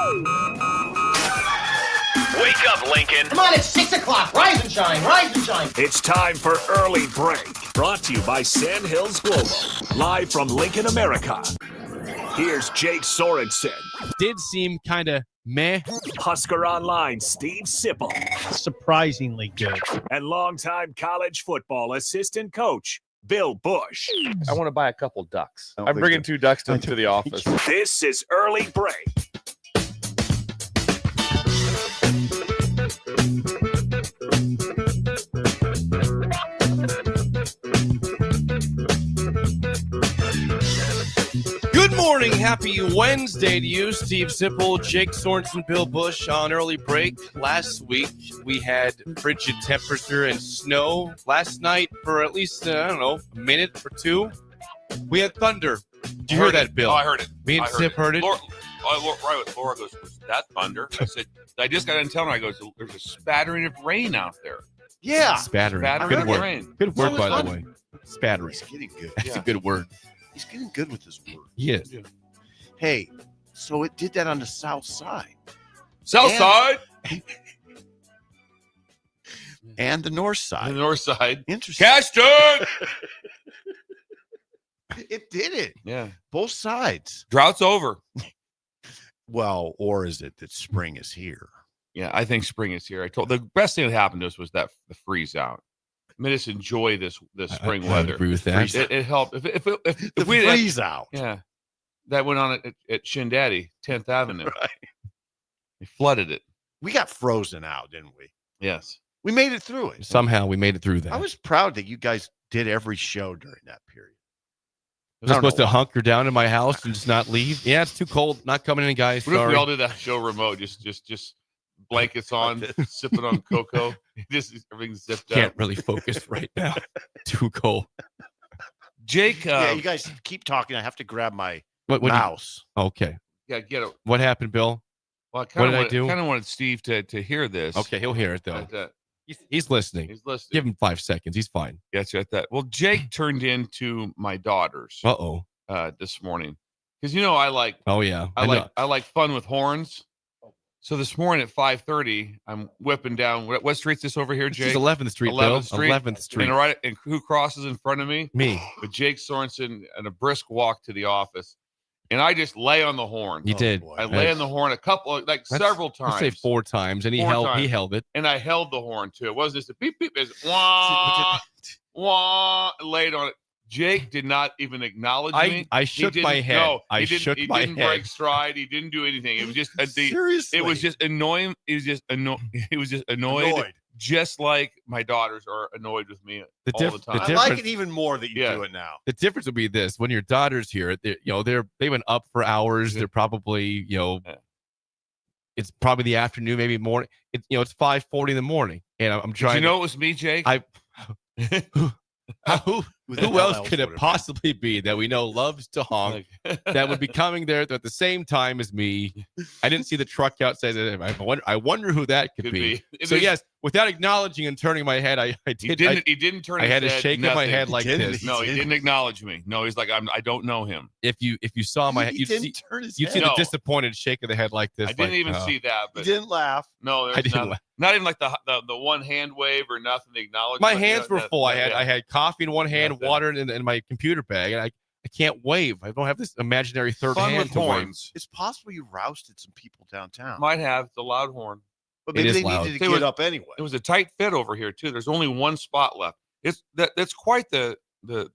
Wake up, Lincoln. Come on, it's 6 o'clock. Rise and shine, rise and shine. It's time for Early Break. Brought to you by Sand Hills Global. Live from Lincoln, America. Here's Jake Sorensen. Did seem kind of meh. Husker Online, Steve Sipple. Surprisingly good. And longtime college football assistant coach, Bill Busch. I want to buy a couple ducks. I'm bringing 2 ducks to the office. This is Early Break. Good morning. Happy Wednesday to you, Steve Sipple, Jake Sorensen, Bill Busch on Early Break. Last week, we had frigid temperature and snow. Last night, for at least, a minute or two, we had thunder. Did you hear that, Bill? Oh, I heard it. Me and Sip heard it. Laura goes, was that thunder? I said, I just got done telling her, I goes, there's a spattering of rain out there. Yeah. Spattering. Spattering Good of word. rain. Good word, So by it's the way. Spattering. He's getting good. That's a good word. He's getting good with his word. Yes. Hey, so it did that on the south side. South And- side And the north and side. the north side. Interesting. Cast it! It did it. Yeah. Both sides. Drought's over. Well, or is it that spring is here? Yeah, I think spring is here. The best thing that happened to us was that the freeze out. Made us enjoy this spring I would weather. agree with that. It helped. If The we had, freeze out. yeah, that went on at Shindaddy, 10th Avenue. Right. They flooded it. We got frozen out, didn't we? Yes. We made it through it. Somehow we made it through that. I was proud that you guys did every show during that period. Was I supposed to hunker down in my house and just not leave? Yeah, it's too cold. Not coming in, guys. What if we Sorry. all did that show remote? Just blankets on, sipping on cocoa. Just everything's zipped Can't up. really focus right now. Too cold. Jake, Yeah, you guys keep talking. I have to grab my What mouse. Okay. yeah, get it. What happened, Bill? Well, What did I do? Kind of wanted Steve to hear this. Okay, he'll hear it though. He's listening. He's listening. Give him 5 seconds. He's fine. Gotcha at that. Well, Jake turned into my daughters Uh-oh. This morning because I like Oh yeah. I know. like fun with horns. So this morning at 5:30, I'm whipping down. What street's this over here, This Jake? is 11th Street, 11th Bill. Street. 11th Street. And who crosses in front of me? Me. With Jake Sorensen and a brisk walk to the office. And I just lay on the horn. You did. boy. I lay on the horn several Let's times. say 4 times, and he 4 held times. it. And I held the horn too. It wasn't just a beep beep. It's wah, wah, laid on it. Jake did not even acknowledge me. I He shook didn't- my head. No, I he didn't, shook he my didn't head. break stride. He didn't do anything. It was just Seriously. it was just annoying. He was just annoyed. Just like my daughters are annoyed with me all the time. I like it even more that you do it now. The difference would be this: when your daughter's here, they've been up for hours. They're probably, it's probably the afternoon, maybe morning. It's 5:40 in the morning, and I'm Did trying. you know it was me, Jake? Who else could it possibly be that we know loves to honk that would be coming there at the same time as me? I didn't see the truck outside. I wonder who that could be. So yes, without acknowledging and turning my head, I did. He didn't turn. I his had to head, shake of my nothing. head like this. No, he didn't acknowledge me. No, he's like, I don't know him. If you saw my head, He you'd didn't see turn his you'd head. see the No. disappointed shake of the head like this. I didn't even see that. He But didn't laugh. no, I there's didn't. not even like the one hand wave or nothing to acknowledge. My hands were full. I had coffee in one hand, Nothing. water in my computer bag, and I can't wave. I don't have this imaginary third fun hand with to wave. horns. It's possible you rousted some people downtown. Might have the loud horn. But It maybe is they loud. needed to It get was- up anyway. It was a tight fit over here too. There's only one spot left. That's quite the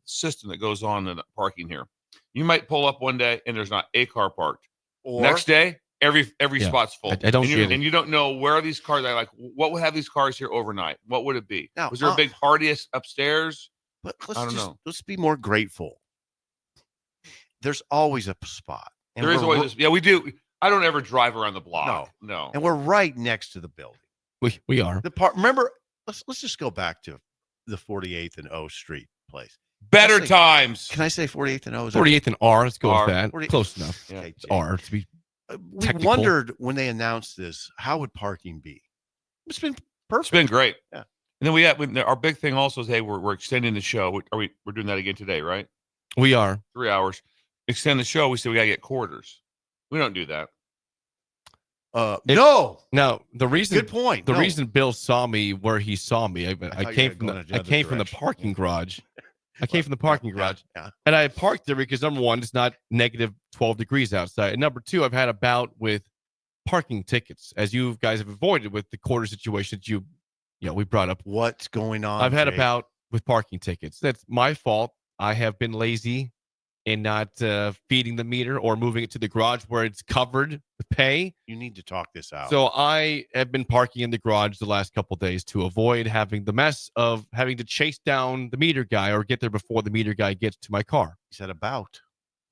system that goes on in the parking here. You might pull up one day and there's not a car parked. Or Next day, every Yeah. spot's full. I don't and, get it. and you don't know where are these cars. I like what would have these cars here overnight? What would it be? Now, Was there a big party upstairs? but I don't know. let's be more grateful. There's always a spot. And There is we're- always this. Yeah, we do. I don't ever drive around the block. No. And we're right next to the building. We are. The part. Remember, let's just go back to the 48th and O Street place. Better Let's say- times. Can I say 48th and O? Is that- 48th and R. Let's go R. with that. 40 Close enough. Yeah. Okay, It's Jake. R. To be We technical. wondered when they announced this, how would parking be? It's been perfect. It's been great. Yeah. And then our big thing also is, hey, we're extending the show. We're doing that again today, right? We are. 3 hours. Extend the show. We said we got to get quarters. We don't do that. No. No, the reason. Good point. The No. reason Bill saw me where he saw me, I thought you came were from going the I the came other from the direction. parking garage. I came from the Yeah, parking garage, Yeah. and I parked there because number one, it's not negative 12 degrees outside, and number two, I've had a bout with parking tickets, as you guys have avoided with the quarter situation that we brought up. What's going on? I've had a Jake? bout with parking tickets. That's my fault. I have been lazy in not feeding the meter or moving it to the garage where it's covered with pay. You need to talk this out. So I have been parking in the garage the last couple of days to avoid having the mess of having to chase down the meter guy or get there before the meter guy gets to my car. He said about.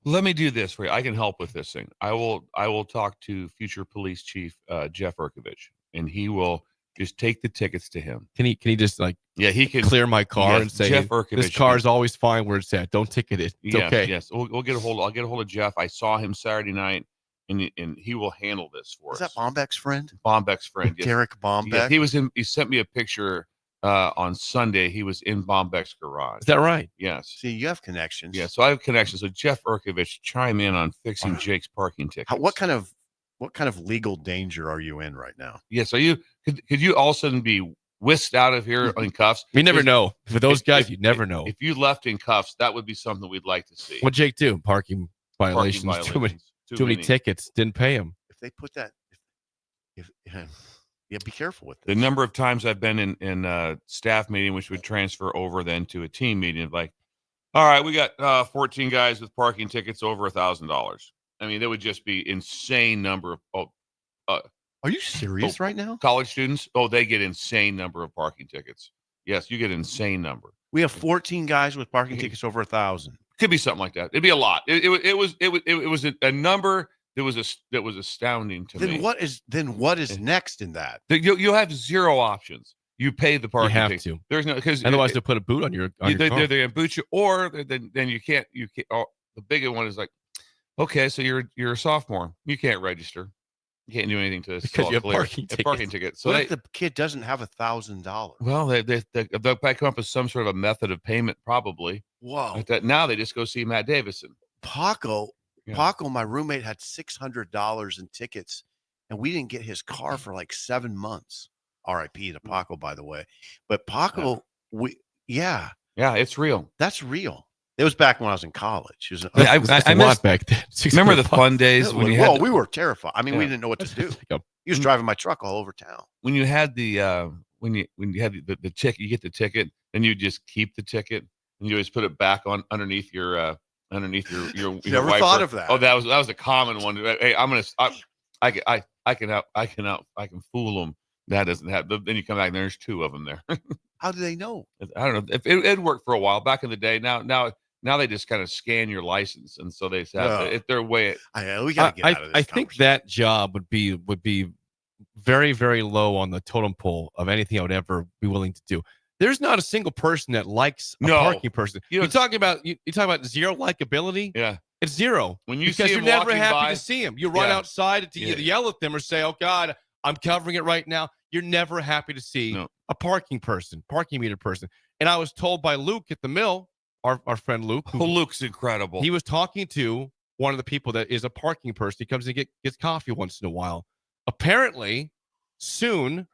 Let me do this for you. I can help with this thing. I will talk to future police chief Jeff Urkovich, and he will just take the tickets to him. Can he just He can clear my car yes, and say, Jeff hey, Urkovich this car is always fine where it's at. Don't ticket it. It's okay. Yes, we'll get a hold. I'll get a hold of Jeff. I saw him Saturday night, and he will handle this for Is us. that Bombeck's friend? Bombeck's friend? Yes. Derek Bombeck. Yes, he was in. He sent me a picture on Sunday. He was in Bombeck's garage. Is that right? Yes. See, you have connections. Yeah, so I have connections. So Jeff Urkovich, chime in on fixing Jake's parking tickets. What kind of legal danger are you in right now? Yeah, so could you all of a sudden be whisked out of here in cuffs? We never If- know. For those guys, if- you never know. If you left in cuffs, that would be something we'd like to see. What Jake do? Parking Parking violations. Too many tickets. Didn't pay him. If they put that, if yeah, be careful with The this. number of times I've been in a staff meeting, which would transfer over then to a team meeting, like, all right, we got 14 guys with parking tickets over $1,000. I mean, there would just be insane number of Are you serious right now? college students. Oh, they get insane number of parking tickets. Yes, you get insane number. We have 14 guys with parking tickets over 1,000. Could be something like that. It'd be a lot. It was a number that was astounding to me. Then what is next in that? You'll have zero options. You pay the You parking. have ticket. to. There's no because Otherwise, they'll put a boot on your car. they're gonna boot you, or then you can't. Oh, the bigger one is like, okay, so you're a sophomore. You can't register. You can't do anything to Because you have clear. parking A parking ticket. So What if the kid doesn't have $1,000? well, they'll come up with some sort of a method of payment, probably. Whoa. Like that. Now they just go see Matt Davison. Paco, Yeah. my roommate had $600 in tickets, and we didn't get his car for like 7 months. R.I.P. to Paco, by the way. But Paco, Yeah, it's real. that's real. It was back when I was in college. It was, I miss- back then. Remember the fun days when you had we were terrified. I mean, we Yeah. didn't know what to do. Yep. He was driving my truck all over town. when you had the when you had the ticket, you get the ticket, and you just keep the ticket, and you always put it back on underneath your Never wiper. thought of that. Oh, that was a common one. Hey, I can fool them. That doesn't happen. Then you come back and there's two of them there. How do they know? I don't know if it worked for a while back in the day. Now they just kind of scan your license, and so they have Well, if they're way. We got to get out of this. I think conversation. that job would be very, very low on the totem pole of anything I would ever be willing to do. There's not a single person that likes a No. parking person. You You know, talking about zero likability? Yeah, It's zero. when you Because see you're them never walking happy by, to see him. You run Yeah. outside to Yeah. either yell at them or say, "Oh God, I'm covering it right now." You're never happy to see No. a parking meter person. And I was told by Luke at the mill, our friend Luke, Oh, Luke's incredible. he was talking to one of the people that is a parking person. He comes and gets coffee once in a while. Apparently, soon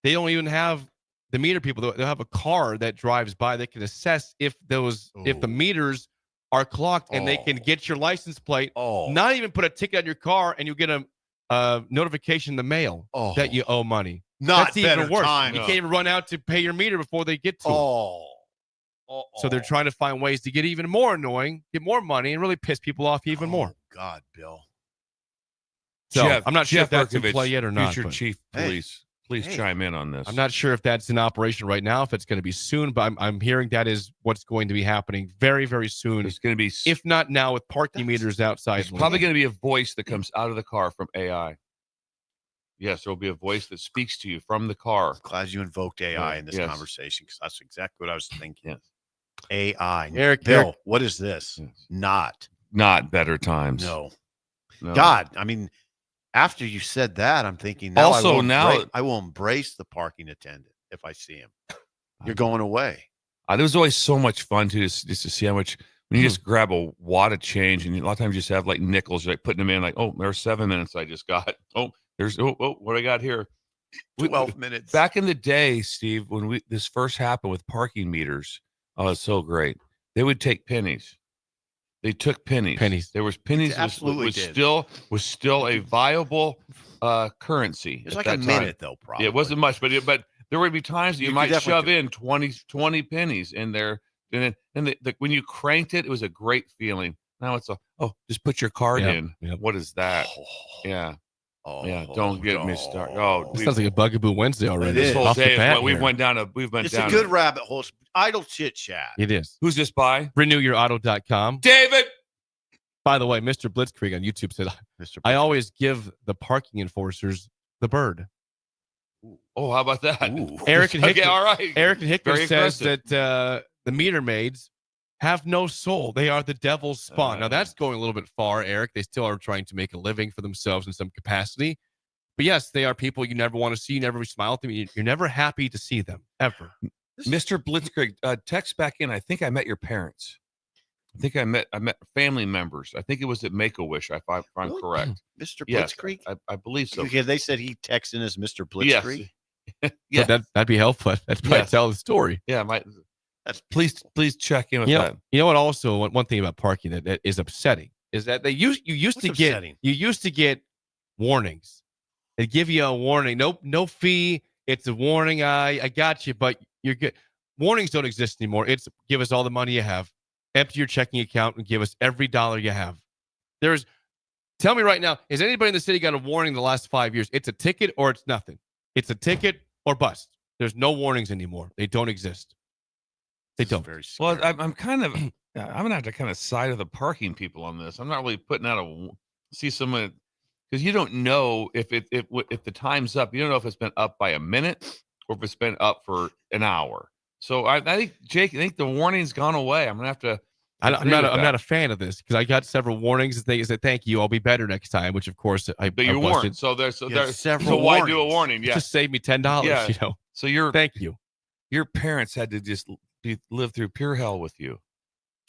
they don't even have the meter people. They'll have a car that drives by that can assess if the Ooh. meters are clocked, and they can Oh. get your license plate. Oh, Not even put a ticket on your car, and you get a notification in the mail oh, that you owe money. not That's even better worse. time. You can't even run out to pay your meter before they get to it. So they're trying to find ways to get even more annoying, get more money, and really piss people off even more. Oh, God, Bill. So Jeff- I'm not sure Jeff if that's in Urkovich, play yet or not. Future but chief Hey. police, please Hey. chime in on this. I'm not sure if that's in operation right now, if it's going to be soon, but I'm hearing that is what's going to be happening very, very soon. It's going to be. If not now, with parking That's- meters outside. It's probably going to be a voice that comes out of the car from AI. Yes, there will be a voice that speaks to you from the car. Glad you invoked AI in this Yes. conversation because that's exactly what I was thinking. Yes. AI. Eric, Bill, what is this? Yes. Not. Not better times. No. No. God, I mean, after you said that, I'm thinking now Also, now- I will embrace the parking attendant if I see him. You're going away. There was always so much fun too, just to see how much when you just grab a wad of change, and a lot of times you just have like nickels, like putting them in, like, oh, there's 7 minutes I just got. Oh, There's what do I got here? 12 minutes. Back in the day, Steve, when this first happened with parking meters, oh, it's so great. They would take pennies. They took pennies. There was pennies. Absolutely was still a viable currency. It was like a minute though, probably. Yeah, it wasn't much, but there would be times that you might shove in 20 pennies in there, and then when you cranked it, it was a great feeling. Now it's just put your card in. Yep. What is that? Yeah. Oh yeah, don't get me started. Oh, sounds like a Bugaboo Wednesday already. This whole day we've went down. It's a good rabbit hole. Idle chit chat. It is. Who's this by? RenewYourAuto.com. David. By the way, Mr. Blitzkrieg on YouTube said, I always give the parking enforcers the bird. Oh, how about that? Eric and Hickman, okay, all right. Eric and Hickman says that the meter maids have no soul. They are the devil's spawn. Now, that's going a little bit far, Eric. They still are trying to make a living for themselves in some capacity. But yes, they are people you never want to see. You never smile at them. You're never happy to see them, ever. Mr. Blitzkrieg, text back in. I think I met your parents. I think I met family members. I think it was at Make-A-Wish, if I'm correct. Mr. Blitzkrieg? Yes, I believe so. Okay, they said he texted as Mr. Blitzkrieg? Yes. Yeah. So that'd be helpful. That's probably tell the story. Yeah, please check in with that. You know what? Also, one thing about parking that is upsetting is that you used to get warnings. They give you a warning. No fee. It's a warning. I got you, but you're good. Warnings don't exist anymore. It's give us all the money you have, empty your checking account, and give us every dollar you have. Tell me right now, has anybody in the city got a warning in the last 5 years? It's a ticket or it's nothing. It's a ticket or bust. There's no warnings anymore. They don't exist. They don't. Well, I'm gonna have to kind of side of the parking people on this. I'm not really putting out see someone because you don't know if the time's up. You don't know if it's been up by a minute or if it's been up for an hour. So I think Jake, I think the warning's gone away. I'm gonna have to. I'm not a fan of this because I got several warnings and they said thank you, I'll be better next time. Which of course but you're warned. So there's several. So why do a warning? Yeah, just save me $10. Yeah. You know. So thank you. Your parents had to just live through pure hell with you.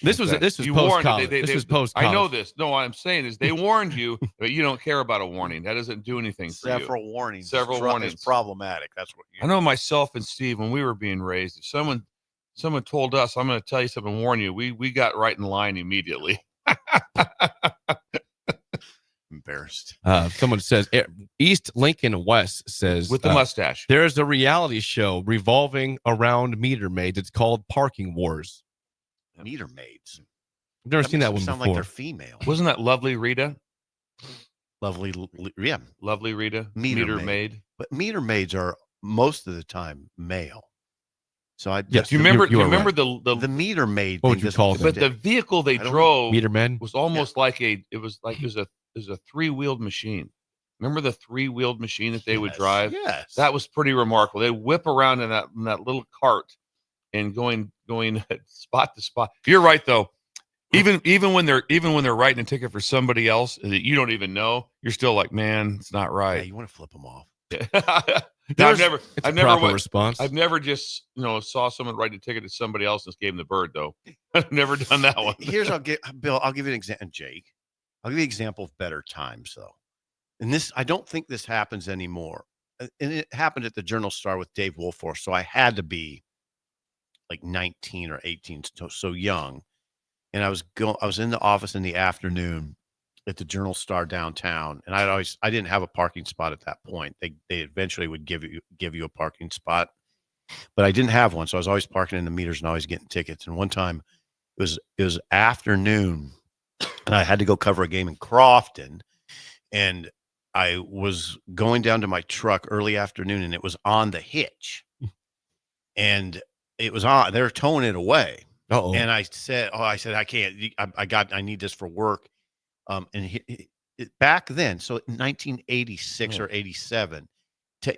This was post-college. This was post-college. I know this. No, what I'm saying is they warned you, but you don't care about a warning. That doesn't do anything for you. Several warnings. It's problematic. That's what I know. Myself and Steve, when we were being raised, if someone told us, "I'm going to tell you something, warn you," we got right in line immediately. Embarrassed. Someone says East Lincoln West says with the mustache. There's a reality show revolving around meter maids. It's called Parking Wars. Meter maids. I've never seen that one sound before. Like they're female. Wasn't that Lovely Rita? Lovely Rita. Meter maid. But meter maids are most of the time male. So yes, you remember right. the meter maid. What would you call it? But the vehicle they drove, meter men, was almost like it was a three-wheeled machine. Remember the three-wheeled machine that they would drive? Yes, that was pretty remarkable. They whip around in that little cart and going spot to spot. You're right though. Even when they're writing a ticket for somebody else that you don't even know, you're still like, man, it's not right. Yeah, you want to flip them off. No, I've never response. I've never just saw someone write a ticket to somebody else and just gave them the bird though. I've never done that one. I'll give you an example. Jake, I'll give you an example of better times though. And this, I don't think this happens anymore. And it happened at the Journal Star with Dave Wolforth. So I had to be like 19 or 18, so young. And I was in the office in the afternoon at the Journal Star downtown, and I didn't have a parking spot at that point. They eventually would give you a parking spot, but I didn't have one, so I was always parking in the meters and always getting tickets. And one time, it was afternoon, and I had to go cover a game in Crofton, and I was going down to my truck early afternoon, and it was on the hitch, and it was on. They were towing it away. Uh-oh. And I said, I can't. I need this for work. And back then, so 1986 or 87,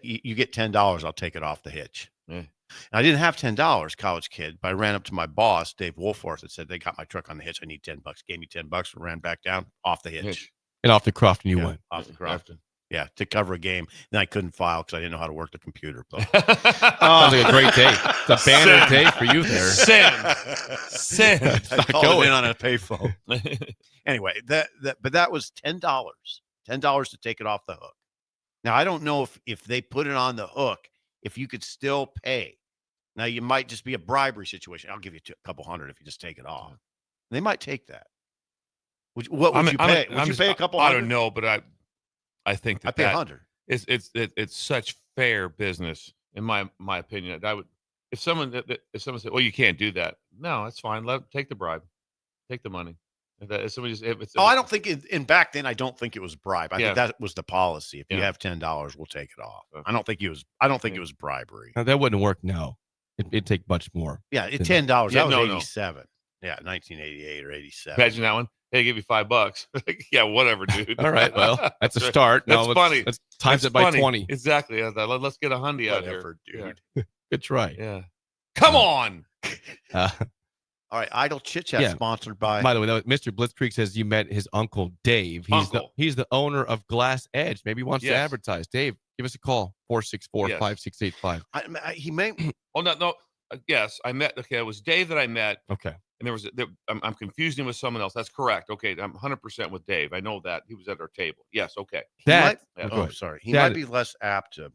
you get $10. I'll take it off the hitch. Yeah. And I didn't have $10, college kid, but I ran up to my boss, Dave Wolforth, and said, they got my truck on the hitch. I need $10. Gave me $10 and ran back down off the hitch. And off the Crofton you went. Off the Crofton. Yeah, to cover a game. And I couldn't file because I didn't know how to work the computer. But sounds like a great day. It's a banner day for you there. Send. I called in on a payphone. Anyway, but that was $10. $10 to take it off the hook. Now, I don't know if they put it on the hook, if you could still pay. Now, you might just be a bribery situation. I'll give you a couple hundred if you just take it off. They might take that. What would you pay? Would you pay a couple hundred? I don't know, but I think I pay 100. It's such fair business in my opinion. I would if someone said, "Well, you can't do that," no, that's fine. Take the bribe, take the money. If somebody just, I don't think back then. I don't think it was bribe. I Yeah. think that was the policy. If you Yeah. have $10, we'll take it off. Okay. I don't think it was bribery. Now, that wouldn't work. No, it'd take much more. Yeah, $10. Yeah, That was no. 87. Yeah, 1988 or 87. Imagine that one. Hey, give you $5. Yeah, whatever, dude. All right, well, that's a start. That's Now funny. Let's times That's it by funny. 20. Exactly. Let's get a hundy out Whatever, here, dude. Good try. Yeah. Come on. All right, Idle Chit Chat Yeah. sponsored by. By the way, Mr. Blitzkrieg says you met his uncle Dave. He's the owner of Glass Edge. Maybe he wants to Yes. advertise. Dave, give us a call. 464-5685. He may. Oh no. Yes, I met. Okay, it was Dave that I met, Okay. and I'm confusing him with someone else. That's correct. Okay, I'm 100% with Dave. I know that he was at our table. Yes. Okay. That Yeah. go Oh, ahead. sorry. He That- might be less apt to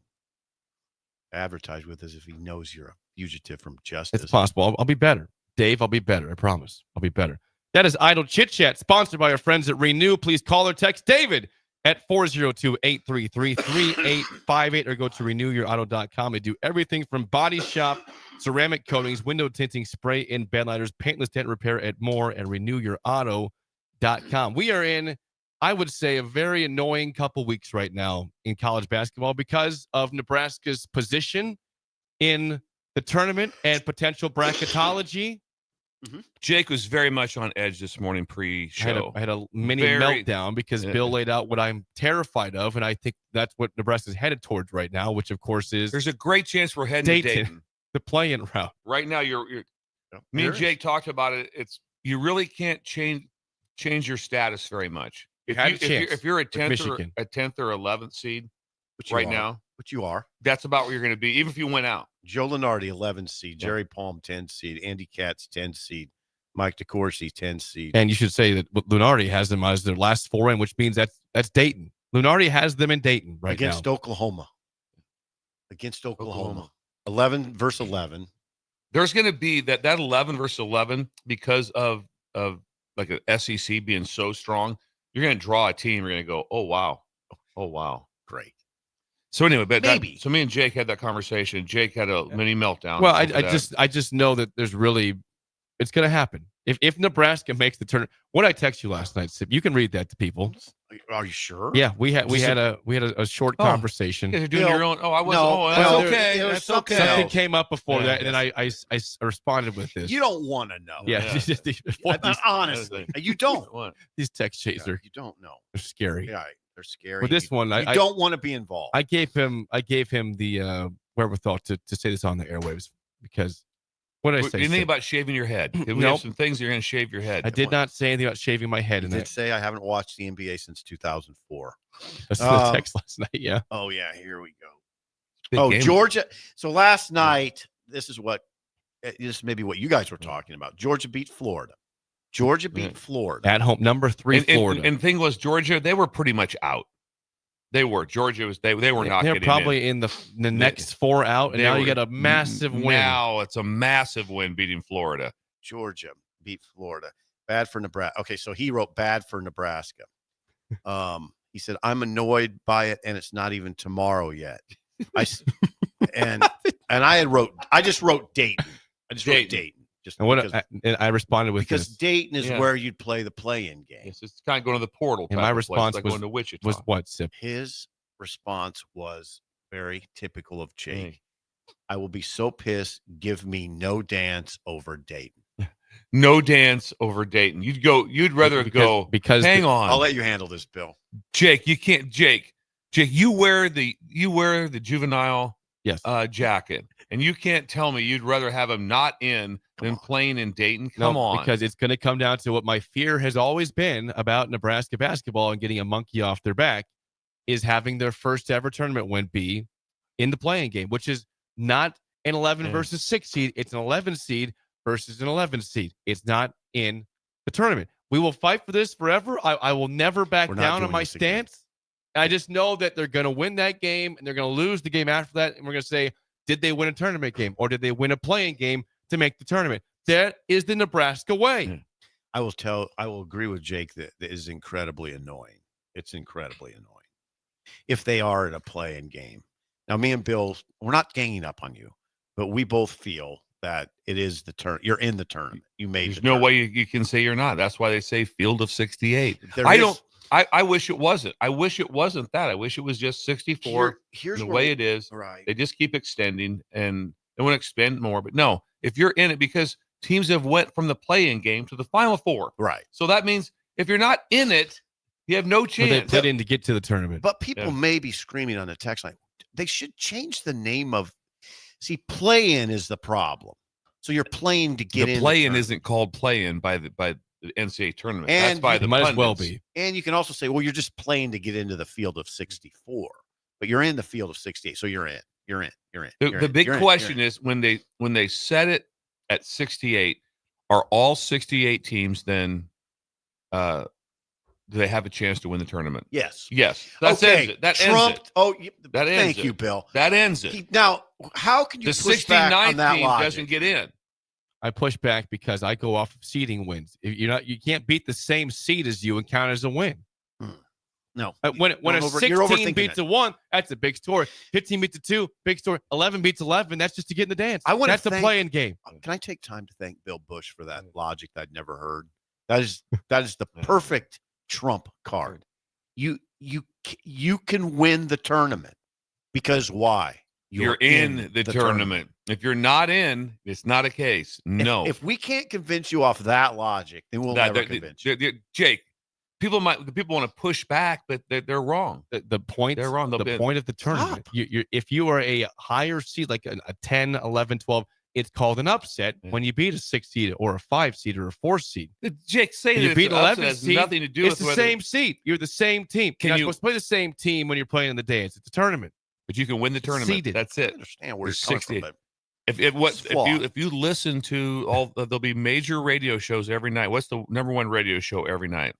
advertise with us if he knows you're a fugitive from justice. It's possible. I'll be better. Dave, I'll be better. I promise. I'll be better. That is Idle Chit Chat, sponsored by our friends at Renew. Please call or text David at 402-833-3858 or go to renewyourauto.com. They do everything from body shop, ceramic coatings, window tinting, spray in bed liners, paintless dent repair, and more at renewyourauto.com. We are in, I would say, a very annoying couple weeks right now in college basketball because of Nebraska's position in the tournament and potential bracketology. Jake was very much on edge this morning pre-show. I had a mini Very- meltdown because Bill laid out what I'm terrified of, and I think that's what Nebraska's headed towards right now, which of course is There's a great chance we're heading to Dayton. the play-in route. Right now, you're me There and is. Jake talked about it. You really can't change your status very much. If you're a 10th Michigan. or 11th seed But you right are. now, But you are. that's about where you're going to be, even if you went out. Joe Lenardi, 11 seed. Jerry Palm, 10 seed. Andy Katz, 10 seed. Mike DeCourcy, 10 seed. And you should say that Lunardi has them as their last four in, which means that's Dayton. Lunardi has them in Dayton right against now. Oklahoma. Against Oklahoma. 11 versus 11. There's going to be that 11 versus 11 because of like a SEC being so strong. You're going to draw a team. You're going to go, oh wow. Great. So anyway, but Maybe. so me and Jake had that conversation. Jake had a mini meltdown. Well, over I that. just know that there's really it's going to happen. If Nebraska makes the tournament, what I text you last night, Sip, you can read that to people. Are you sure? Yeah, we had a short conversation. You guys are doing Bill, your own. Oh, I wasn't. no, that's well, okay. there was That's something okay. Something else. came up before Yeah, that, and then I responded with this. You don't want to know. Yeah, Yeah. Honestly, you don't. What? these text chains Yeah, are you don't know. scary. Yeah, they're scary. With this You- one, you I don't want to be involved. I gave him the wherewithal to say this on the airwaves because what did I say? You think Sip? about shaving your head? We Nope. have some things you're going to shave your head. I did not say anything about shaving my head You in did that. say I haven't watched the NBA since 2004. That's the text last night. Yeah. Oh yeah, here we go. Big Oh, game. Georgia. So last night, this is maybe what you guys were talking about. Georgia beat Florida. Georgia beat Florida. At home, number 3, And Florida. the thing was, Georgia, they were pretty much out. They were. Georgia was. They were not. They're getting probably in the next 4 out, and They now were- you got a massive win. Now it's a massive win beating Florida. Georgia beat Florida. Bad for Nebraska. Okay, so he wrote bad for Nebraska. He said, I'm annoyed by it, and it's not even tomorrow yet. And I just wrote Dayton. I just wrote Dayton. Just And what because, and I responded with because this. Dayton is Yeah. where you'd play the play-in game. It's kind of going to the portal. And type my of place, response like was- going to Wichita. Was what, Sip? His response was very typical of Jake. Hey. I will be so pissed. Give me no dance over Dayton. No dance over Dayton. You'd rather go. Because Hang on, I'll let you handle this, Bill. Jake. You can't, Jake. You wear the juvenile jacket, and you can't tell me you'd rather have him not in than playing in Dayton. Come on, because it's going to come down to what my fear has always been about Nebraska basketball and getting a monkey off their back is having their first ever tournament win be in the playing game, which is not an 11 versus 6 seed. It's an 11 seed versus an 11 seed. It's not in the tournament. We will fight for this forever. I will never back We're not down on doing my this again. stance. I just know that they're going to win that game and they're going to lose the game after that. And we're going to say, did they win a tournament game or did they win a playing game to make the tournament? That is the Nebraska way. I will agree with Jake that it is incredibly annoying. It's incredibly annoying if they are in a playing game. Now, me and Bill, we're not ganging up on you, but we both feel that it is the turn. You're in the tournament. You made. There's no way you can say you're not. That's why they say field of 68. I wish it wasn't. I wish it wasn't that. I wish it was just 64. Here's the way it is. Right. They just keep extending and they want to expand more. But no, if you're in it, because teams have went from the play-in game to the Final Four. Right. So that means if you're not in it, you have no chance. Well, they played in to get to the tournament. But people may be screaming on the text line. They should change the name of. See, play-in is the problem. So you're playing to get in. The play-in isn't called play-in by the NCAA tournament. And that's by the might pundits. as well be. And you can also say, well, you're just playing to get into the field of 64, but you're in the field of 68, so you're in. You're in. You're in. The big question is when they set it at 68, are all 68 teams then? Do they have a chance to win the tournament? Yes. Yes. That ends it. That Trump. ends it. Oh, that ends thank it. you, Bill. That ends it. Now, how can you the push back on 69th that team logic? doesn't get in. I push back because I go off of seeding wins. You can't beat the same seed as you and count as a win. No. When a 16 beats a 1, that's a big story. 15 beats a 2, big story. 11 beats 11, that's just to get in the dance. That's a playing game. Can I take time to thank Bill Busch for that logic that I'd never heard? That is the perfect trump card. You can win the tournament because why? You're in the tournament. If you're not in, it's not a case. No. If we can't convince you off that logic, then we'll never convince you. Jake, people want to push back, but they're wrong. The point, they're wrong. The point of the tournament. If you are a higher seed, like a 10, 11, 12, it's called an upset when you beat a 6 seed or a 5 seed or a 4 seed. Jake, say that you beat 11 has seed, nothing to do with it's the same seed. You're the same team. You're not supposed to play the same team when you're playing in the dance. It's a tournament. But you can win the tournament. Seeded. That's it. I understand where you're coming from, but if you listen to all, there'll be major radio shows every night. What's the number one radio show every night?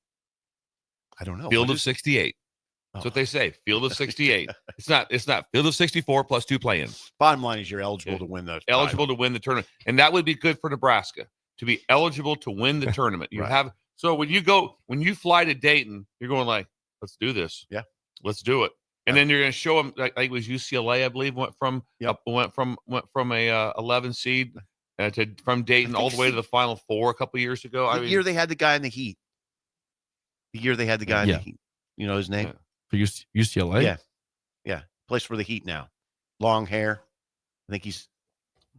I don't know. Field of 68. That's what they say. Field of 68. It's not Field of 64 plus 2 play-ins. Bottom line is you're eligible to win those. Eligible to win the tournament, and that would be good for Nebraska to be eligible to win the tournament. You have so when you fly to Dayton, you're going like, let's do this. Yeah, let's do it. And then you're going to show them. Like it was UCLA, I believe, went from a 11 seed from Dayton all the way to the Final Four a couple years ago. The year they had the guy in the Heat. The year they had the guy in the Heat. You know his name? Yeah. For UCLA? Yeah. Plays for the Heat now. Long hair. I think he's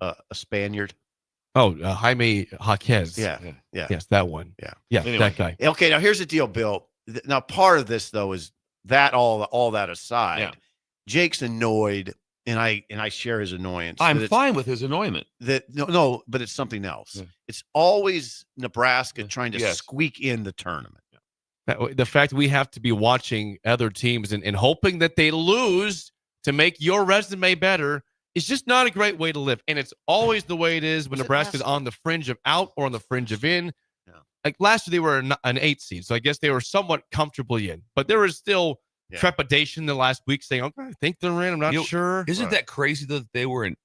a Spaniard. Oh, Jaime Jaquez. Yeah. Yes, that one. Yeah. Anyway. That guy. Okay, now here's the deal, Bill. Now part of this though is that all that aside, Jake's annoyed, and I share his annoyance. I'm fine with his annoyment. No, but it's something else. Yeah. It's always Nebraska trying to squeak in the tournament. The fact we have to be watching other teams and hoping that they lose to make your resume better is just not a great way to live. And it's always the way it is when Nebraska's on the fringe of out or on the fringe of in. Yeah. Like last year, they were an 8 seed, so I guess they were somewhat comfortably in. But there was still trepidation the last week saying, okay, I think they're in. I'm not sure. Isn't that crazy that they were an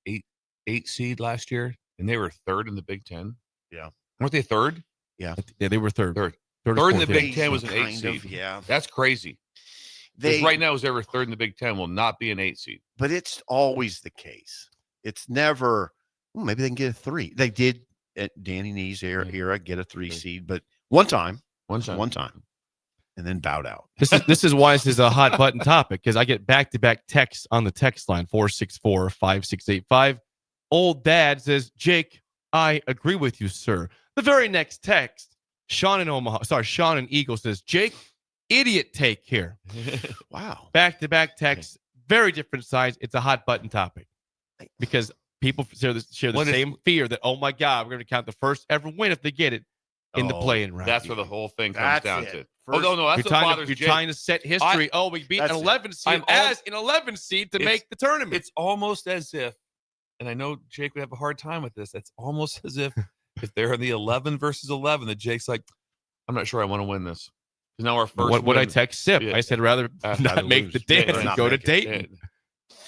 8 seed last year and they were 3rd in the Big Ten? Yeah. Weren't they 3rd? Yeah, they were 3rd. Third in the Big Ten was an 8 seed. Yeah. That's crazy. Right now, whoever's 3rd in the Big Ten will not be an 8 seed. But it's always the case. It's never, maybe they can get a 3. They did at Danny Nee's era get a 3 seed, but one time, and then bowed out. This is why this is a hot button topic, because I get back-to-back texts on the text line, 464-5685. Old Dad says, Jake, I agree with you, sir. The very next text, Sean in Eagle says, Jake, idiot take here. Wow. Back-to-back texts, very different sides. It's a hot button topic because people share the same fear that, oh my God, we're going to count the first ever win if they get it in the play-in round. That's where the whole thing comes down to. First, that's what bothers Jake. You're trying to set history. We beat an 11 seed as an 11 seed to make the tournament. It's almost as if, and I know Jake would have a hard time with this, it's almost as if they're in the 11 versus 11, that Jake's like, I'm not sure I want to win this. Now our first. What would I win- text Sip? Yeah. I said rather not make lose. the Yeah, dance and not go to make it. Dayton.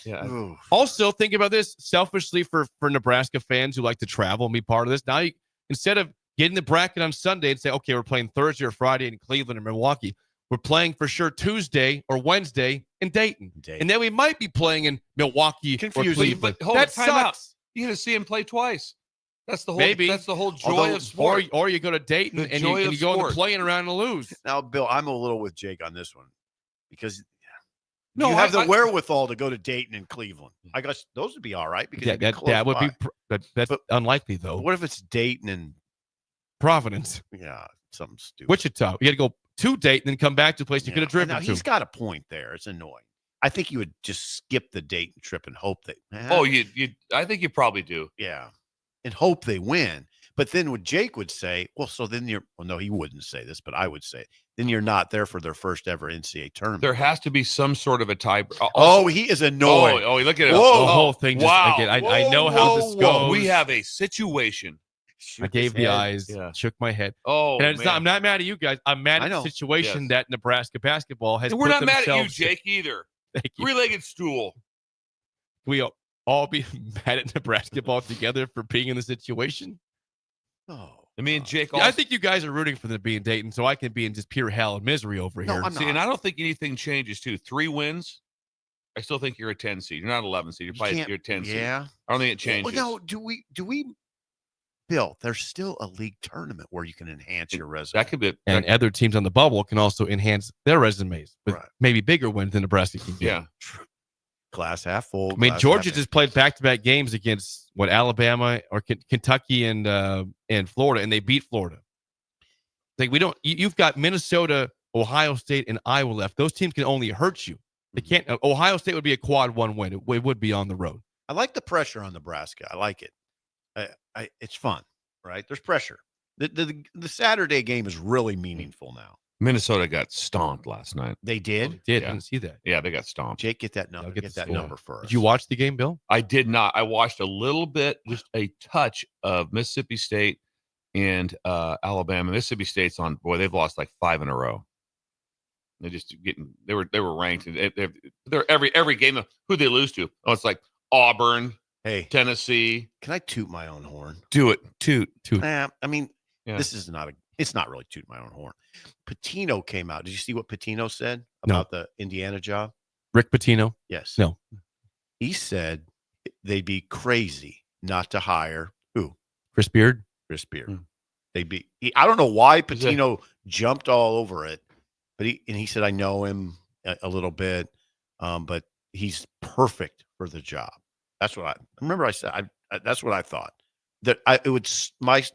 Yeah. Ooh. Also, think about this selfishly for Nebraska fans who like to travel and be part of this. Now, instead of getting the bracket on Sunday and say, okay, we're playing Thursday or Friday in Cleveland or Milwaukee, we're playing for sure Tuesday or Wednesday in Dayton. And then we might be playing in Milwaukee or Cleveland. But hold that it, time out. sucks. You got to see him play twice. That's the whole. Maybe. That's the whole joy of sport. Or you go to Dayton The and joy you of go in the sport. playing around and lose. Now, Bill, I'm a little with Jake on this one because No, you have the I- wherewithal to go to Dayton and Cleveland. I guess those would be all right because it'd be close That would by. be that's But- unlikely though. But what if it's Dayton and Providence, something stupid? Wichita. You got to go to Dayton and come back to a place you could have driven Now, to. he's got a point there. It's annoying. I think you would just skip the Dayton trip and hope that. Oh, you. I think you probably do. Yeah, and hope they win. But then what Jake would say, well, so then you're. Well, no, he wouldn't say this, but I would say it. Then you're not there for their first ever NCAA tournament. There has to be some sort of a tie. Oh, he is annoying. Oh, look at it. Whoa. The whole thing. Just, Wow. again, I know how this goes. We have a situation. I gave the eyes, Yeah. shook my head. Oh, And it's man. not, I'm not mad at you guys. I'm mad I at the know. situation Yes. that Nebraska basketball has. And we're put not mad at you, themselves- Jake, either. Thank you. Three-legged stool. We all be mad at Nebraska ball together for being in the situation. Oh, I mean, Jake. Yeah, I think you guys are rooting for them to be in Dayton, so I can be in just pure hell and misery over No, here. I'm See, not. and I don't think anything changes too. 3 wins. I still think you're a 10 seed. You're not 11 seed. You're a 10 seed. Yeah. I don't think it changes. Well, no, do we? Bill, there's still a league tournament where you can enhance your resume. That could be. And other teams on the bubble can also enhance their resumes with Right. maybe bigger wins than Nebraska can get. Yeah. Glass half full. I mean, glass Georgia half just played back-to-back games against Alabama or Kentucky and Florida, and they beat Florida. Like you've got Minnesota, Ohio State, and Iowa left. Those teams can only hurt you. They can't. Ohio State would be a quad 1 win. It would be on the road. I like the pressure on Nebraska. I like it. It's fun, right? There's pressure. The Saturday game is really meaningful now. Minnesota got stomped last night. They did. Did Yeah. didn't see that? Yeah, they got stomped. Jake, get that number. get Get the that score. number first. Did you watch the game, Bill? I did not. I watched a little bit, just a touch of Mississippi State and Alabama. Mississippi State's on. Boy, they've lost like 5 in a row. They're just getting. They were ranked. They're every game. Who they lose to? Oh, it's like Auburn, Hey, Tennessee. can I toot my own horn? Do it. Toot. I mean, Yeah. this is not it's not really toot my own horn. Patino came out. Did you see what Patino said No. about the Indiana job? Rick Pitino. Yes. No. He said they'd be crazy not to hire who? Chris Beard. Chris Beard. Hmm. They'd be. I don't know why Is that- Patino jumped all over it, but he said I know him a little bit, but he's perfect for the job. That's what I remember. I said that's what I thought. That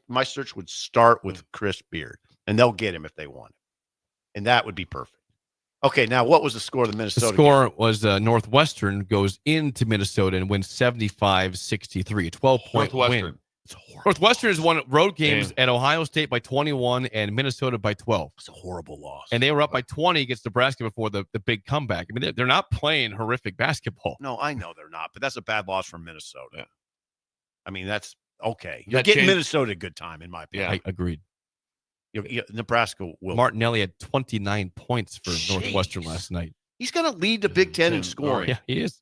my search would start with Chris Beard, and they'll get him if they want him, and that would be perfect. Okay, now what was the score of the The Minnesota score was Northwestern goes into Minnesota and wins 75-63, 12-point win. Northwestern. It's horrible. Northwestern has won road games Damn. at Ohio State by 21 and Minnesota by 12. It's a horrible loss. And they were up by 20 against Nebraska before the big comeback. I mean, they're not playing horrific basketball. No, I know they're not, but that's a bad loss from Minnesota. Yeah. I mean, that's okay. You're That getting changed- Minnesota a good time, in my opinion. Yeah. I agreed. Nebraska will. Martinelli had 29 points for Northwestern Jeez. last night. He's going to lead the Big Ten in scoring. Yeah, he is.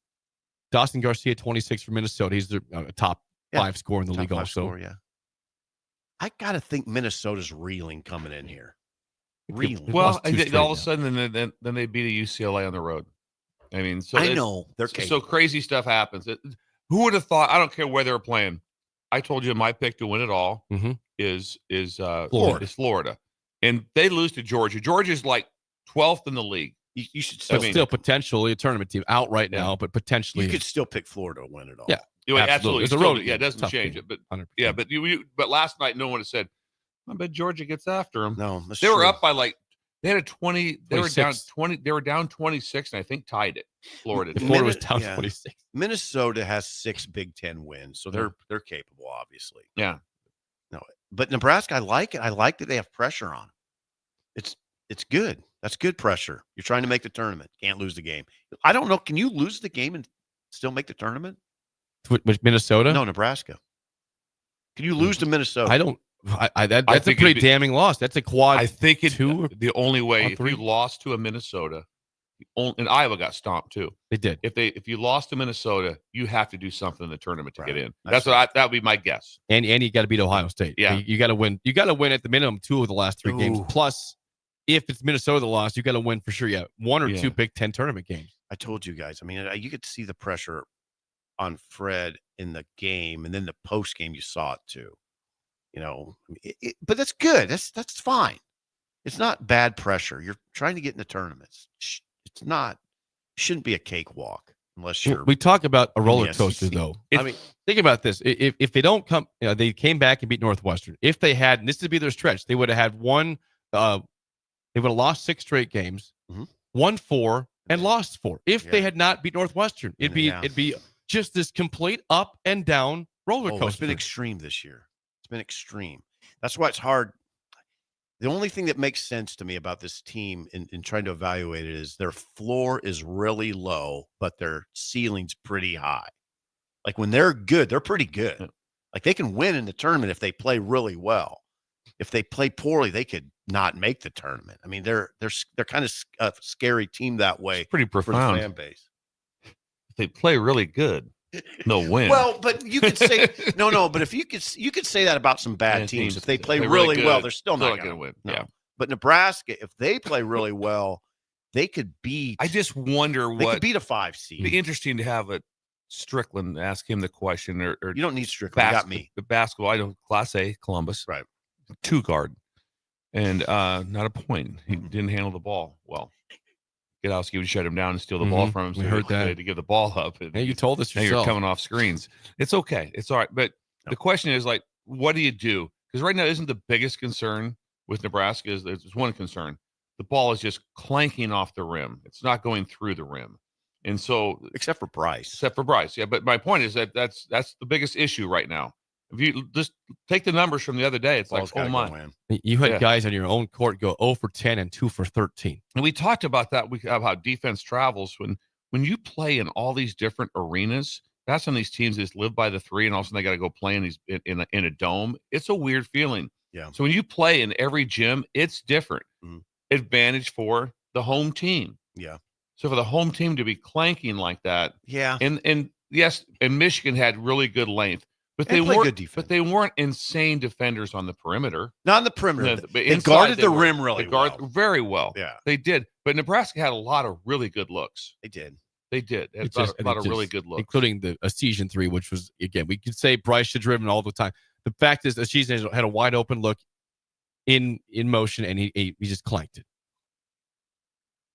Dawson Garcia, 26 for Minnesota. He's the top Yeah. 5 scorer in the Top league five also. scorer, yeah. I got to think Minnesota's reeling coming in here. Reeling. They've Well, lost two straight all of now. a sudden, then they beat a UCLA on the road. I mean, so I it's- know they're So capable. crazy stuff happens. Who would have thought? I don't care where they were playing. I told you my pick to win it all Mhm. is Florida. Is Florida, and they lose to Georgia. Georgia's like 12th in the league. You should So still, still potentially a tournament team out right Yeah. now, but potentially. you could still pick Florida to win it all. Yeah. You know, Absolutely. absolutely. It's a Still road do- yeah, game. it doesn't Tough change game. it. But 100%. yeah, but last night no one would have said, I bet Georgia gets after them. No, that's They were true. up by like they had a 20. They were down 26. 20. They were down 26, and I think tied it. Florida. did. Florida was Minute- down yeah. 26. Minnesota has 6 Big Ten wins, so they're capable, obviously. Yeah. But Nebraska, I like it. I like that they have pressure on them. It's good. That's good pressure. You're trying to make the tournament. Can't lose the game. I don't know. Can you lose the game and still make the tournament? With Minnesota? No, Nebraska. Can you lose to Minnesota? I don't. That's a pretty damning loss. That's a quad. I think the only way if you lost to a Minnesota, and Iowa got stomped too. They did. If you lost to Minnesota, you have to do something in the tournament to get in. That would be my guess. And you got to beat Ohio State. Yeah, you got to win. You got to win at the minimum 2 of the last 3 games. Plus, if it's Minnesota the loss, you got to win for sure. Yeah, 1 or 2 Big Ten tournament games. I told you guys. I mean, you could see the pressure on Fred in the game, and then the post game you saw it too. But that's good. That's fine. It's not bad pressure. You're trying to get in the tournaments. It's not. Shouldn't be a cakewalk unless you're. We talk about a roller coaster, though. I mean, think about this. If they don't come, they came back and beat Northwestern. If they had, and this would be their stretch, they would have had one. They would have lost 6 straight games, won 4, and lost 4. If they had not beat Northwestern, it'd be just this complete up and down roller coaster. It's been extreme this year. It's been extreme. That's why it's hard. The only thing that makes sense to me about this team in trying to evaluate it is their floor is really low, but their ceiling's pretty high. Like when they're good, they're pretty good. Like they can win in the tournament if they play really well. If they play poorly, they could not make the tournament. I mean, they're kind of a scary team that way. It's pretty profound for the fan base. If they play really good, they'll win. Well, but you could say no. But if you could say that about some bad teams. If they play really well, they're still not going to win. No. Yeah. But Nebraska, if they play really well, they could beat. I just wonder they could beat a 5 seed. It'd be interesting to have a Strickland ask him the question, or you don't need Strickland. You got me. The basketball. I don't. Class A, Columbus. Right. 2 guard, and not a point. He didn't handle the ball well. Gadowski would shut him down and steal the ball from him. So we heard that. To give the ball up. And you told us yourself. You're coming off screens. It's okay. It's all right. But the question is, like, what do you do? Because right now, isn't the biggest concern with Nebraska is there's one concern. The ball is just clanking off the rim. It's not going through the rim. And so except for Bryce. Yeah. But my point is that's the biggest issue right now. If you just take the numbers from the other day, it's like, oh my. You had guys on your own court go 0 for 10 and 2 for 13. And we talked about that. How defense travels when you play in all these different arenas. That's when these teams just live by the 3, and all of a sudden they got to go play in a dome. It's a weird feeling. Yeah. So when you play in every gym, it's different. Advantage for the home team. Yeah. So for the home team to be clanking like that. Yeah. And yes, and Michigan had really good length. But they weren't insane defenders on the perimeter. Not on the perimeter. They guarded the rim really well. Very well. Yeah. They did. But Nebraska had a lot of really good looks. They did. They had a lot of really good looks. Including the Asian 3, which was, again, we could say Bryce should driven all the time. The fact is, Asian had a wide open look in motion, and he just clanked it.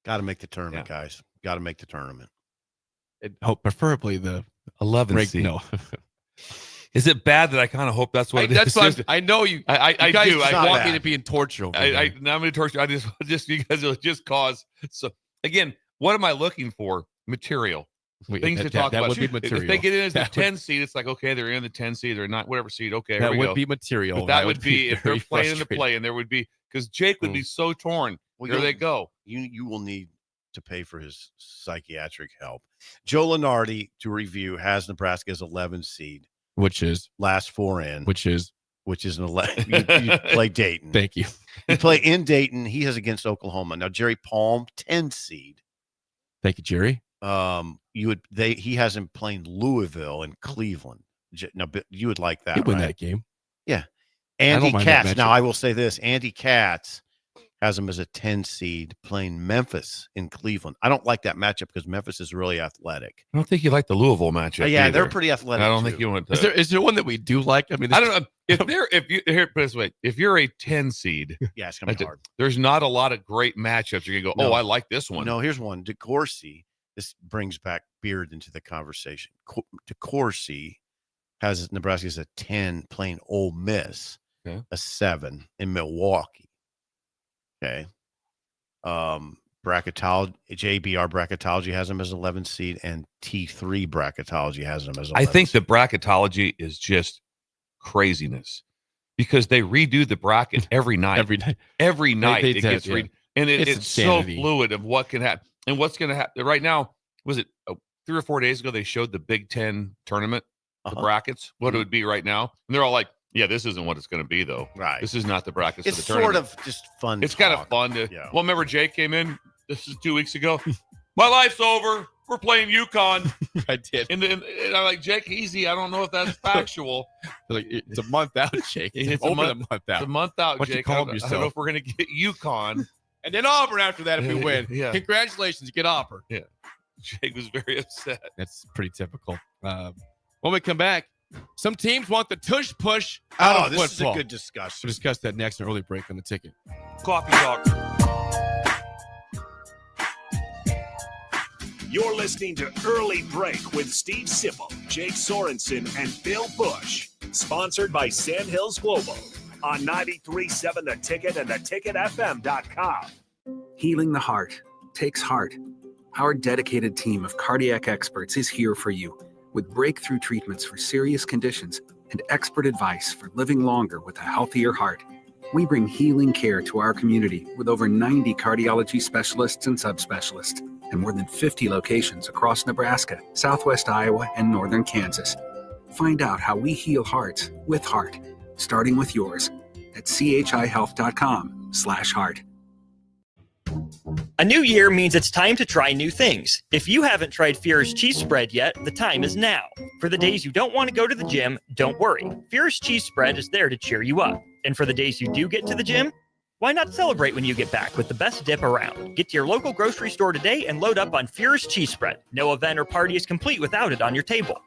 Got to make the tournament, guys. Got to make the tournament. Preferably the 11th seed. No. Is it bad that I kind of hope that's what it is? That's I know you. I guys do. I want me to be in torture. Now I'm going to torture. I just you guys will just cause. So again, what am I looking for? Material. Things to talk about. That would be material. If they get in as the 10 seed, it's like, okay, they're in the 10 seed. They're not whatever seed. Okay, that would be material. But that would be if they're playing in the play, and there would be because Jake would be so torn. Well, there they go. You will need to pay for his psychiatric help. Joe Lenardi, to review, has Nebraska as 11 seed. Which is last 4 in. Which is an 11. You play Dayton. Thank you. You play in Dayton. He has against Oklahoma. Now Jerry Palm, 10 seed. Thank you, Jerry. He has him playing Louisville and Cleveland. Now you would like that. He'd win that game. Yeah. Andy Katz. Now I will say this: Andy Katz has him as a 10 seed playing Memphis in Cleveland. I don't like that matchup because Memphis is really athletic. I don't think you like the Louisville matchup. Yeah, either. They're pretty athletic. I don't think you want to. Is there one that we do like? I mean, I don't know. If you're a 10 seed, yeah, it's gonna be hard. There's not a lot of great matchups. You're gonna go, I like this one. No, here's one. DeCourcy. This brings back Beard into the conversation. DeCourcy has Nebraska as a 10 playing Ole Miss, a 7 in Milwaukee. Okay. Bracketology, JBR Bracketology has him as 11 seed, and T3 Bracketology has him as 11 I think seed. the Bracketology is just craziness because they redo the bracket every night. Every night it gets and it's so fluid of what can happen and what's going to happen. Right now, was it 3 or 4 days ago they showed the Big Ten tournament, the brackets, what it would be right now, and they're all like, Yeah, this isn't what it's going to be, though. Right. This is not the brackets for It's the sort tournament. of just fun. It's kind of fun to. Well, remember Jake came in. This is 2 weeks ago. My life's over. We're playing UConn. I did. And I'm like, Jake, easy. I don't know if that's factual. Like, it's a month out, Jake. It's over a month out. It's a month out, What you Jake. called I don't yourself? know if we're going to get UConn. And then Auburn after that if we win. Yeah. Congratulations, you get Auburn. Yeah. Jake was very upset. That's pretty typical. When we come back, some teams want the tush push out of this football. is a good discussion. We'll discuss that next in early break on the ticket. Coffee talk. You're listening to Early Break with Steve Sipple, Jake Sorensen, and Bill Busch. Sponsored by Sandhills Global on 93.7 The Ticket and theticketfm.com. Healing the heart takes heart. Our dedicated team of cardiac experts is here for you with breakthrough treatments for serious conditions and expert advice for living longer with a healthier heart. We bring healing care to our community with over 90 cardiology specialists and subspecialists and more than 50 locations across Nebraska, Southwest Iowa, and northern Kansas. Find out how we heal hearts with heart, starting with yours at chihealth.com/heart. A new year means it's time to try new things. If you haven't tried Fear's cheese spread yet, the time is now. For the days you don't want to go to the gym, don't worry. Fear's cheese spread is there to cheer you up. And for the days you do get to the gym, why not celebrate when you get back with the best dip around? Get to your local grocery store today and load up on Fear's cheese spread. No event or party is complete without it on your table.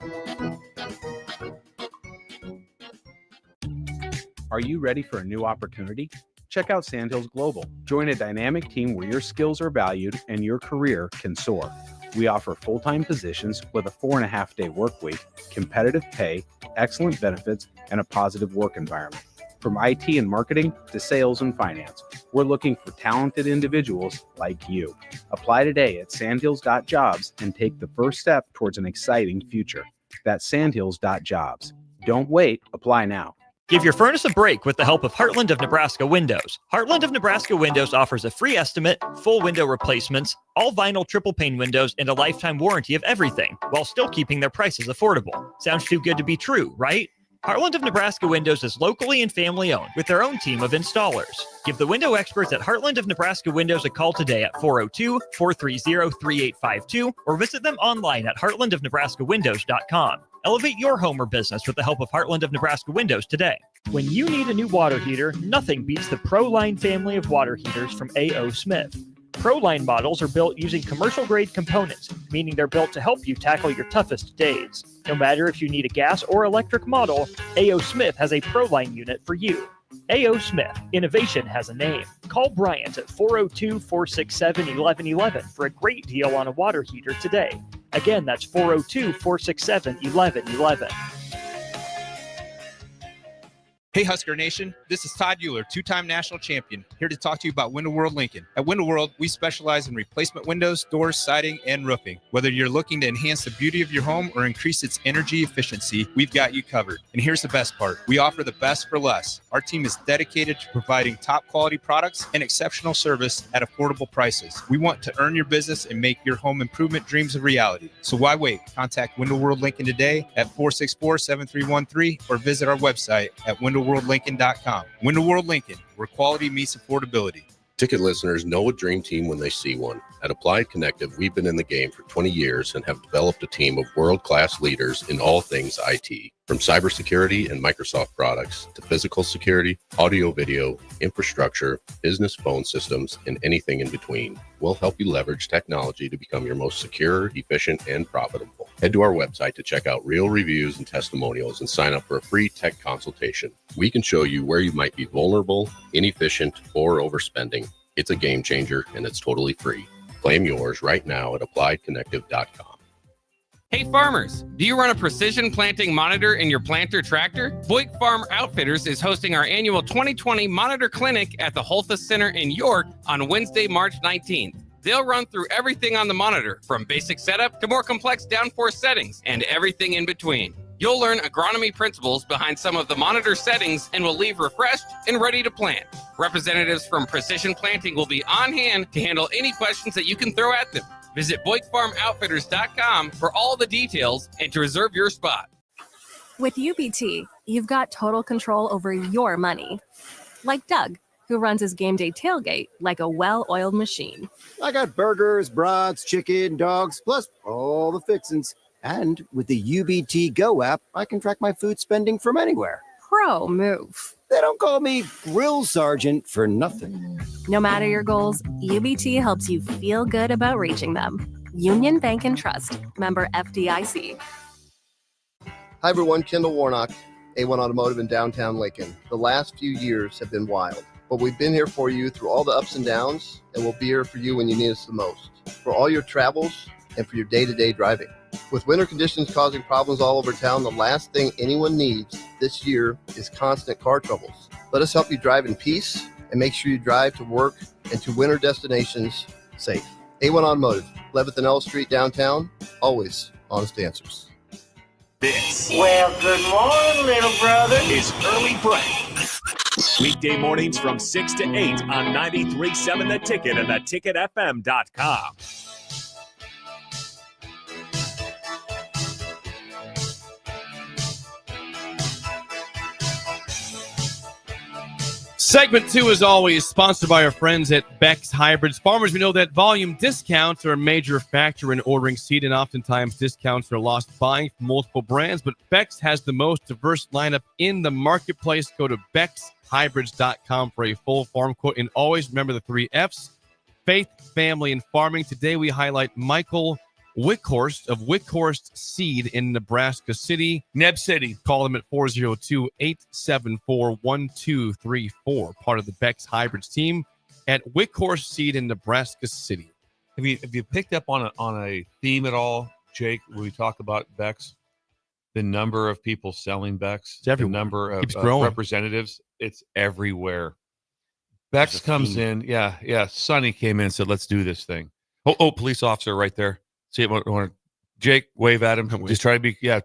Are you ready for a new opportunity? Check out Sandhills Global. Join a dynamic team where your skills are valued and your career can soar. We offer full-time positions with a 4.5-day work week, competitive pay, excellent benefits, and a positive work environment. From IT and marketing to sales and finance, we're looking for talented individuals like you. Apply today at sandhills.jobs and take the first step towards an exciting future. That's sandhills.jobs. Don't wait, apply now. Give your furnace a break with the help of Heartland of Nebraska Windows. Heartland of Nebraska Windows offers a free estimate, full window replacements, all vinyl triple pane windows, and a lifetime warranty of everything, while still keeping their prices affordable. Sounds too good to be true, right? Heartland of Nebraska Windows is locally and family owned with their own team of installers. Give the window experts at Heartland of Nebraska Windows a call today at 402-430-3852 or visit them online at heartlandofnebraskawindows.com. Elevate your home or business with the help of Heartland of Nebraska Windows today. When you need a new water heater, nothing beats the ProLine family of water heaters from A.O. Smith. ProLine models are built using commercial-grade components, meaning they're built to help you tackle your toughest days. No matter if you need a gas or electric model, A.O. Smith has a ProLine unit for you. A.O. Smith, innovation has a name. Call Bryant at 402-467-1111 for a great deal on a water heater today. Again, that's 402-467-1111. Hey Husker Nation, this is Todd Euler, two-time national champion, here to talk to you about Window World Lincoln. At Window World, we specialize in replacement windows, doors, siding, and roofing. Whether you're looking to enhance the beauty of your home or increase its energy efficiency, we've got you covered. And here's the best part. We offer the best for less. Our team is dedicated to providing top quality products and exceptional service at affordable prices. We want to earn your business and make your home improvement dreams a reality. So why wait? Contact Window World Lincoln today at 464-7313 or visit our website at windowworldlincoln.com. Window World Lincoln, where quality meets affordability. Ticket listeners know a dream team when they see one. At Applied Connective, we've been in the game for 20 years and have developed a team of world-class leaders in all things IT. From cybersecurity and Microsoft products to physical security, audio-video, infrastructure, business phone systems, and anything in between. We'll help you leverage technology to become your most secure, efficient, and profitable. Head to our website to check out real reviews and testimonials and sign up for a free tech consultation. We can show you where you might be vulnerable, inefficient, or overspending. It's a game changer, and it's totally free. Claim yours right now at appliedconnective.com. Hey farmers, do you run a precision planting monitor in your planter tractor? Boyk Farm Outfitters is hosting our annual 2020 Monitor Clinic at the Holthus Center in York on Wednesday, March 19th. They'll run through everything on the monitor, from basic setup to more complex downforce settings, and everything in between. You'll learn agronomy principles behind some of the monitor settings and will leave refreshed and ready to plant. Representatives from Precision Planting will be on hand to handle any questions that you can throw at them. Visit BoykFarmOutfitters.com for all the details and to reserve your spot. With UBT, you've got total control over your money. Like Doug, who runs his game day tailgate like a well-oiled machine. I got burgers, brats, chicken, dogs, plus all the fixins. And with the UBT Go app, I can track my food spending from anywhere. Pro move. They don't call me Grill Sergeant for nothing. No matter your goals, UBT helps you feel good about reaching them. Union Bank and Trust. Member FDIC. Hi, everyone. Kendall Warnock, A1 Automotive in downtown Lincoln. The last few years have been wild, but we've been here for you through all the ups and downs, and we'll be here for you when you need us the most, for all your travels and for your day-to-day driving. With winter conditions causing problems all over town, the last thing anyone needs this year is constant car troubles. Let us help you drive in peace and make sure you drive to work and to winter destinations safe. A1 Automotive, 11th and L Street downtown, always honest answers. This Well, good morning, little brother. is Early Break. Weekday mornings from 6 to 8 on 93.7 The Ticket and theticketfm.com. Segment 2, as always, sponsored by our friends at Beck's Hybrids. Farmers, we know that volume discounts are a major factor in ordering seed, and oftentimes discounts are lost buying from multiple brands, but Beck's has the most diverse lineup in the marketplace. Go to beckshybrids.com for a full farm quote, and always remember the 3 F's, faith, family, and farming. Today we highlight Michael Wickhorst of Wickhorst Seed in Nebraska City. Neb City. Call them at 402-874-1234. Part of the Beck's Hybrids team at Wickhorst Seed in Nebraska City. Have you picked up on a theme at all, Jake, when we talk about Beck's? The number of people selling Beck's, the number of representatives, it's everywhere. Beck's comes in. Yeah. Sonny came in and said, let's do this thing. Oh, police officer right there. See it, Jake, wave at him. Just try to be nice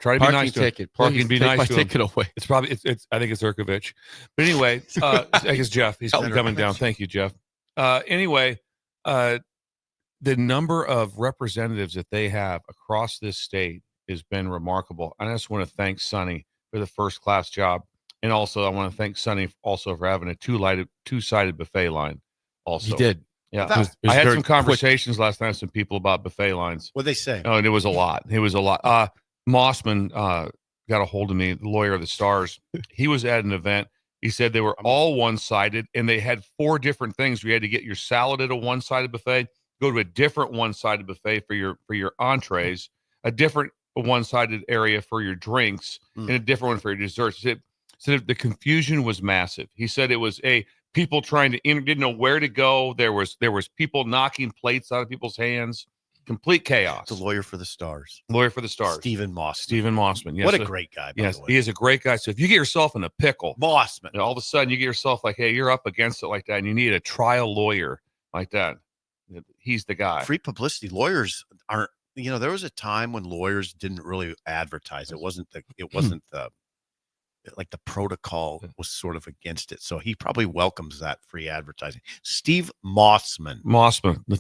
to him. Parking, be nice to him. Take it away. It's probably, I think it's Urkovich. But anyway, I think it's Jeff. He's coming down. Thank you, Jeff. Anyway, the number of representatives that they have across this state has been remarkable. I just want to thank Sonny for the first-class job. And also, I want to thank Sonny also for having a two-sided buffet line also. He did. Yeah, I had some conversations last night with some people about buffet lines. What'd they say? Oh, and it was a lot. Mossman got a hold of me, the lawyer of the Stars. He was at an event. He said they were all one-sided, and they had 4 different things. You had to get your salad at a one-sided buffet, go to a different one-sided buffet for your entrees, a different one-sided area for your drinks, and a different one for your desserts. So the confusion was massive. He said it was people trying to didn't know where to go. There was people knocking plates out of people's hands. Complete chaos. The lawyer for the Stars. Stephen Mossman. Yes. What a great guy. Yes, he is a great guy. So if you get yourself in a pickle, Mossman, all of a sudden you get yourself like, hey, you're up against it like that, and you need a trial lawyer like that. He's the guy. Free publicity. Lawyers aren't. There was a time when lawyers didn't really advertise. It wasn't the protocol was sort of against it. So he probably welcomes that free advertising. Steve Mossman.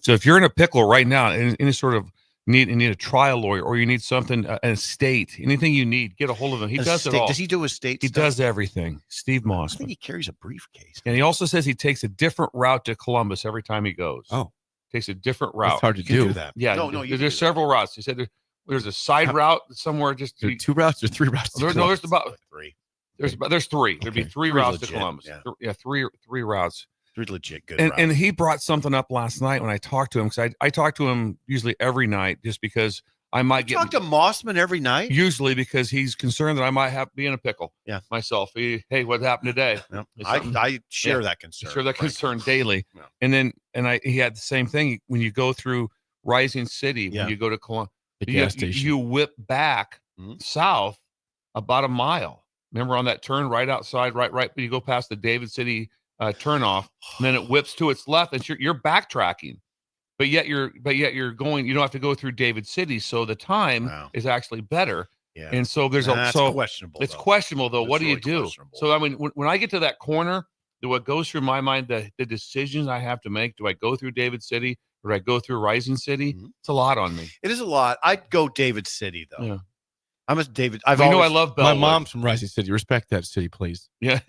So if you're in a pickle right now, any sort of need a trial lawyer, or you need something, an estate, anything you need, get a hold of him. He does it all. Does he do estate He stuff? does everything. Steve Mossman. I think he carries a briefcase. And he also says he takes a different route to Columbus every time he goes. Oh. Takes a different route. It's hard to do that. Yeah. No, there's several routes. He said there's a side route somewhere. Just there are 2 routes or 3 routes? There's about 3. There's 3. There'd be 3 routes to Columbus. Yeah. Three routes. 3 legit good And routes. and he brought something up last night when I talked to him, because I talk to him usually every night, just because I might talk to Mossman every night. Usually because he's concerned that I might have to be in a pickle. Yeah. Myself. Hey, what happened today? Yep. I share that concern. Share that concern daily. Yeah. And he had the same thing when you go through Rising City. When you go to Columbus, you whip back south about a mile. Remember on that turn right outside, right, you go past the David City turnoff, and then it whips to its left, and you're backtracking, but yet you're going. You don't have to go through David City, so the time is actually better. Yeah. And so there's questionable. It's questionable though. What do you do? Questionable. So I mean, when I get to that corner, what goes through my mind, the decisions I have to make? Do I go through David City or do I go through Rising City? It's a lot on me. It is a lot. I'd go David City though. Yeah. I'm a David. I love Bellwood. My mom's from Rising City. Respect that city, please. Yeah.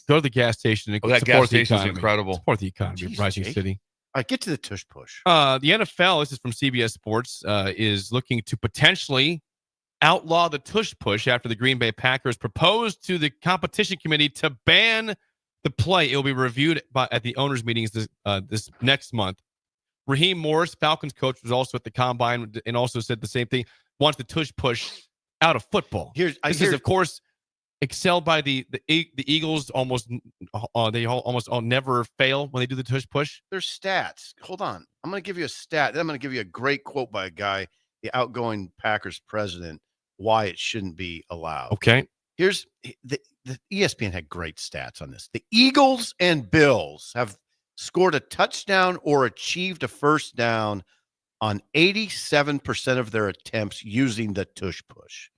Go to the gas station and that gas station is incredible. Support the economy of Rising City. All right, get to the tush push. The NFL, this is from CBS Sports, is looking to potentially outlaw the tush push after the Green Bay Packers proposed to the competition committee to ban the play. It will be reviewed at the owners' meetings this next month. Raheem Morris, Falcons coach, was also at the combine and also said the same thing. Wants the tush push out of football. This is, of course, excelled by the Eagles. Almost they almost never fail when they do the tush push. There's stats. Hold on, I'm going to give you a stat. Then I'm going to give you a great quote by a guy, the outgoing Packers president, why it shouldn't be allowed. Okay. Here's the ESPN had great stats on this. The Eagles and Bills have scored a touchdown or achieved a first down on 87% of their attempts using the tush push.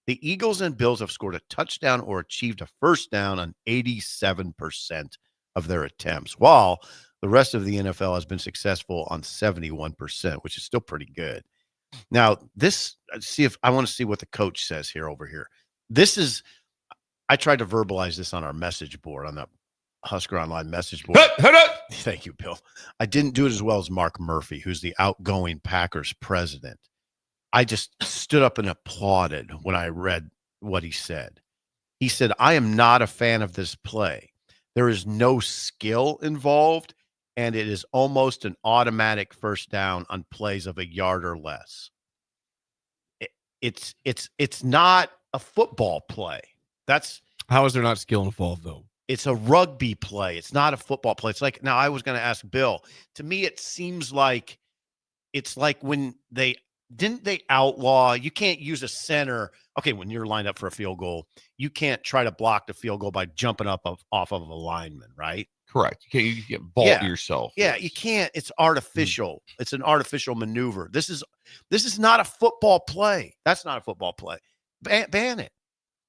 The Eagles and Bills have scored a touchdown or achieved a first down on 87% of their attempts, while the rest of the NFL has been successful on 71%, which is still pretty good. Now, I want to see what the coach says over here. I tried to verbalize this on our message board, on the Husker Online message board. Thank you, Bill. I didn't do it as well as Mark Murphy, who's the outgoing Packers president. I just stood up and applauded when I read what he said. He said, I am not a fan of this play. There is no skill involved, and it is almost an automatic first down on plays of a yard or less. It's not a football play. How is there not skill involved, though? It's a rugby play. It's not a football play. It's like, now I was going to ask Bill. To me, it seems like it's like when they outlaw, you can't use a center. Okay, when you're lined up for a field goal, you can't try to block the field goal by jumping up off of a lineman, right? Correct. You can't vault yourself. Yeah, you can't. It's artificial. It's an artificial maneuver. This is not a football play. That's not a football play. Ban it.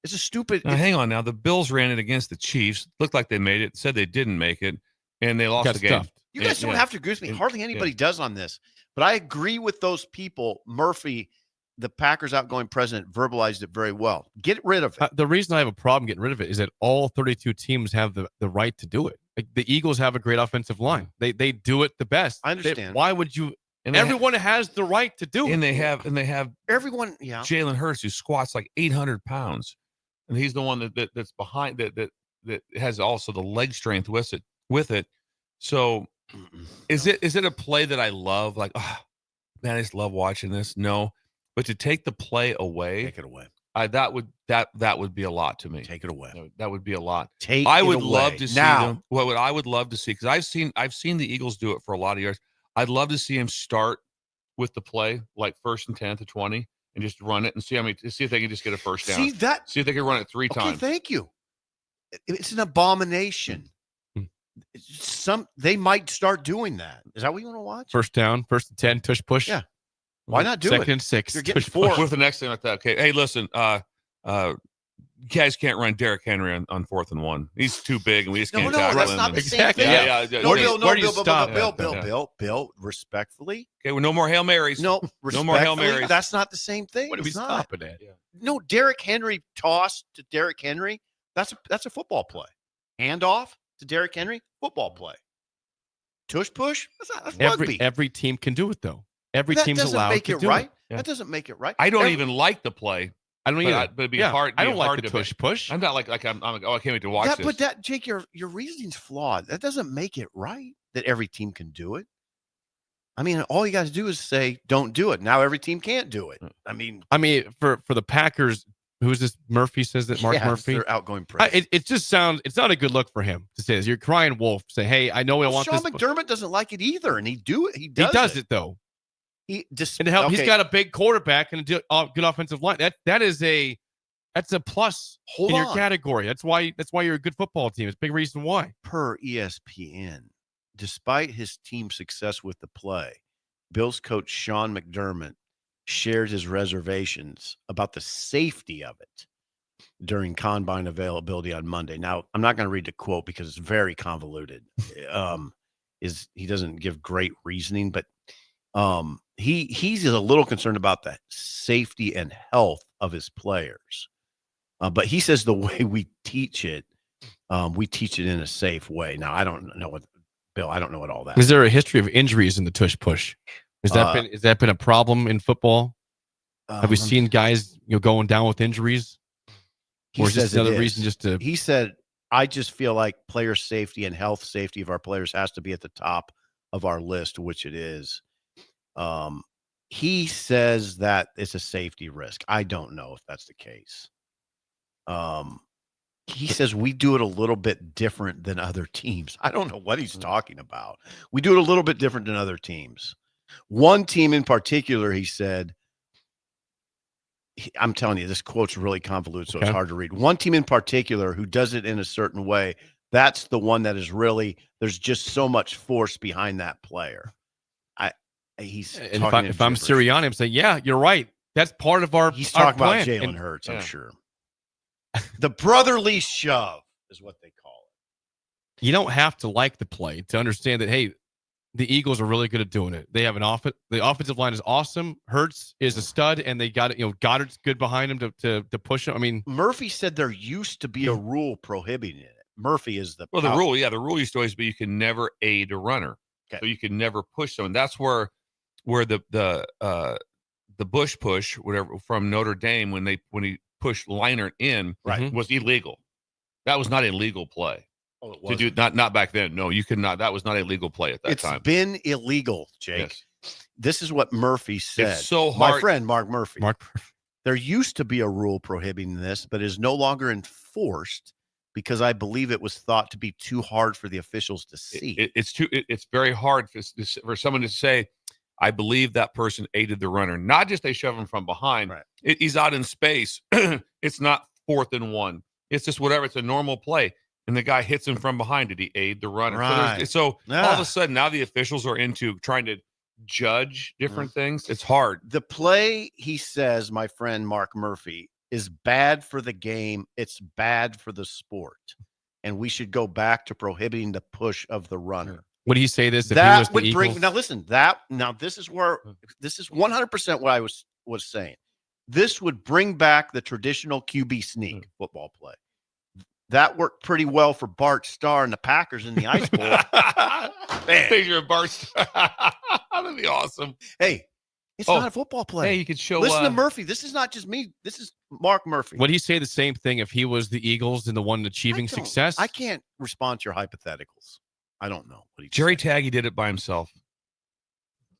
It's a stupid. Now, hang on. Now, the Bills ran it against the Chiefs. Looked like they made it. Said they didn't make it, and they lost the game. You guys don't have to agree with me. Hardly anybody does on this. But I agree with those people. Murphy, the Packers outgoing president, verbalized it very well. Get rid of it. The reason I have a problem getting rid of it is that all 32 teams have the right to do it. Like, the Eagles have a great offensive line. They do it the best. I understand. Why would you? And everyone has the right to do it. And they have everyone. Yeah. Jalen Hurts, who squats like 800 pounds, and he's the one that's behind that has also the leg strength with it. So. Is it a play that I love? Like, oh, man, I just love watching this. No, but to take the play away, take it away. That would be a lot to me. Take it away. That would be a lot. I would love to see them. What I would love to see, because I've seen the Eagles do it for a lot of years. I'd love to see him start with the play, like 1st and 10 to 20, and just run it and see if they can just get a first down. See if they can run it 3 times. Thank you. It's an abomination. They might start doing that. Is that what you want to watch? First down, 1st and 10, tush push. Yeah. Why not do it? 2nd and 6. You're getting 4. With the next thing like that. Okay. Hey, listen, you guys can't run Derrick Henry on 4th and 1. He's too big, and we just can't tackle him. That's not the same thing. Bill, respectfully. Okay, well, no more Hail Marys. No more Hail Marys. That's not the same thing. What are we stopping at? Yeah. No, Derrick Henry toss to Derrick Henry. That's a football play. Handoff to Derrick Henry, football play. Tush push, that's rugby. Every team can do it, though. Every team's allowed to do it. That doesn't make it right. I don't even like the play. I don't either. But it'd be hard. I don't like the tush push. I'm not like I can't wait to watch this. But Jake, your reasoning's flawed. That doesn't make it right that every team can do it. I mean, all you got to do is say, don't do it. Now every team can't do it. I mean, for the Packers, who's this? Murphy says that. Mark Murphy, their outgoing president. It just sounds. It's not a good look for him to say this. You're crying wolf. Say, hey, I know we want Sean this. McDermott doesn't like it either, and he does it though. He's got a big quarterback and a good offensive line. That's a plus in your category. That's why you're a good football team. It's a big reason why. Per ESPN, despite his team's success with the play, Bills coach Sean McDermott shared his reservations about the safety of it during combine availability on Monday. Now, I'm not going to read the quote because it's very convoluted. He doesn't give great reasoning, but he's a little concerned about the safety and health of his players. But he says the way we teach it in a safe way. Now, I don't know what, Bill, I don't know what all that is. There a history of injuries in the tush push? Has that been a problem in football? Have we seen guys going down with injuries? Or is this another reason just to... He said, I just feel like player safety and health safety of our players has to be at the top of our list, which it is. He says that it's a safety risk. I don't know if that's the case. He says we do it a little bit different than other teams. I don't know what he's talking about. We do it a little bit different than other teams. One team in particular, he said, I'm telling you, this quote's really convoluted, so it's hard to read. One team in particular who does it in a certain way, that's the one that is really, there's just so much force behind that player. If I'm Sirianni, I'm saying, yeah, you're right. That's part of our He's talking plan. about Jalen Hurts, I'm sure. The brotherly shove is what they call it. You don't have to like the play to understand that, hey, the Eagles are really good at doing it. They have the offensive line is awesome. Hurts is a stud, and they got it. Goddard's good behind him to push him. I mean, Murphy said there used to be a rule prohibiting it. Murphy is the the rule. Yeah, the rule used to always be you can never aid a runner, so you can never push someone. That's where the Busch push, whatever, from Notre Dame when he pushed Leinart in, was illegal. That was not a legal play. Oh, it was to do not back then. No, you could not. That was not a legal play at that time. It's been illegal, Jake. Yes. This is what Murphy said. It's so hard. My friend Mark Murphy. There used to be a rule prohibiting this, but is no longer enforced because I believe it was thought to be too hard for the officials to see. It's very hard for someone to say, I believe that person aided the runner. Not just they shove him from behind. Right. He's out in space. It's not 4th and 1. It's just whatever. It's a normal play. And the guy hits him from behind. Did he aid the runner? Right. So all of a sudden, now the officials are into trying to judge different things. It's hard. The play, he says, my friend Mark Murphy, is bad for the game. It's bad for the sport. And we should go back to prohibiting the push of the runner. Would he say this? If that he was the would Eagles? bring, now listen, this is 100% what I was saying. This would bring back the traditional QB sneak football play. That worked pretty well for Bart Starr and the Packers in the Ice Bowl. Man. Figure of Bart Starr. That'd be awesome. Hey, it's not a football play. Hey, you could show. Listen to Murphy. This is not just me. This is Mark Murphy. Would he say the same thing if he was the Eagles and the one achieving success? I can't respond to your hypotheticals. I don't know what he Jerry Taggy did it by himself.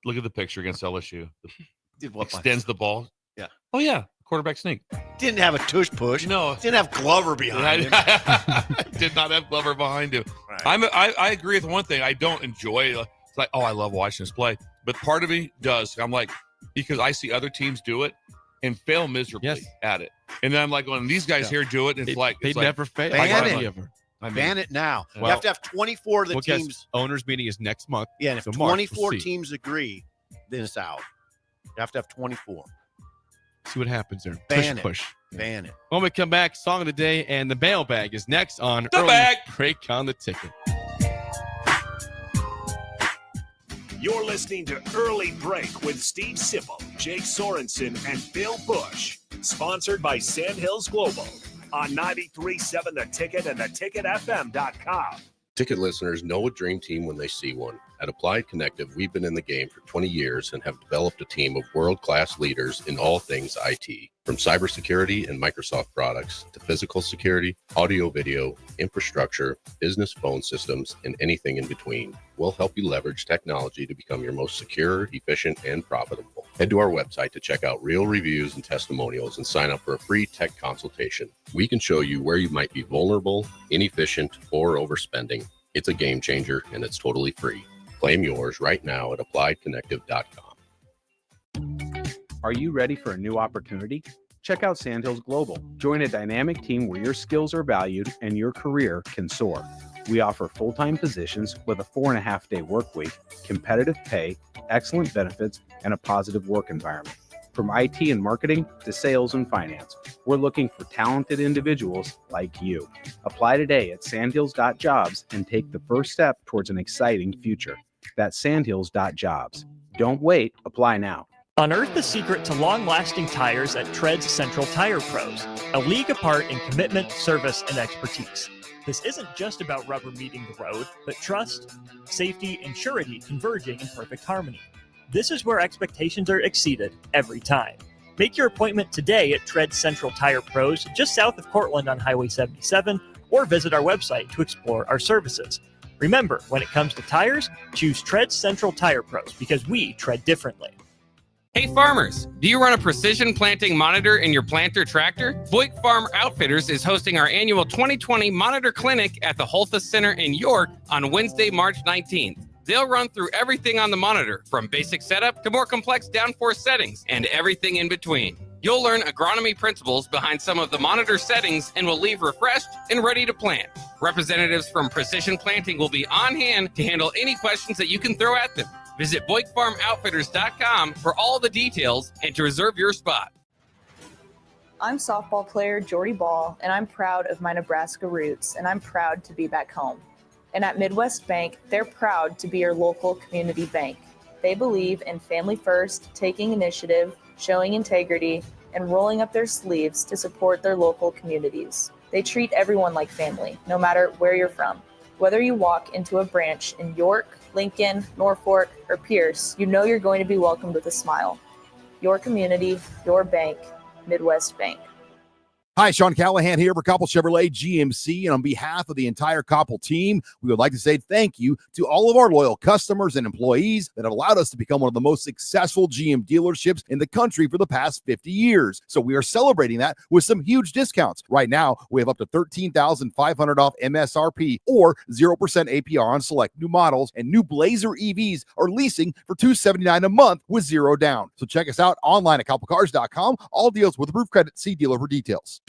Look at the picture against LSU. Extends the ball. Yeah. Oh, yeah. Quarterback sneak. Didn't have a tush push. No. Didn't have Glover behind him. Did not have Glover behind him. Right. I agree with one thing. I don't enjoy it. It's like, I love watching this play. But part of me does. I'm like, because I see other teams do it and fail miserably at it. And then I'm like, when these guys here do it, and they never fail. Ban it now. You have to have 24 of the teams. Owners meeting is next month. Yeah, and if 24 teams agree, then it's out. You have to have 24. See what happens there. Push. Ban it. When we come back, song of the day and the mailbag is next on the bag. Break on the Ticket. You're listening to Early Break with Steve Sipple, Jake Sorensen, and Bill Busch. Sponsored by Sandhills Global on 93.7 The Ticket and theticketfm.com. Ticket listeners know a dream team when they see one. At Applied Connective, we've been in the game for 20 years and have developed a team of world-class leaders in all things IT. From cybersecurity and Microsoft products to physical security, audio-video, infrastructure, business phone systems, and anything in between, we'll help you leverage technology to become your most secure, efficient, and profitable. Head to our website to check out real reviews and testimonials and sign up for a free tech consultation. We can show you where you might be vulnerable, inefficient, or overspending. It's a game changer, and it's totally free. Claim yours right now at appliedconnective.com. Are you ready for a new opportunity? Check out Sandhills Global. Join a dynamic team where your skills are valued and your career can soar. We offer full-time positions with a 4.5-day work week, competitive pay, excellent benefits, and a positive work environment. From IT and marketing to sales and finance, we're looking for talented individuals like you. Apply today at sandhills.jobs and take the first step towards an exciting future. That's sandhills.jobs. Don't wait. Apply now. Unearth the secret to long-lasting tires at Tread's Central Tire Pros, a league apart in commitment, service, and expertise. This isn't just about rubber meeting the road, but trust, safety, and surety converging in perfect harmony. This is where expectations are exceeded every time. Make your appointment today at Tread Central Tire Pros, just south of Cortland on Highway 77, or visit our website to explore our services. Remember, when it comes to tires, choose Tread Central Tire Pros because we tread differently. Hey farmers, do you run a precision planting monitor in your planter tractor? Buick Farm Outfitters is hosting our annual 2020 Monitor Clinic at the Holthus Center in York on Wednesday, March 19th. They'll run through everything on the monitor, from basic setup to more complex downforce settings and everything in between. You'll learn agronomy principles behind some of the monitor settings and will leave refreshed and ready to plant. Representatives from Precision Planting will be on hand to handle any questions that you can throw at them. Visit BoykFarmOutfitters.com for all the details and to reserve your spot. I'm softball player Jordy Ball, and I'm proud of my Nebraska roots, and I'm proud to be back home. And at Midwest Bank, they're proud to be your local community bank. They believe in family first, taking initiative, showing integrity, and rolling up their sleeves to support their local communities. They treat everyone like family, no matter where you're from. Whether you walk into a branch in York, Lincoln, Norfolk, or Pierce, you know you're going to be welcomed with a smile. Your community, your bank, Midwest Bank. Hi, Sean Callahan here for Koppel Chevrolet GMC, and on behalf of the entire Koppel team, we would like to say thank you to all of our loyal customers and employees that have allowed us to become one of the most successful GM dealerships in the country for the past 50 years. So we are celebrating that with some huge discounts. Right now, we have up to $13,500 off MSRP or 0% APR on select new models, and new Blazer EVs are leasing for $279 a month with zero down. So check us out online at koppelcars.com. All deals with approved credit. See dealer for details.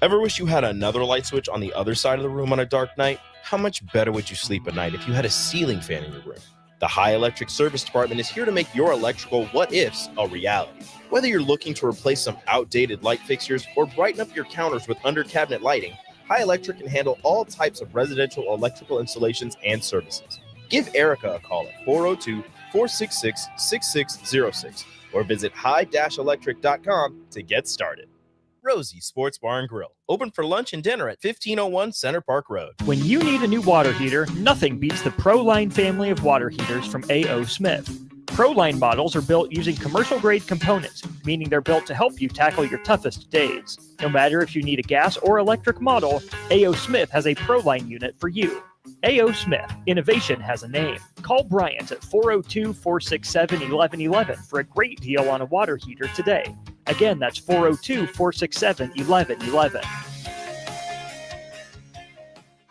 Ever wish you had another light switch on the other side of the room on a dark night? How much better would you sleep at night if you had a ceiling fan in your room? The High Electric Service Department is here to make your electrical what-ifs a reality. Whether you're looking to replace some outdated light fixtures or brighten up your counters with under-cabinet lighting, High Electric can handle all types of residential electrical installations and services. Give Erica a call at 402-466-6606 or visit high-electric.com to get started. Rosie's Sports Bar and Grill, open for lunch and dinner at 1501 Center Park Road. When you need a new water heater, nothing beats the ProLine family of water heaters from A.O. Smith. ProLine models are built using commercial-grade components, meaning they're built to help you tackle your toughest days. No matter if you need a gas or electric model, A.O. Smith has a ProLine unit for you. A.O. Smith, innovation has a name. Call Bryant at 402-467-1111 for a great deal on a water heater today. Again, that's 402-467-1111.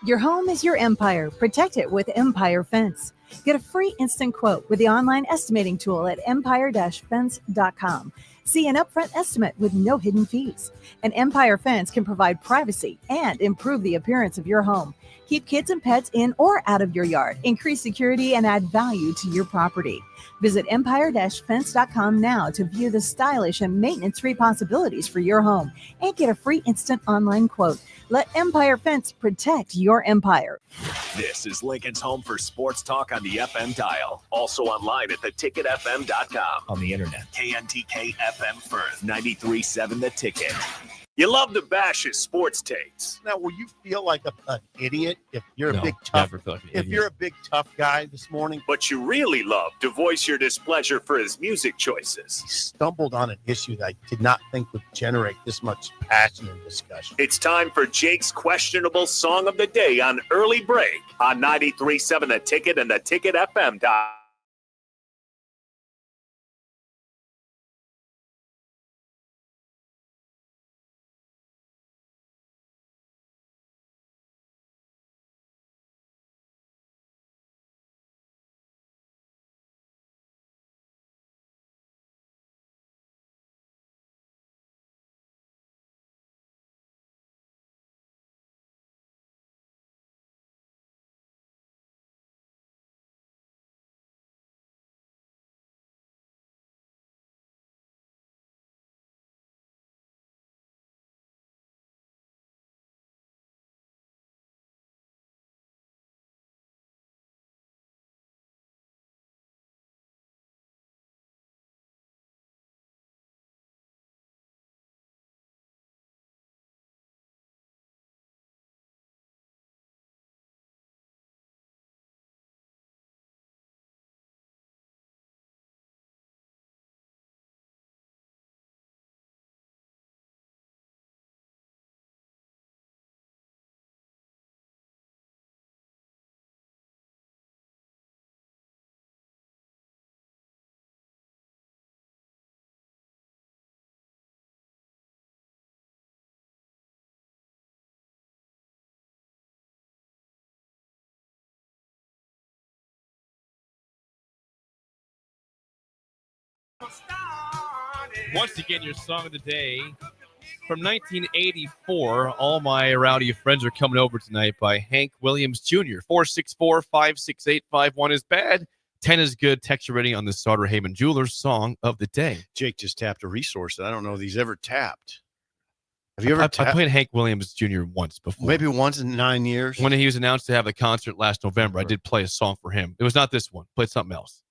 Your home is your empire. Protect it with Empire Fence. Get a free instant quote with the online estimating tool at empire-fence.com. See an upfront estimate with no hidden fees. An Empire Fence can provide privacy and improve the appearance of your home. Keep kids and pets in or out of your yard. Increase security and add value to your property. Visit empire-fence.com now to view the stylish and maintenance-free possibilities for your home and get a free instant online quote. Let Empire Fence protect your empire. This is Lincoln's home for sports talk on the FM dial. Also online at theticketfm.com. On the internet. KNTK FM Firth, 93.7 The Ticket. You love to bash his sports takes. Now, will you feel like an idiot if you're No, a big tough never feel like an if idiot. you're a big tough guy this morning? But you really love to voice your displeasure for his music choices. He stumbled on an issue that I did not think would generate this much passion and discussion. It's time for Jake's questionable song of the day on Early Break on 93.7 The Ticket and theticketfm.com. Once again, your song of the day from 1984. All my rowdy friends are coming over tonight by Hank Williams Jr. 464-568-51 is bad. 10 is good. Text your rating on the Sauter Heyman Jewelers song of the day. Jake just tapped a resource that I don't know if he's ever tapped. Have you ever I played Hank Williams Jr. once before. Maybe once in 9 years. When he was announced to have the concert last November, I did play a song for him. It was not this one. Played something else.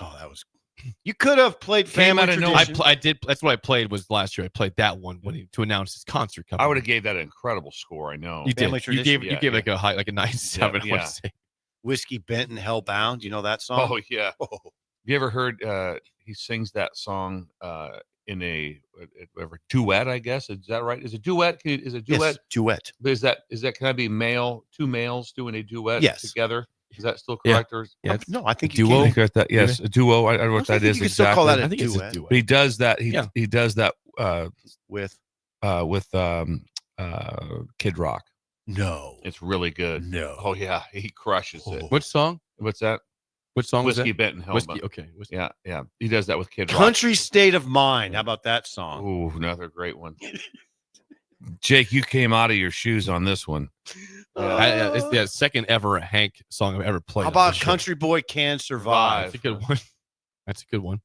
Oh, that was. You could have played Family Tradition. I did. That's what I played. Was last year. I played that one to announce his concert coming. I would have gave that an incrable score. I know. You did. Family Tradition? You gave like a high, like a 9.7. I want to say. Whiskey Benton, Hellbound. You know that song? Oh yeah. Have you ever heard? He sings that song in a whatever duet. I guess is that right? Is a duet? Is a duet? Yes, duet. Is that can I be male? Two males doing a duet together? Is that still Yeah. correct? Or Yeah. No, I think duo. you I can. think that, yes, a duo. I don't know what that is you can exactly. still call that a I think it's a duet. duet. But he does that. He does that With Kid Rock. No, it's really good. No. Oh yeah, he crushes it. Which song? What's that? Which song was Whiskey that? Benton Hellbound. Whiskey. Okay. Whiskey. Yeah. He does that with Kid Rock. Country State of Mind. How about that song? Ooh, another great one. Jake, you came out of your shoes on this one. It's the second ever Hank song I've ever played. How about Country Boy Can Survive? That's a good one. That's a good one.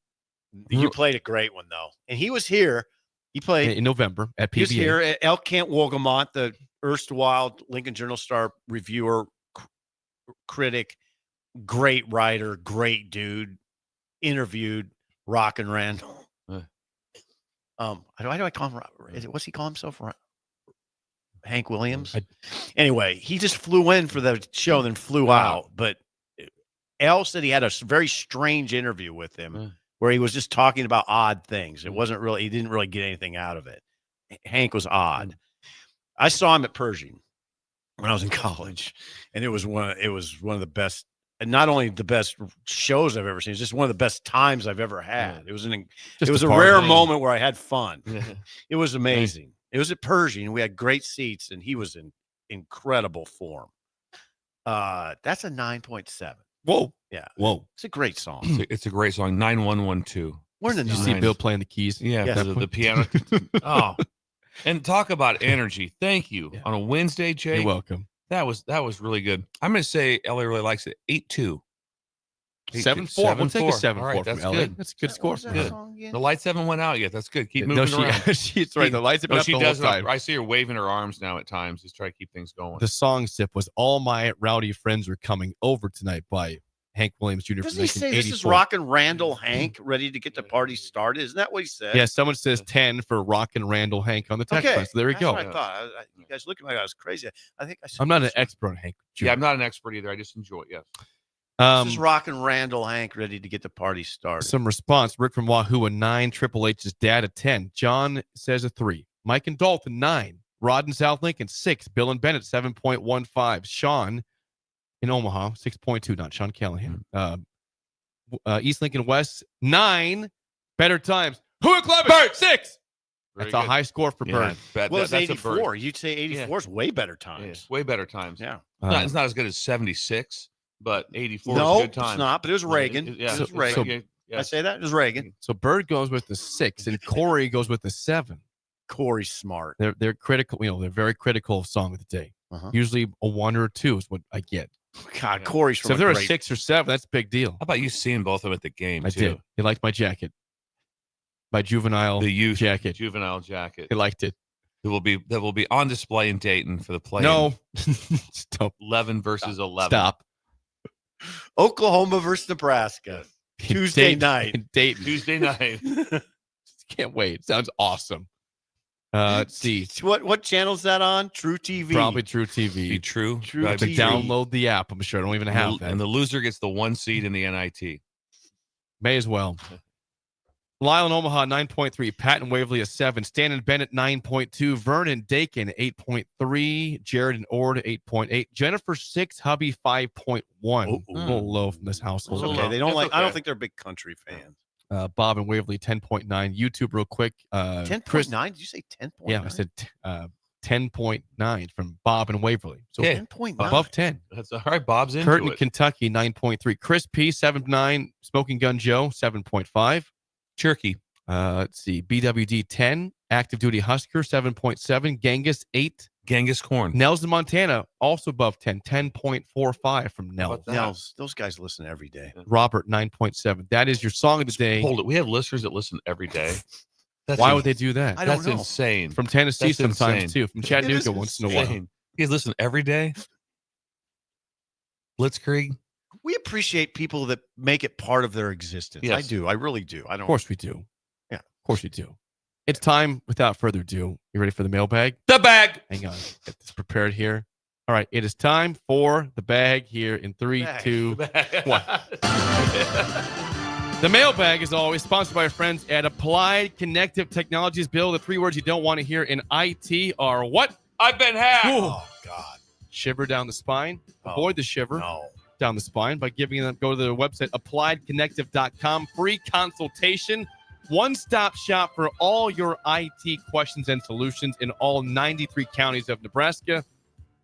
You played a great one though, and he was here. He played in November at PBA. He was here at Elk Camp Wogamont, the erstwhile Lincoln Journal-Star reviewer, critic, great writer, great dude. Interviewed Rock and Randall. Why do I call him? What's he call himself? Hank Williams. Anyway, he just flew in for the show, then flew out. But Al said he had a very strange interview with him where he was just talking about odd things. It wasn't really, he didn't really get anything out of it. Hank was odd. I saw him at Pershing when I was in college, and it was one of the best, and not only the best shows I've ever seen, it's just one of the best times I've ever had. It was a rare moment where I had fun. It was amazing. It was at Pershing. We had great seats, and he was in incredible form. That's a 9.7. Whoa. Yeah. Whoa. It's a great song. It's a great song. 9112. Where did you see Bill playing the keys? Yeah, Yes. the piano. Oh, and talk about energy. Thank you on a Wednesday, Jake. You're welcome. That was really good. I'm going to say Ellie really likes it. 8-2. 7-4. We'll take a 7-4 All right, from that's Ellie. good. That's a good score. Good. The lights haven't went out yet. That's good. Keep No, moving around. she's right. The lights have been No, up she the whole does. time. I see her waving her arms now at times. Just try to keep things going. The song sip was All My Rowdy Friends Are Coming Over Tonight by Hank Williams Jr. Does from he say this is 1984. Rockin' Randall Hank ready to get the party started? Isn't that what he said? Yeah, someone says 10 for Rockin' Randall Hank on the text line. So there you that's go. What I thought. You guys look at me like I was crazy. I think I said I'm not an expert on Hank Jr. Yeah, I'm not an expert either. I just enjoy it. Yes. This is Rockin' Randall Hank ready to get the party started. Some response. Rick from Wahoo, a 9. Triple H's dad, a 10. John says a 3. Mike and Dalton, 9. Rod in South Lincoln, 6. Bill and Bennett, 7.15. Sean in Omaha, 6.2. Not Sean Callahan. East Lincoln West, 9. Better Times. Who at Club? Bird, 6. That's a high score for Bird. Well, it's 84. You'd say 84 is way better times. Way better times. Yeah. It's not as good as 76, but 84 No, is a good time. it's not. But it was Reagan. Yeah, It was Reagan. I say that? It was Reagan. So Bird goes with the 6, and Corey goes with the 7. Corey's smart. They're critical. They're very critical of song of the day. Usually a 1 or a 2 is what I get. God, Corey's from So if they're a 6 or 7, that's a big deal. How about you seeing both of them at the game? I did. He liked my jacket. My juvenile jacket. Juvenile jacket. He liked it. That will be on display in Dayton for the play. No. Stop. 11 versus 11. Stop. Oklahoma versus Nebraska. Tuesday night. Dayton. Tuesday night. Can't wait. Sounds awesome. Let's see. What channel is that on? True TV. Probably True TV. Be true. True I have to TV. download the app. I'm sure I don't even have that. And the loser gets the 1 seed in the NIT. May as well. Lyle in Omaha, 9.3. Patton Waverly, a 7. Stan and Bennett, 9.2. Vernon Dakin, 8.3. Jared and Ord, 8.8. Jennifer, 6. Hubby, 5.1. A little low from this household. It's okay. They don't like. I don't think they're big country fans. Bob and Waverly, 10.9. YouTube, real quick. 10.9? Did you say 10.9? Yeah, I said 10.9 from Bob and Waverly. So 10.9. above 10. That's all right. Bob's into Curtin, it. Kentucky, 9.3. Chris P, 7.9. Smoking Gun Joe, 7.5. Cherokee. Let's see. BWD 10. Active Duty Husker 7.7. Genghis 8. Genghis Corn. Nels in Montana also above 10. 10.45 from Nels. Nels, those guys listen every day. Robert 9.7. That is your song of the day. Hold it. We have listeners that listen every day. Why would they do that? That's insane. From Tennessee That's sometimes insane. too. From Chattanooga once in a while. You guys listen every day? Blitzkrieg? We appreciate people that make it part of their existence. Yes. I do. I really do. I don't. Of course we do. Yeah. Of course we do. It's time, without further ado. You ready for the mailbag? The bag. Hang on. Get this prepared here. All right. It is time for the bag here in 3, 2, 1. The mailbag is always sponsored by our friends at Applied Connective Technologies. Bill, the 3 words you don't want to hear in IT are what? I've been hacked. Oh, God. Shiver down the spine. Avoid the shiver down the spine by giving them, go to their website, appliedconnective.com. Free consultation. One-stop shop for all your IT questions and solutions in all 93 counties of Nebraska.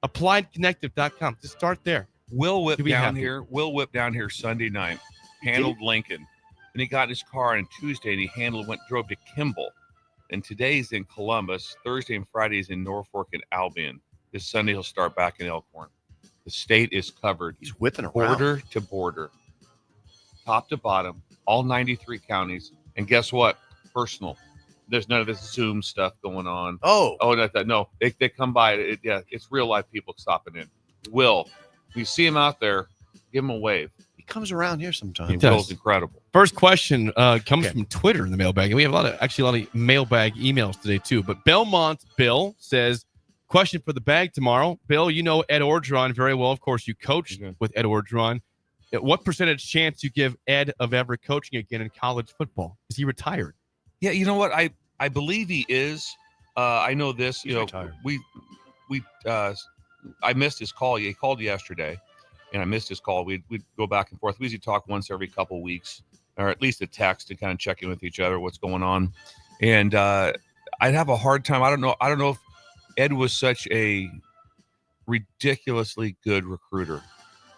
Appliedconnective.com. Just start there. Will whip You'll be down happy. here. Will whip down here Sunday night. Handled Lincoln. And he got in his car on Tuesday and he drove to Kimball. And today's in Columbus. Thursday and Friday is in Norfolk and Albion. This Sunday he'll start back in Elkhorn. The state is covered. He's whipping around. Border to border. Top to bottom. All 93 counties. And guess what? Personal. There's none of this Zoom stuff going on. Oh, no. They come by. It's real life people stopping in. Will, if you see him out there, give him a wave. He comes around here sometimes. Will's incredible. First question comes from Twitter in the mailbag. And we have a lot of mailbag emails today, too. But Belmont Bill says, question for the bag tomorrow. Bill, you know Ed Orgeron very well. Of course, you coached with Ed Orgeron. What percentage chance you give Ed of ever coaching again in college football? Is he retired? Yeah, you know what? I believe he is. I know this. He's retired. I missed his call. He called yesterday, and I missed his call. We'd go back and forth. We usually talk once every couple weeks, or at least a text to kind of check in with each other, what's going on. And I'd have a hard time. I don't know if Ed was such a ridiculously good recruiter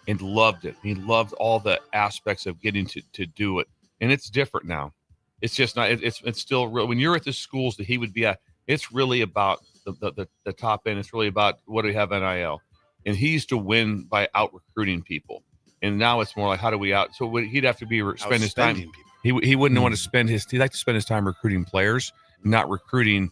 and loved it. He loved all the aspects of getting to do it. And it's different now. It's just not, it's still real. When you're at the schools that he would be at, it's really about the top end. It's really about what do we have NIL. And he used to win by out recruiting people. And now it's more like, how do we out? So he'd have to spend his time. He wouldn't want to spend he'd like to spend his time recruiting players, not recruiting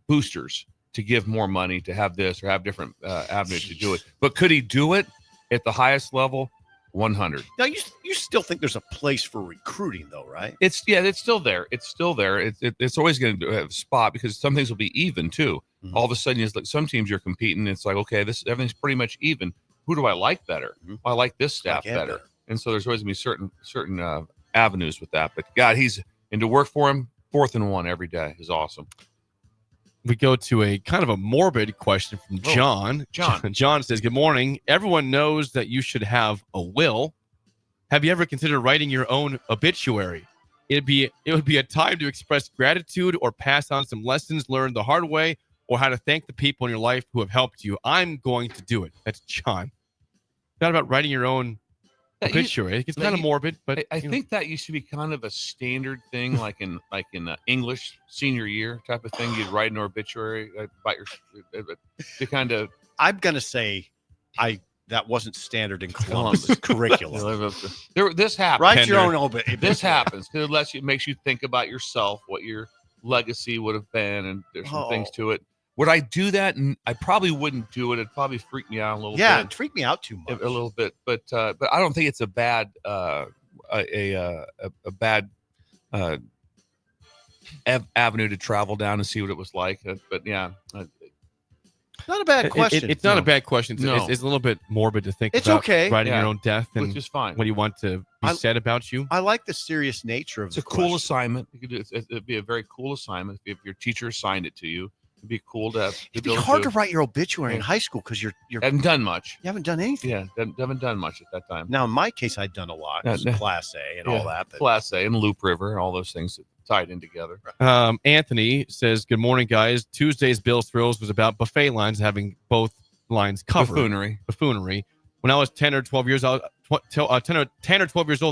boosters to give more money, to have this or have different avenues to do it. But could he do it at the highest level? 100. Now you still think there's a place for recruiting, though, right? It's still there. It's still there. It's always going to have a spot because some things will be even too. Mm-hmm. All of a sudden, it's like some teams you're competing. It's like, okay, everything's pretty much even. Who do I like better? Mm-hmm. I like this staff better. And so there's always going to be certain avenues with that. But God, and to work for him, 4th and 1 every day is awesome. We go to a kind of a morbid question from John. John says, good morning. Everyone knows that you should have a will. Have you ever considered writing your own obituary? It would be a time to express gratitude or pass on some lessons learned the hard way or how to thank the people in your life who have helped you. I'm going to do it. That's John. Not about writing your own obituary. It's kind of morbid, but I think that used to be kind of a standard thing, like in English senior year type of thing. You'd write an obituary about the kind of. I'm gonna say, that wasn't standard in Columbus curriculum. This happens. Write your own obituary. This happens because it makes you think about yourself, what your legacy would have been, and there's some things to it. Would I do that? And I probably wouldn't do it. It'd probably freak me out a little bit. Yeah, it'd freak me out too much. A little bit, but I don't think it's a bad avenue to travel down and see what it was like. But yeah, not a bad question. It's not a bad question. It's a little bit morbid to think it's about okay. writing your own death and which is fine. What do you want to be said about you? I like the serious nature of it's a cool assignment. It'd be a very cool assignment if your teacher assigned it to you. It'd be cool to have. It'd be hard to write your obituary in high school because you haven't done much. You haven't done anything. Yeah, haven't done much at that time. Now, in my case, I'd done a lot. Class A and all that. But... Class A and Loop River, all those things tied in together. Anthony says, "Good morning, guys. Tuesday's Bill's Thrills was about buffet lines having both lines covered. Buffoonery. When I was 10 or 12 years old,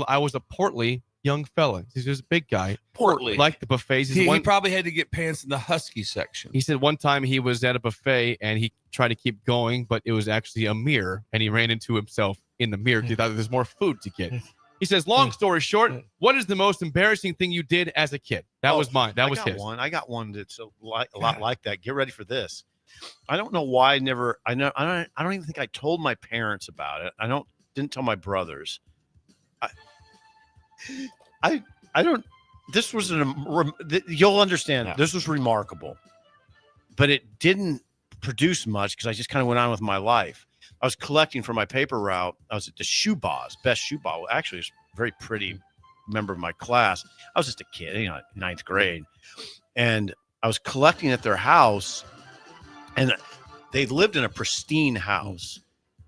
I was a portly young fella. He's just a big guy. Portly. Like the buffets. He probably had to get pants in the husky section. He said one time he was at a buffet and he tried to keep going, but it was actually a mirror, and he ran into himself in the mirror because he thought there's more food to get. He says, long story short, what is the most embarrassing thing you did as a kid? That was mine. That was his. I got one that's a lot like that. Get ready for this. I don't know why I don't even think I told my parents about it. Didn't tell my brothers. I don't. This was you'll understand. Yeah. This was remarkable, but it didn't produce much because I just kind of went on with my life. I was collecting for my paper route. I was at the best shoe bar. Actually, it's a very pretty member of my class. I was just a kid, ninth grade, and I was collecting at their house, and they lived in a pristine house,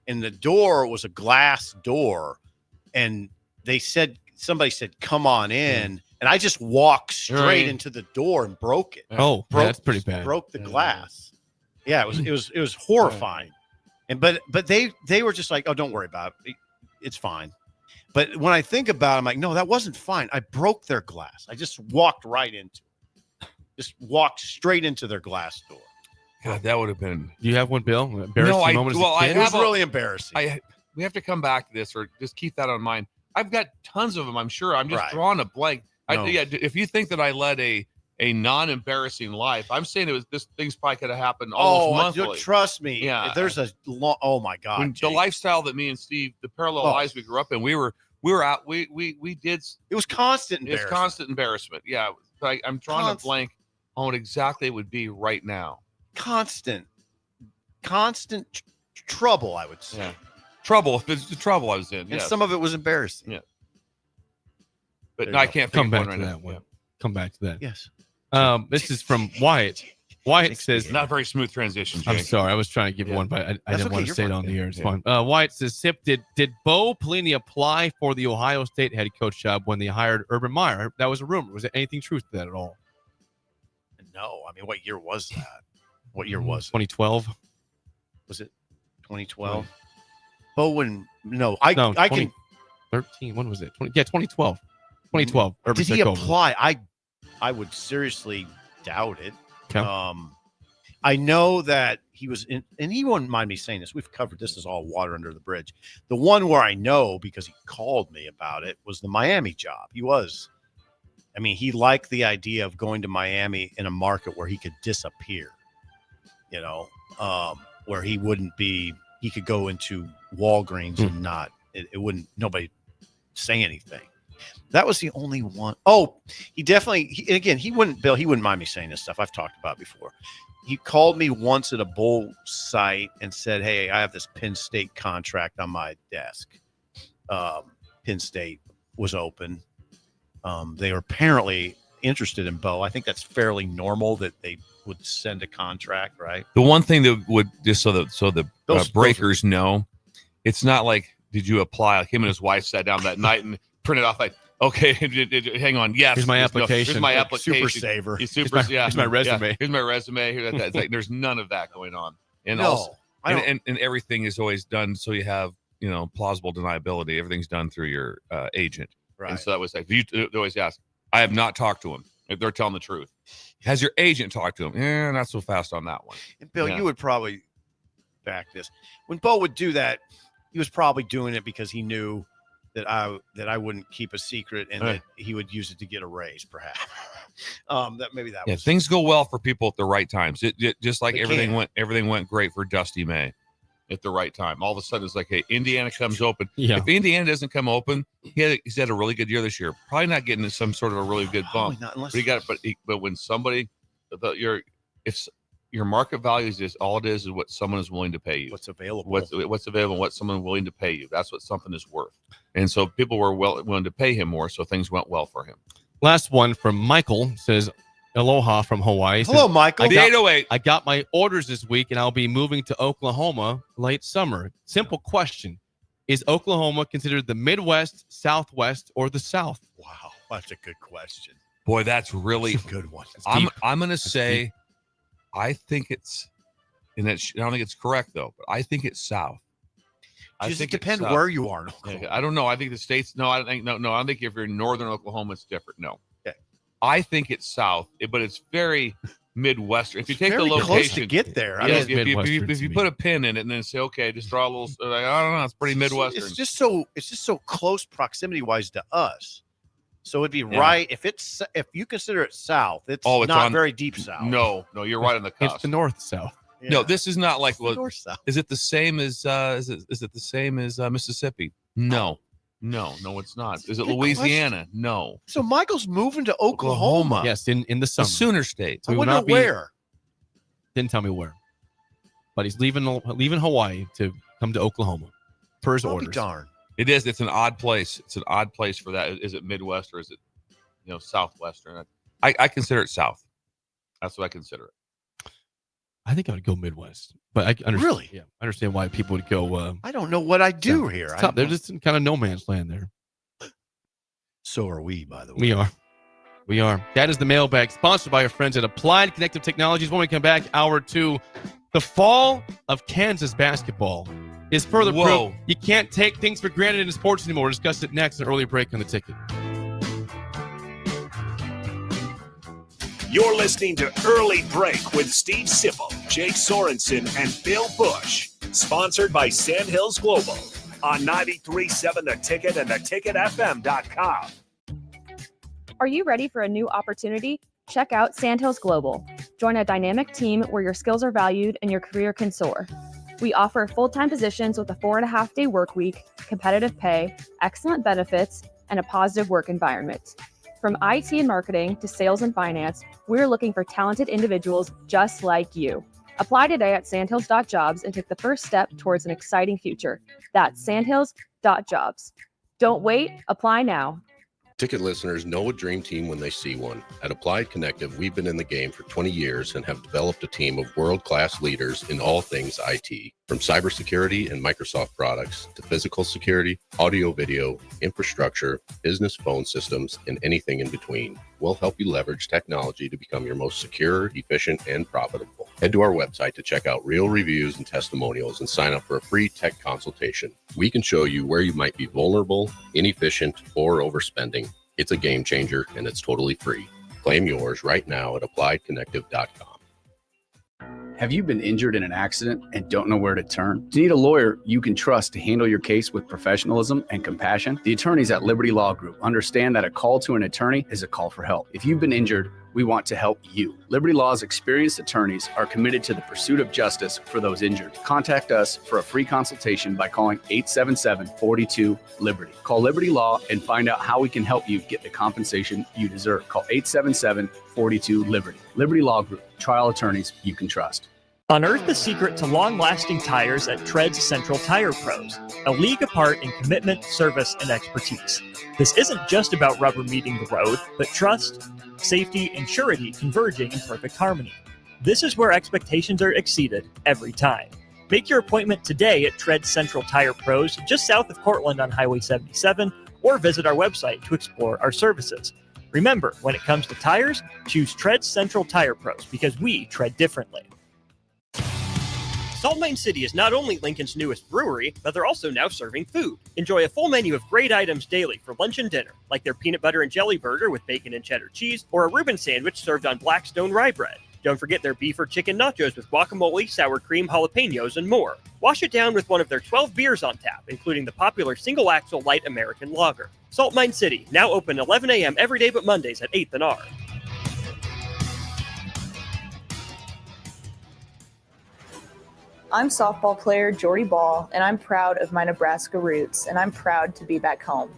and the door was a glass door, and somebody said, "Come on in." And I just walked straight into the door and broke it. Oh, that's pretty bad. Broke the glass. Yeah, it was horrifying. And but they were just like, "Oh, don't worry about it. It's fine." But when I think about it, I'm like, "No, that wasn't fine. I broke their glass. I just walked straight into their glass door." God, that would have been. Do you have one, Bill? It was really embarrassing. We have to come back to this, or just keep that on mind. I've got tons of them. I'm sure. I'm just drawing a blank. No. If you think that I led a non-embarrassing life, I'm saying this thing's probably could have happened almost monthly. Trust me. Yeah. There's oh my God. The lifestyle that me and Steve, the parallel lives we grew up in, we were out. We did. It was constant embarrassment. It's constant embarrassment. Yeah. I'm drawing a blank on what exactly it would be right now. Constant trouble, I would say. Yeah. Trouble. It's the trouble I was in. And some of it was embarrassing. Yeah. But no, I can't come back to that one. Yeah. Come back to that. Yes. This is from Wyatt. Wyatt says, not very smooth transition, Jake. I'm sorry. I was trying to give one, but I didn't want to say it on the air. It's fine. Wyatt says, Sip, did Bo Pelini apply for the Ohio State head coach job when they hired Urban Meyer? That was a rumor. Was there anything truth to that at all? No. I mean, what year was that? What year was it? 2012. Was it 2012? Bowen, I can 13. When was it? 2012. 2012. Urban Did he apply? I would seriously doubt it. Okay. I know that he was in, and he wouldn't mind me saying this. We've covered this as all water under the bridge. The one where I know because he called me about it was the Miami job. He liked the idea of going to Miami in a market where he could disappear, where he could go into Walgreens and it wouldn't, nobody say anything. That was the only one. Oh, he wouldn't mind me saying this stuff. I've talked about it before. He called me once at a bowl site and said, "Hey, I have this Penn State contract on my desk." Penn State was open. They were apparently interested in Bo. I think that's fairly normal that they would send a contract, right? The one thing that would just so the breakers know, it's not like, did you apply? Like him and his wife sat down that night and printed off like, okay, hang on. Yes. Here's my application. Here's my application. Super saver. Here's my resume. Yeah, here's my resume. It's like, there's none of that going on. And and everything is always done so you have, plausible deniability. Everything's done through your agent. Right. And so that was like, they always ask, I have not talked to him. If they're telling the truth. Has your agent talked to him? Not so fast on that one. And Bill, you would probably back this. When Bo would do that, he was probably doing it because he knew that I wouldn't keep a secret and that he would use it to get a raise, perhaps. Was things go well for people at the right times. It just like everything went great for Dusty May at the right time. All of a sudden it's like, hey, Indiana comes open. Yeah. If Indiana doesn't come open, he's had a really good year this year. Probably not getting some sort of a really good bump. But when somebody if your market value is just all it is what someone is willing to pay you. What's available. What's available, what someone is willing to pay you. That's what something is worth. And so people were willing to pay him more, so things went well for him. Last one from Michael says, aloha from Hawaii. Hello, Michael. I got my orders this week, and I'll be moving to Oklahoma late summer. Simple question. Is Oklahoma considered the Midwest, Southwest, or the South? Wow, that's a good question. Boy, that's really a good one. I'm going to say, I think it's, and I don't think it's correct, though, but I think it's South. Does it it's depend south. where you are? I don't know. I think the states. No, I think no. I think if you're in northern Oklahoma, it's different. No. Okay. I think it's south, but it's very Midwestern. If you take the very location, close to get there. I Yes, mean, if you put a pin in it and then say, okay, just draw a little. Like, I don't know. It's pretty Midwestern. It's just so close proximity wise to us. So it'd be right if you consider it south. It's not very deep south. No, you're right on the cusp. It's the north south. Yeah. No, this is not like north south. Is it the same as is it the same as Mississippi? No, it's not. Is it Good Louisiana? question. No. So Michael's moving to Oklahoma. Yes, in the The summer. Sooner State. I wonder where. Didn't tell me where. But he's leaving Hawaii to come to Oklahoma per his I'll be orders. darn. It is. It's an odd place. It's an odd place for that. Is it Midwest or is it, Southwestern? I consider it South. That's what I consider it. I think I would go Midwest, but I understand. Really? Yeah, I understand why people would go. I don't know what I do south. here. It's tough. They're just in kind of no man's land there. So are we, by the way. We are. That is the mailbag, sponsored by our friends at Applied Connective Technologies. When we come back, hour 2, the fall of Kansas basketball is further proof you can't take things for granted in sports anymore. We'll discuss it next, an early break on the ticket. You're listening to Early Break with Steve Sipple, Jake Sorensen, and Bill Busch. Sponsored by Sandhills Global on 93.7 The Ticket and theticketfm.com. Are you ready for a new opportunity? Check out Sandhills Global. Join a dynamic team where your skills are valued and your career can soar. We offer full-time positions with a 4.5-day work week, competitive pay, excellent benefits, and a positive work environment. From IT and marketing to sales and finance, we're looking for talented individuals just like you. Apply today at sandhills.jobs and take the first step towards an exciting future. That's sandhills.jobs. Don't wait, apply now. Ticket listeners know a dream team when they see one. At Applied Connective, we've been in the game for 20 years and have developed a team of world-class leaders in all things IT. From cybersecurity and Microsoft products to physical security, audio-video, infrastructure, business phone systems, and anything in between. We'll help you leverage technology to become your most secure, efficient, and profitable. Head to our website to check out real reviews and testimonials and sign up for a free tech consultation. We can show you where you might be vulnerable, inefficient, or overspending. It's a game changer, and it's totally free. Claim yours right now at appliedconnective.com. Have you been injured in an accident and don't know where to turn? Do you need a lawyer you can trust to handle your case with professionalism and compassion? The attorneys at Liberty Law Group understand that a call to an attorney is a call for help. If you've been injured, we want to help you. Liberty Law's experienced attorneys are committed to the pursuit of justice for those injured. Contact us for a free consultation by calling 877-42-LIBERTY. Call Liberty Law and find out how we can help you get the compensation you deserve. Call 877-42-LIBERTY. Liberty Law Group, trial attorneys you can trust. Unearth the secret to long-lasting tires at Tread's Central Tire Pros, a league apart in commitment, service, and expertise. This isn't just about rubber meeting the road, but trust, safety, and surety converging in perfect harmony. This is where expectations are exceeded every time. Make your appointment today at Tread's Central Tire Pros, just south of Cortland on Highway 77, or visit our website to explore our services. Remember, when it comes to tires, choose Tread's Central Tire Pros because we tread differently. Salt Mine City is not only Lincoln's newest brewery, but they're also now serving food. Enjoy a full menu of great items daily for lunch and dinner, like their peanut butter and jelly burger with bacon and cheddar cheese, or a Reuben sandwich served on Blackstone rye bread. Don't forget their beef or chicken nachos with guacamole, sour cream, jalapenos, and more. Wash it down with one of their 12 beers on tap, including the popular Single Axle Light American Lager. Salt Mine City, now open 11 a.m. every day but Mondays at 8th and R. I'm softball player Jordy Ball, and I'm proud of my Nebraska roots, and I'm proud to be back home.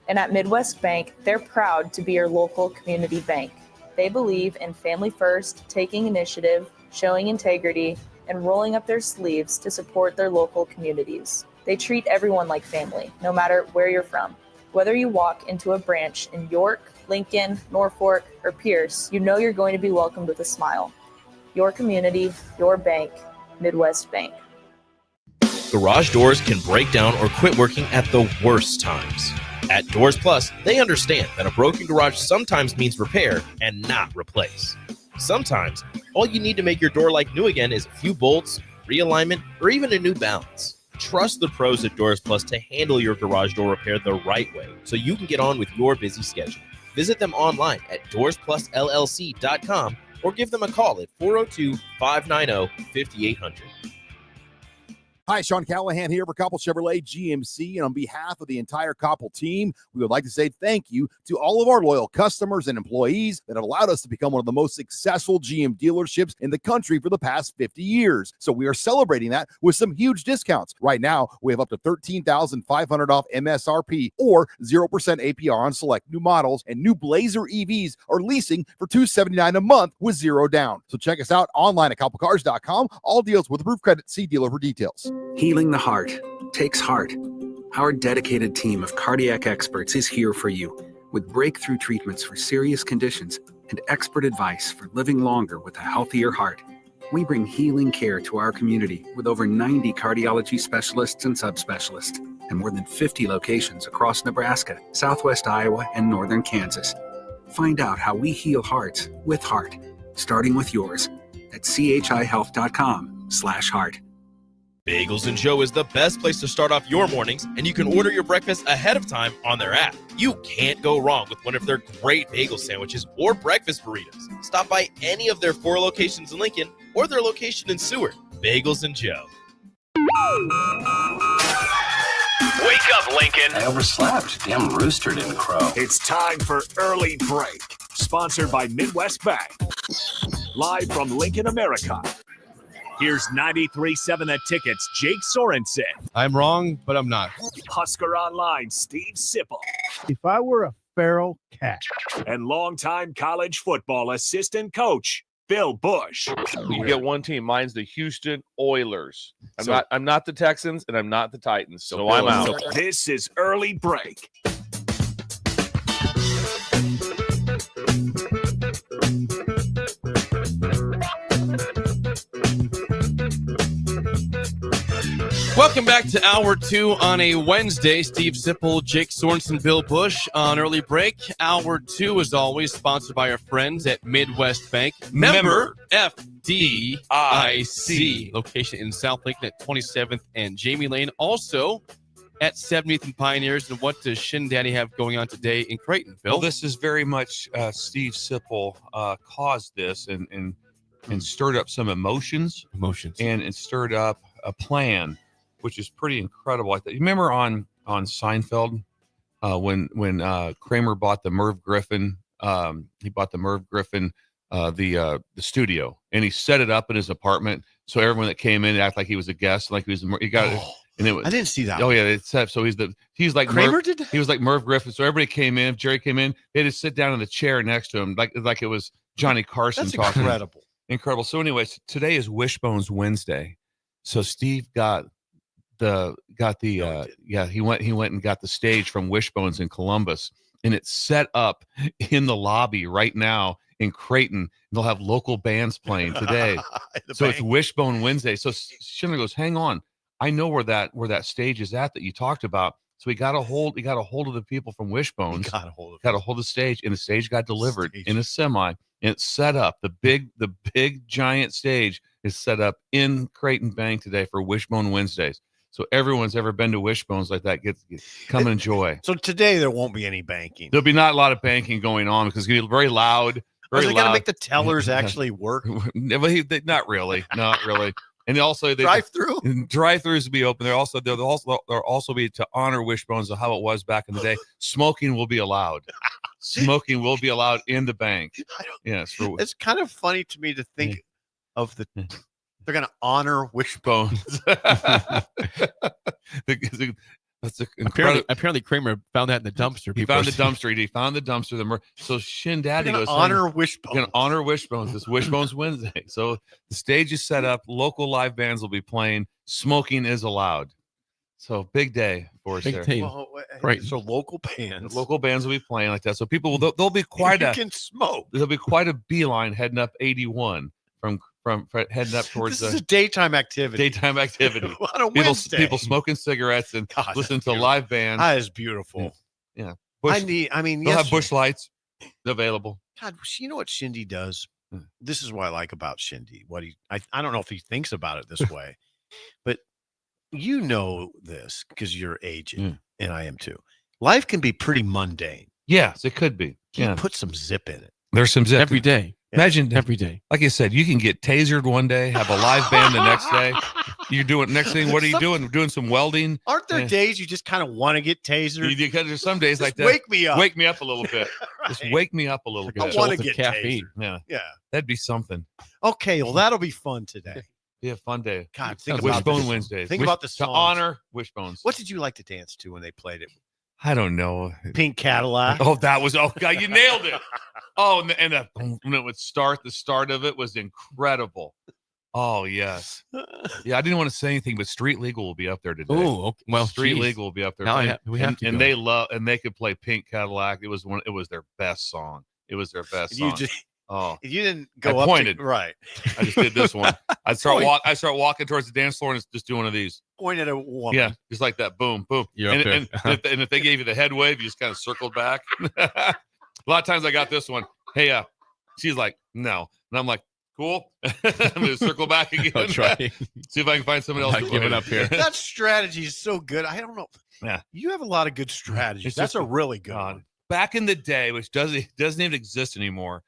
And at Midwest Bank, they're proud to be your local community bank. They believe in family first, taking initiative, showing integrity, and rolling up their sleeves to support their local communities. They treat everyone like family, no matter where you're from. Whether you walk into a branch in York, Lincoln, Norfolk, or Pierce, you know you're going to be welcomed with a smile. Your community, your bank, Midwest Bank. Garage doors can break down or quit working at the worst times. At Doors Plus, they understand that a broken garage sometimes means repair and not replace. Sometimes, all you need to make your door like new again is a few bolts, realignment, or even a new balance. Trust the pros at Doors Plus to handle your garage door repair the right way so you can get on with your busy schedule. Visit them online at doorsplusllc.com or give them a call at 402-590-5800. Hi, Sean Callahan here for Koppel Chevrolet GMC, and on behalf of the entire Koppel team, we would like to say thank you to all of our loyal customers and employees that have allowed us to become one of the most successful GM dealerships in the country for the past 50 years. So we are celebrating that with some huge discounts. Right now, we have up to $13,500 off MSRP or 0% APR on select new models, and new Blazer EVs are leasing for $279 a month with zero down. So check us out online at koppelcars.com. All deals with approved credit. See dealer for details. Healing the heart takes heart. Our dedicated team of cardiac experts is here for you with breakthrough treatments for serious conditions and expert advice for living longer with a healthier heart. We bring healing care to our community with over 90 cardiology specialists and subspecialists and more than 50 locations across Nebraska, Southwest Iowa, and northern Kansas. Find out how we heal hearts with heart, starting with yours at chihealth.com/heart. Bagels and Joe is the best place to start off your mornings, and you can order your breakfast ahead of time on their app. You can't go wrong with one of their great bagel sandwiches or breakfast burritos. Stop by any of their 4 locations in Lincoln or their location in Seward. Bagels and Joe. Wake up, Lincoln. I overslept. Damn rooster didn't crow. It's time for Early Break, sponsored by Midwest Bank. Live from Lincoln, America. Here's 93.7 The Ticket's Jake Sorensen. I'm wrong, but I'm not. Husker Online, Steve Sipple. If I were a feral cat. And longtime college football assistant coach, Bill Busch. You get one team. Mine's the Houston Oilers. I'm not the Texans, and I'm not the Titans, so I'm out. This is Early Break. Welcome back to Hour 2 on a Wednesday. Steve Sipple, Jake Sorensen, Bill Busch on Early Break. Hour 2, as always, sponsored by our friends at Midwest Bank. Member FDIC. Location in South Lincoln at 27th and Jamie Lane. Also at 70th and Pioneers. And what does Shin Daddy have going on today in Creighton, Bill? Well, this is very much Steve Sipple caused this and stirred up some emotions. And it stirred up a plan, which is pretty incredible. You remember on Seinfeld when Kramer bought the Merv Griffin, he bought the Merv Griffin, the studio, and he set it up in his apartment so everyone that came in acted like he was a guest, like he got it. And it was, I didn't see that. Oh yeah, it's set. So he's like Kramer Merv, did that? He was like Merv Griffin. So everybody came in. If Jerry came in, they had to sit down in the chair next to him, like it was Johnny Carson. That's talking. incredible. So anyways, today is Wishbones Wednesday. So Steve he went and got the stage from Wishbones in Columbus, and it's set up in the lobby right now in Creighton. They'll have local bands playing today. So it's Wishbone Wednesday. So Schindler goes, hang on, I know where that stage is at that you talked about. So we got a hold of the people from Wishbones. Got a hold of the stage, and the stage got delivered in a semi, and it's set up. The big giant stage is set up in Creighton Bank today for Wishbone Wednesdays. So everyone's ever been to Wishbones like that, come and enjoy. So today there won't be any banking. There'll be not a lot of banking going on because it's going to be very loud. Very loud. Got to make the tellers actually work. Not really. And also drive-throughs will be open. There'll also be to honor Wishbones of how it was back in the day. Smoking will be allowed. Smoking will be allowed in the bank. Yes, it's kind of funny to me to think of they're going to honor Wishbones. Apparently Kramer found that in the dumpster. He found the dumpster. So Shin Daddy goes, honor Wishbones. Going to honor Wishbones. It's Wishbones Wednesday. So the stage is set up. Local live bands will be playing. Smoking is allowed. So big day for us there. Well, right. So local bands will be playing like that. So people will. They'll be quite you can smoke. There'll be quite a beeline heading up 81 from heading up towards this is a daytime activity. On a Wednesday. People smoking cigarettes and listening to live bands. That is beautiful. Yeah. They'll have Busch lights available. God, you know what Shindy does? This is what I like about Shindy. I don't know if he thinks about it this way, but you know this because you're aging, and I am too. Life can be pretty mundane. Yes, it could be. You put some zip in it. There's some zip every day. Imagine every day. Like I said, you can get tasered one day, have a live band the next day. You're doing next thing. What are you doing? Doing some welding. Aren't there days you just kind of want to get tasered? Because there's some days like that. Wake me up. Wake me up a little bit. Right. Just wake me up a little bit. I want to get caffeine. Yeah. That'd be something. Okay, well that'll be fun today. Be a fun day. God, think about Wishbone this. Wednesdays. Think about the to songs. honor Wishbones. What did you like to dance to when they played it? I don't know. Pink Cadillac. Oh, that was God, you nailed it. Oh, and when it would start, the start of it was incredible. Oh yes, yeah. I didn't want to say anything, but Street Legal will be up there today. Oh, okay. Well, Street Legal will be up there. Now we have to. And go. they love, and they could play Pink Cadillac. It was their best song. It was their best song. You didn't go I up pointed. right. I just did this one. I start walking towards the dance floor and just doing one of these. Point at a woman. Yeah, just like that. Boom, boom. You're and, up there. and if they gave you the head wave, you just kind of circled back. A lot of times I got this one. Hey, she's like, no, and I'm like, cool. I'm gonna circle back again. I'll try. See if I can find somebody else. I'm not giving up here. That strategy is so good. I don't know. Yeah, you have a lot of good strategies. That's a really good one. Back in the day, which doesn't even exist anymore.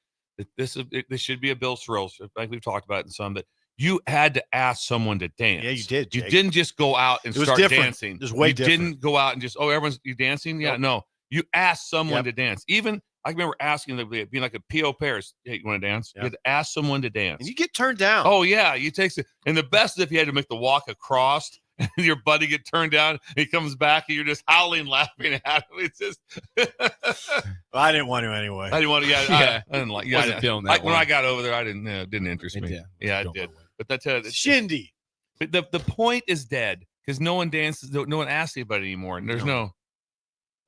This should be a Bill Thrills, like we've talked about in some, but you had to ask someone to dance. Yeah, you did. You Jake. didn't just go out and start different. dancing. It was way you different. didn't go out and just, you dancing? Yeah, no. You asked someone to dance. Even I remember asking them, being like a P.O. Pairs, hey, you want to dance? You had to ask someone to dance. And you get turned down. Oh, yeah. And the best is if you had to make the walk across and your buddy get turned down, he comes back and you're just howling, laughing at him. It's just I didn't want to anyway. I didn't want to. I didn't like. Yeah, Wasn't feeling that when one. I got over there, I didn't. It didn't interest me. Yeah, it did. But that's Shindy. But the point is dead because no one dances. No one asks anybody anymore, and there's no.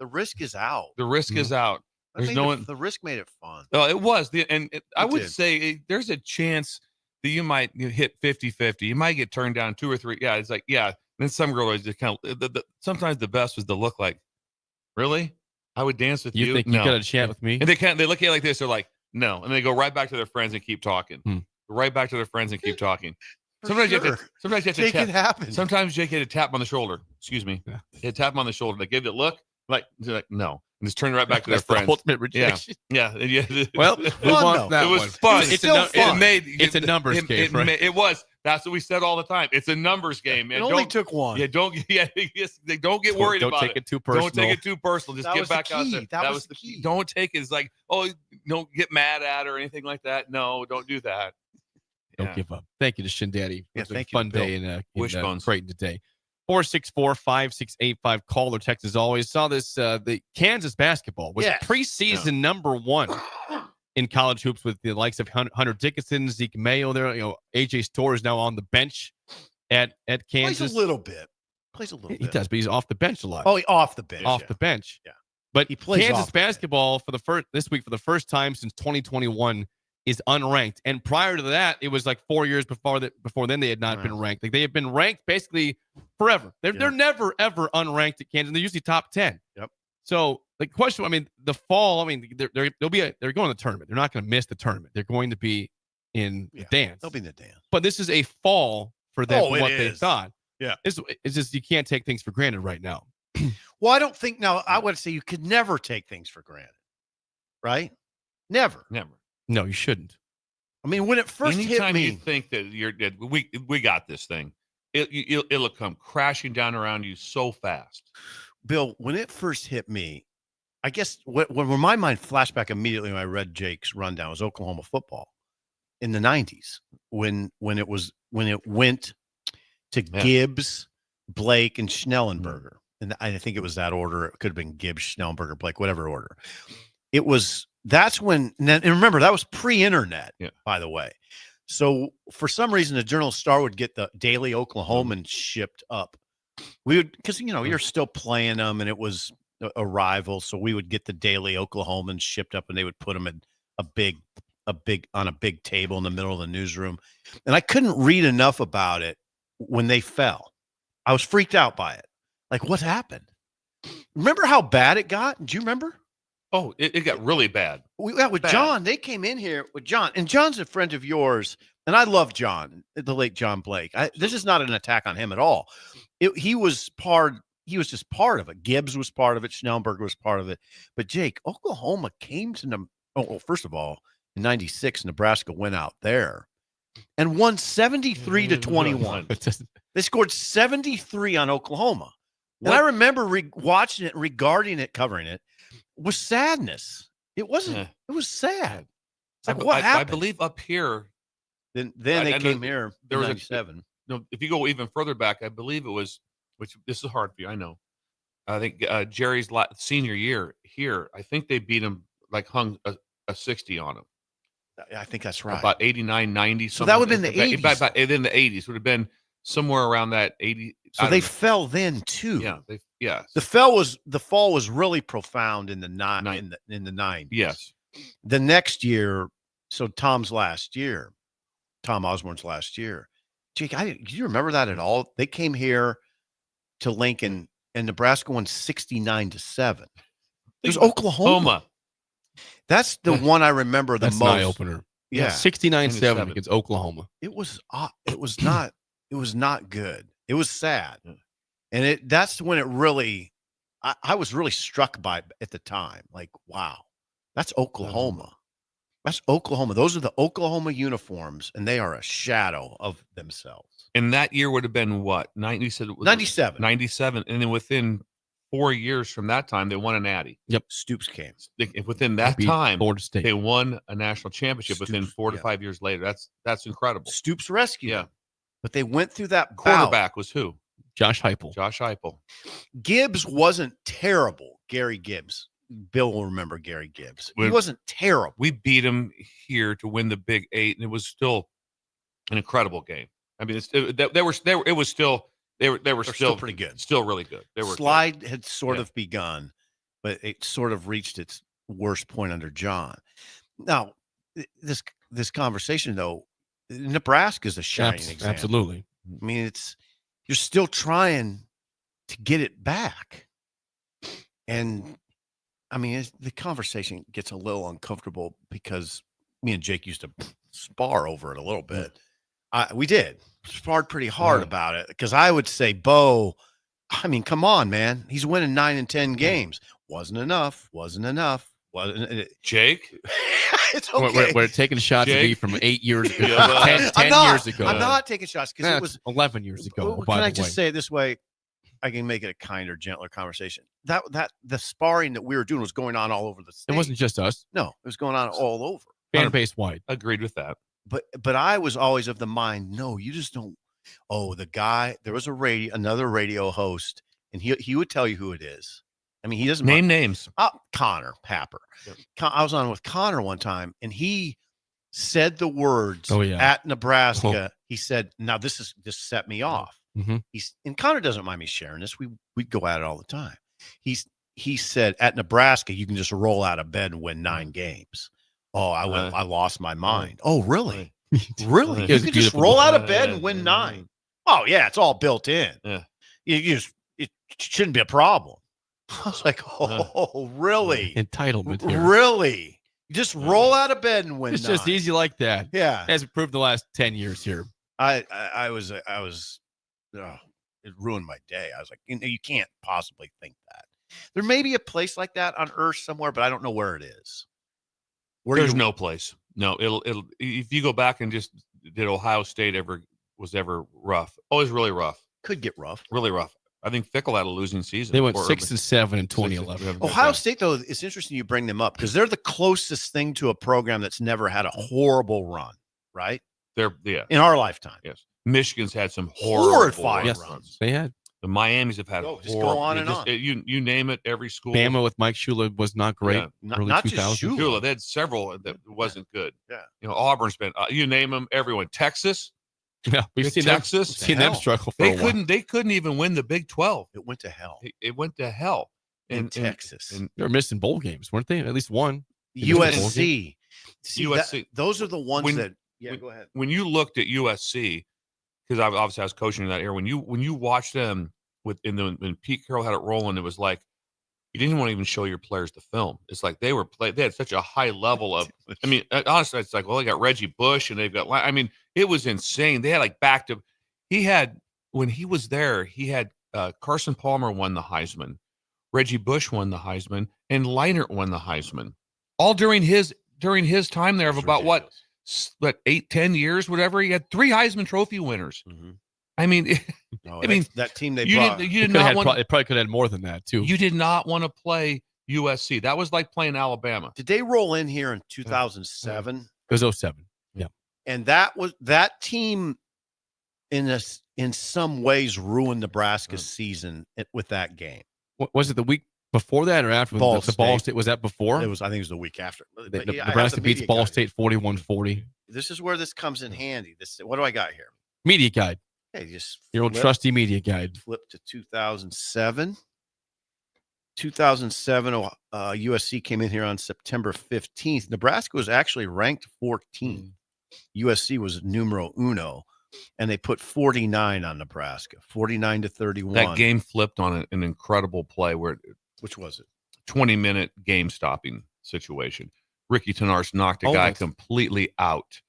The risk is out. The risk is out. There's no one. The risk made it fun. Oh, it was. I would did. say there's a chance that you might hit 50-50. You might get turned down 2 or 3. Yeah, it's like Then some girl always just kind of. Sometimes the best was the look like, really. I would dance with you. You think no. you got a chat with me? And they look at it like this. They're like, no. And they go right back to their friends and keep talking. Right back to their friends and keep talking. Sometimes you have to Jake, tap. it happens. Sometimes Jake had to tap on the shoulder. Excuse me. He had to tap him on the shoulder. They gave the look like no. And just turn right back to their That's the friends. ultimate rejection. Yeah. Well, move on from that it was one. fun. It's Still fun. It It's a numbers game, right? It was. That's what we said all the time. It's a numbers game. It only took one. Yeah, don't get worried about it. Don't take it too personal. Don't take it too personal. Just That get was the back out key. there. That was the key. Don't take it. It's like, don't get mad at her or anything like that. No, don't do that. Don't give up. Thank you to Shin Daddy. Yeah, It was a thank you, fun Bill. day in Wishbones. Creighton today. 464-5685. Call or text as always. Saw this. The Kansas basketball was preseason number 1 in college hoops with the likes of Hunter Dickinson, Zeke Mayo. There, AJ Storr is now on the bench at Kansas. Plays a little bit. He does, but he's off the bench a lot. Oh, off the bench. Off the bench. Yeah. But He plays Kansas off the bench. basketball this week for the first time since 2021 is unranked. And prior to that, it was like 4 years before then they had not been ranked. Like they have been ranked basically forever. They're never ever unranked at Kansas. They're usually top 10. Yep. So the question, the fall, they're going to the tournament. They're not going to miss the tournament. They're going to be in the dance. They'll be in the dance. But this is a fall for them for it what they is. thought. Yeah. It's just you can't take things for granted right now. Well, I don't think now. I would say you could never take things for granted, right? Never. No, you shouldn't. When it first Anytime hit me, you think that we got this thing, it'll come crashing down around you so fast. Bill, when it first hit me, I guess when my mind flashed back immediately when I read Jake's rundown was Oklahoma football in the 90s when it went to Gibbs, Blake, and Schnellenberger. And I think it was that order. It could have been Gibbs, Schnellenberger, Blake, whatever order. That's when, and remember, that was pre-internet, by the way. So for some reason, the Journal-Star would get the Daily Oklahoman shipped up. We would, because, you're still playing them and it was a rival. So we would get the Daily Oklahoman shipped up and they would put them in on a big table in the middle of the newsroom. And I couldn't read enough about it when they fell. I was freaked out by it. Like, what happened? Remember how bad it got? Do you remember? Oh, it got really bad. With John, they came in here with John, and John's a friend of yours And I love John, the late John Blake. This is not an attack on him at all. He was just part of it. Gibbs was part of it. Schnellenberger was part of it. But Jake, Oklahoma came to well, first of all, in '96, Nebraska went out there and won 73-21. They scored 73 on Oklahoma. And I remember watching it, regarding it, covering it with sadness. It wasn't. It was sad. It's like, what happened? I believe up here. Then they came here. There was 97. If you go even further back, I believe it was. Which this is hard for you, I know. I think Jerry's senior year here. I think they beat him, like hung a 60 on him. I think that's right. About 89, 90. So that would have been the 80s. In the 80s would have been somewhere around that 80. So they fell then too. Yeah. The fall was really profound in the 90s. Yes. The next year, so Tom Osborne's last year. Jake, do you remember that at all? They came here to Lincoln and Nebraska won 69-7. It was Oklahoma. That's the one I remember the most. That's an eye-opener. Yeah. 69-7 against Oklahoma. It was not good. It was sad. And that's when it really, I was really struck by it at the time. Like, wow, that's Oklahoma. That's Oklahoma. Those are the Oklahoma uniforms, and they are a shadow of themselves. And that year would have been what? 97. 97. And then within 4 years from that time, they won a natty. Yep. Stoops came. Within that time, Florida State. They won a national championship within 4 to 5 years later. That's incredible. Stoops rescued them. But they went through that quarterback was who? Josh Heupel. Gibbs wasn't terrible. Gary Gibbs. Bill will remember Gary Gibbs. He wasn't terrible. We beat him here to win the Big 8, and it was still an incredible game. I mean, they were still pretty good, still really good. They were slide had sort of begun, but it sort of reached its worst point under John. Now, this conversation though, Nebraska is a shining example. Absolutely. I mean, you're still trying to get it back, and I mean, the conversation gets a little uncomfortable because me and Jake used to spar over it a little bit. We did sparred pretty hard about it because I would say, Bo, I mean, come on, man. He's winning 9 and 10 games. Wasn't enough. Jake? It's okay. We're taking shots at me from 8 years ago, 10 years ago. I'm not taking shots because it was 11 years ago. Can I just say it this way? I can make it a kinder, gentler conversation. That the sparring that we were doing was going on all over the state. It wasn't just us. No, it was going on all over. Fan base wide. Agreed with that. But I was always of the mind, no, you just don't. Oh, the guy, there was another radio host, and he would tell you who it is. I mean, he doesn't name names. Connor Papper. Yep. I was on with Connor one time, and he said the words yeah. at Nebraska. He said, now this set me off. Mm-hmm. And Connor doesn't mind me sharing this. We'd go at it all the time. He said at Nebraska, you can just roll out of bed and win 9 games. Oh, I lost my mind. Oh, really? Really? You can just roll out of bed and win 9. Oh, yeah, it's all built in. Yeah. It shouldn't be a problem. I was like, oh, really? Entitlement here. Really? You just roll out of bed and win. It's just easy like that. Yeah. As proved the last 10 years here. I was it ruined my day. I was like, you can't possibly think that. There may be a place like that on Earth somewhere, but I don't know where it is. There's no place. No, it'll if you go back and just did Ohio State was ever rough? Oh, it was really rough. Could get rough. Really rough. I think Fickle had a losing season. They went 6-7 in 2011. Ohio State, though, it's interesting you bring them up because they're the closest thing to a program that's never had a horrible run, right? In our lifetime. Yes. Michigan's had some horrifying runs. They had. The Miamis have had just go on and on. You name it, every school. Bama with Mike Shula was not great. Yeah, not just Shula. They had several that wasn't good. Yeah. Auburn's been. You name them, everyone. Texas. Yeah, we've seen Texas. Seen them struggle for a while. They couldn't even win the Big 12. It went to hell. It went to hell in Texas. And they were missing bowl games, weren't they? At least one. USC. USC. Those are the ones that. Yeah, go ahead. When you looked at USC, because I was coaching in that era. When you watched them when Pete Carroll had it rolling, it was like you didn't want to even show your players the film. It's like they had such a high level of, I mean, honestly, it's like, well, they got Reggie Bush and they've got, I mean, it was insane. They had like when he was there, he had Carson Palmer won the Heisman, Reggie Bush won the Heisman, and Leinart won the Heisman. All during his time there of about ridiculous. what 8-10 years, whatever. He had 3 Heisman Trophy winners. Mm-hmm. I mean, that team they you brought. you did not want. It probably could have had more than that too. You did not want to play USC. That was like playing Alabama. Did they roll in here in 2007? It was 07. Yeah, and that team in some ways ruined Nebraska's season with that game. Was it the week before that or after? Ball the Ball State, was that before? It was. I think it was the week after. Nebraska beats Ball State 41-40. This is where this comes in handy. What do I got here? Media guide. Okay, just your old trusty media guide. Flip to 2007. 2007, USC came in here on September 15th. Nebraska was actually ranked 14th. USC was numero uno, and they put 49 on Nebraska, 49-31. That game flipped on an incredible play which was it? 20-minute game-stopping situation. Ricky Tenars knocked a guy completely out,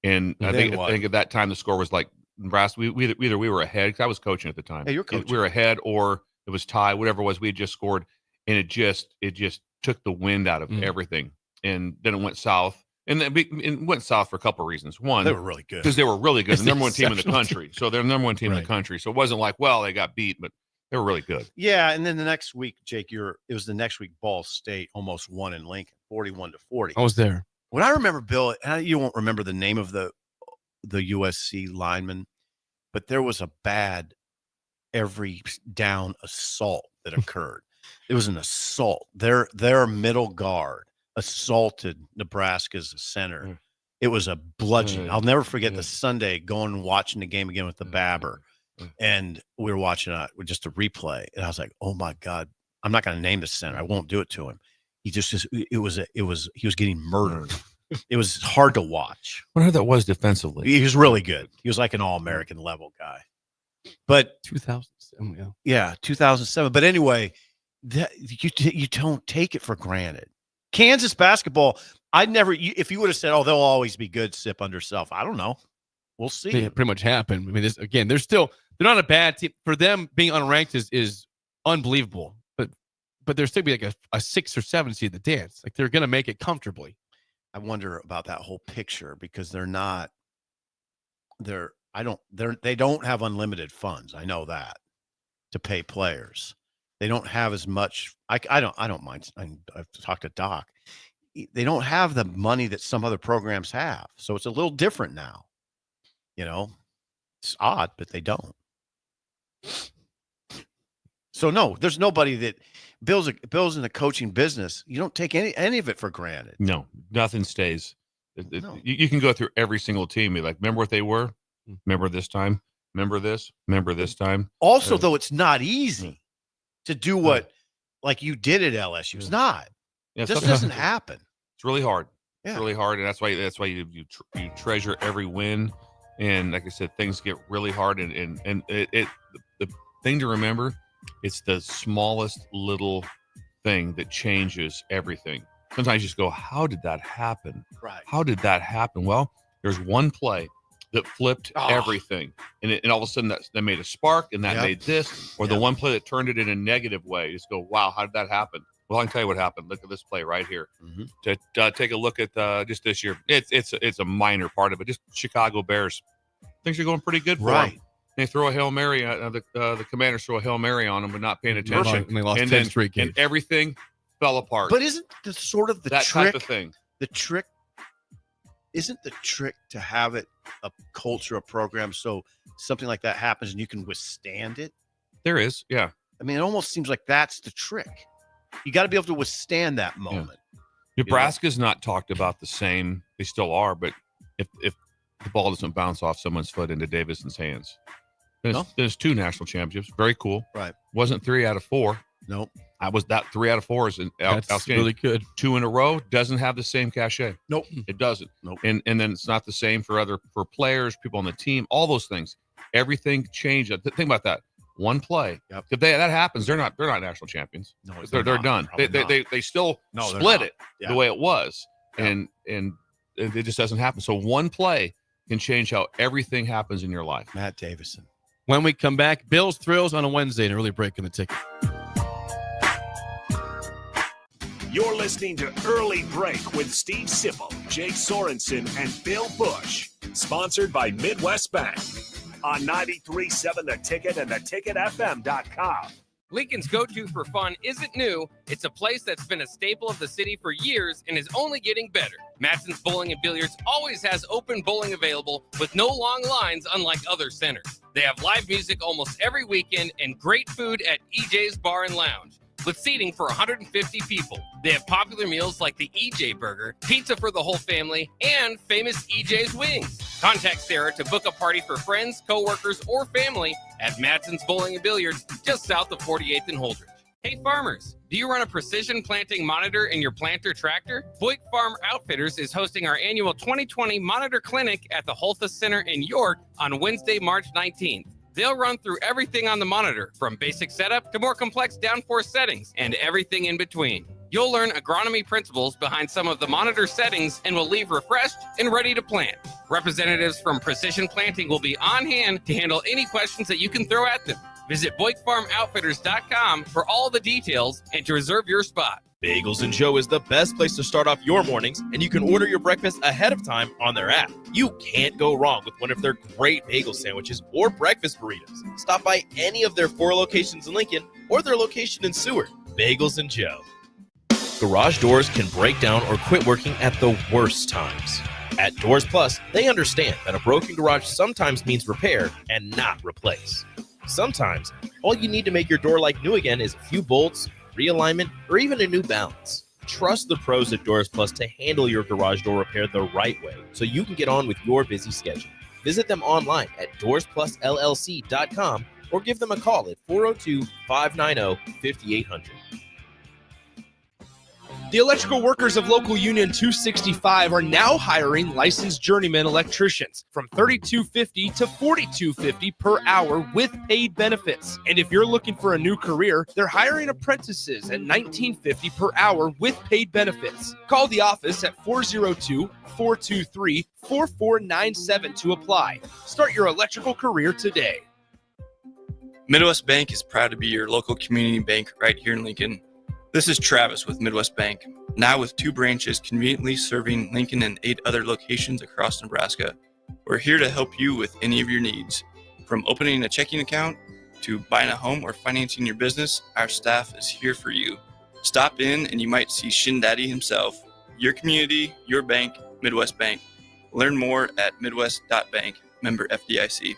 and I think at that time the score was like Nebraska. We were ahead because I was coaching at the time. Yeah, you're coaching. We were ahead, or it was tie, whatever it was. We had just scored, and it just took the wind out of everything, and then it went south. And then it went south for a couple of reasons. One, they were really good because they were really good. The number one team in the country. So they're the number one team in the country. So it wasn't like, well, they got beat, but they were really good. Yeah, and then the next week, Jake, it was the next week. Ball State almost won in Lincoln, 41-40. I was there. When I remember, Bill, you won't remember the name of the USC lineman, but there was a bad every down assault that occurred. It was an assault. Their middle guard assaulted Nebraska's center. It was a bludgeon. I'll never forget the Sunday going and watching the game again with the Babber, and we were watching just a replay, and I was like, "Oh my God, I'm not going to name the center. I won't do it to him." He he was getting murdered. It was hard to watch. I wonder who that was defensively. He was really good. He was like an All-American level guy. But 2007, yeah, 2007. But anyway, you don't take it for granted. Kansas basketball, if you would have said, "Oh, they'll always be good," sip under self. I don't know. We'll see. Yeah, it pretty much happened. I mean, they're not a bad team. For them, being unranked is unbelievable. But they're still be like a 6 or 7 seed in the dance. Like they're going to make it comfortably. I wonder about that whole picture because they don't have unlimited funds. I know that to pay players. They don't have as much. I don't mind. I've talked to Doc. They don't have the money that some other programs have. So it's a little different now. It's odd, but they don't. So no, there's nobody that Bill's in the coaching business. You don't take any of it for granted. No, nothing stays. You can go through every single team. Be like, remember what they were? Remember this time? Remember this? Remember this time? Also, though, it's not easy to do what like you did at LSU. It's not. Yeah, this doesn't happen. It's really hard. Yeah. It's really hard, and that's why you treasure every win. And like I said, things get really hard, and the thing to remember, it's the smallest little thing that changes everything. Sometimes you just go, how did that happen? Right. How did that happen? Well, there's one play that flipped everything. And all of a sudden that made a spark, and that made this, or the one play that turned it in a negative way. You just go, wow, how did that happen? Well, I can tell you what happened. Look at this play right here. To take a look at just this year. It's a minor part of it. Just Chicago Bears. Things are going pretty good for them. They throw a Hail Mary. The Commanders throw a Hail Mary on them, but not paying attention. And they lost 10 straight games. And everything fell apart. But isn't the that trick, type of thing? The trick isn't the trick to have it a culture, a program, so something like that happens and you can withstand it? There is, yeah. I mean, it almost seems like that's the trick. You got to be able to withstand that moment. Nebraska's not talked about the same. They still are, but if the ball doesn't bounce off someone's foot into Davison's hands, then it's 2 national championships. Very cool. Right. Wasn't 3 out of 4. Nope. That 3 out of 4 is That's outstanding. really good. 2 in a row doesn't have the same cachet. Nope. It doesn't. Nope. And then it's not the same for players, people on the team, all those things. Everything changed. Think about that. one play. Yep. If that happens, they're not national champions. No, they're done. They still split it the way it was, and it just doesn't happen. So one play can change how everything happens in your life. Matt Davison. When we come back, Bills Thrills on a Wednesday and early break in the ticket. You're listening to Early Break with Steve Sipple, Jake Sorensen, and Bill Busch. Sponsored by Midwest Bank. On 93.7 The Ticket and theticketfm.com. Lincoln's go-to for fun isn't new. It's a place that's been a staple of the city for years and is only getting better. Matson's Bowling and Billiards always has open bowling available with no long lines, unlike other centers. They have live music almost every weekend and great food at EJ's Bar and Lounge, with seating for 150 people. They have popular meals like the EJ Burger, pizza for the whole family, and famous EJ's Wings. Contact Sarah to book a party for friends, coworkers, or family at Matson's Bowling and Billiards, just south of 48th and Holdridge. Hey farmers, do you run a precision planting monitor in your planter tractor? Buick Farm Outfitters is hosting our annual 2020 Monitor Clinic at the Holthus Center in York on Wednesday, March 19th. They'll run through everything on the monitor, from basic setup to more complex downforce settings and everything in between. You'll learn agronomy principles behind some of the monitor settings and will leave refreshed and ready to plant. Representatives from Precision Planting will be on hand to handle any questions that you can throw at them. Visit BoykFarmOutfitters.com for all the details and to reserve your spot. Bagels and Joe is the best place to start off your mornings, and you can order your breakfast ahead of time on their app. You can't go wrong with one of their great bagel sandwiches or breakfast burritos. Stop by any of their 4 locations in Lincoln or their location in Seward. Bagels and Joe. Garage doors can break down or quit working at the worst times. At Doors Plus, they understand that a broken garage sometimes means repair and not replace. Sometimes, all you need to make your door like new again is a few bolts, realignment, or even a new balance. Trust the pros at Doors Plus to handle your garage door repair the right way so you can get on with your busy schedule. Visit them online at DoorsPlusLLC.com or give them a call at 402-590-5800. The electrical workers of Local Union 265 are now hiring licensed journeyman electricians from $32.50 to $42.50 per hour with paid benefits. And if you're looking for a new career, they're hiring apprentices at $19.50 per hour with paid benefits. Call the office at 402-423-4497 to apply. Start your electrical career today. Midwest Bank is proud to be your local community bank right here in Lincoln. This is Travis with Midwest Bank, now with 2 branches conveniently serving Lincoln and 8 other locations across Nebraska. We're here to help you with any of your needs. From opening a checking account to buying a home or financing your business, our staff is here for you. Stop in and you might see Shin Daddy himself. Your community, your bank, Midwest Bank. Learn more at midwest.bank, member FDIC.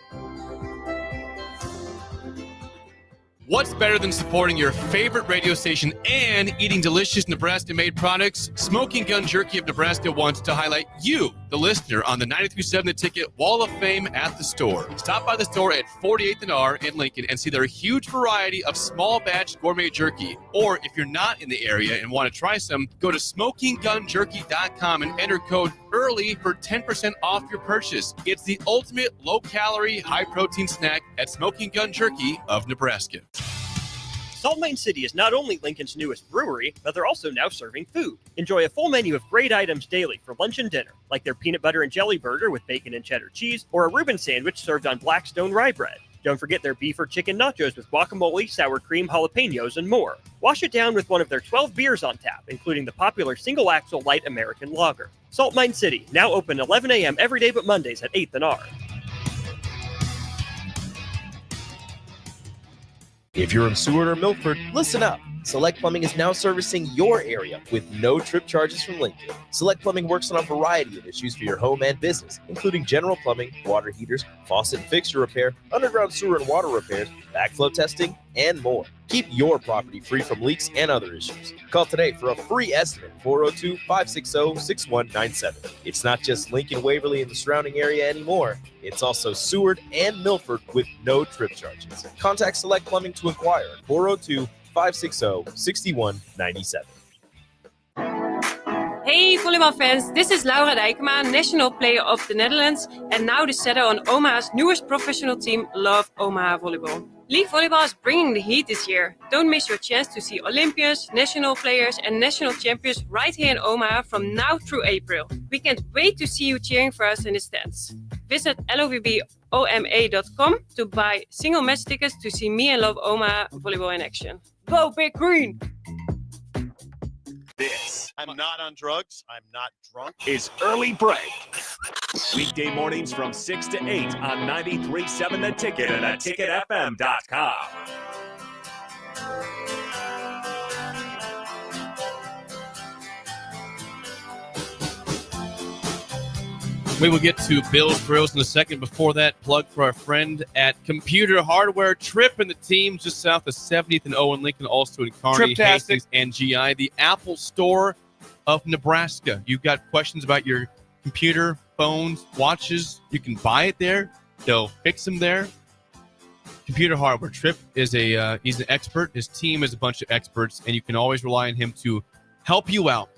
What's better than supporting your favorite radio station and eating delicious Nebraska-made products? Smoking Gun Jerky of Nebraska wants to highlight you, the listener, on the 93.7 The Ticket Wall of Fame at the store. Stop by the store at 48th and R in Lincoln and see their huge variety of small batch gourmet jerky. Or if you're not in the area and want to try some, go to smokinggunjerky.com and enter code EARLY for 10% off your purchase. It's the ultimate low-calorie, high-protein snack at Smoking Gun Jerky of Nebraska. Salt Mine City is not only Lincoln's newest brewery, but they're also now serving food. Enjoy a full menu of great items daily for lunch and dinner, like their peanut butter and jelly burger with bacon and cheddar cheese, or a Reuben sandwich served on Blackstone rye bread. Don't forget their beef or chicken nachos with guacamole, sour cream, jalapenos, and more. Wash it down with one of their 12 beers on tap, including the popular Single Axle Light American Lager. Salt Mine City, now open 11 a.m. every day but Mondays at 8th and R. If you're in Seward or Milford, listen up. Select Plumbing is now servicing your area with no trip charges from Lincoln. Select Plumbing works on a variety of issues for your home and business, including general plumbing, water heaters, faucet and fixture repair, underground sewer and water repairs, backflow testing, and more. Keep your property free from leaks and other issues. Call today for a free estimate, 402-560-6197. It's not just Lincoln, Waverly, and the surrounding area anymore. It's also Seward and Milford with no trip charges. Contact Select Plumbing to inquire at 402-560-6197. Hey volleyball fans, this is Laura Dijkema, national player of the Netherlands and now the setter on Omaha's newest professional team, Love Omaha Volleyball. League Volleyball is bringing the heat this year. Don't miss your chance to see Olympians, national players, and national champions right here in Omaha from now through April. We can't wait to see you cheering for us in the stands. Visit lovboma.com to buy single match tickets to see me and Love Omaha volleyball in action. Go Big Green! This I'm not on drugs. I'm not drunk. is Early Break. Weekday mornings from 6 to 8 on 93.7 The Ticket and theticketfm.com. We will get to Bill's Thrills in a second. Before that, plug for our friend at Computer Hardware. Trip and the team just south of 70th and Owen Lincoln, also in Kearney, Triptastic. Hastings, and GI. The Apple Store of Nebraska. You've got questions about your computer, phones, watches. You can buy it there. They'll fix them there. Computer Hardware. Trip is he's an expert. His team is a bunch of experts, and you can always rely on him to help you out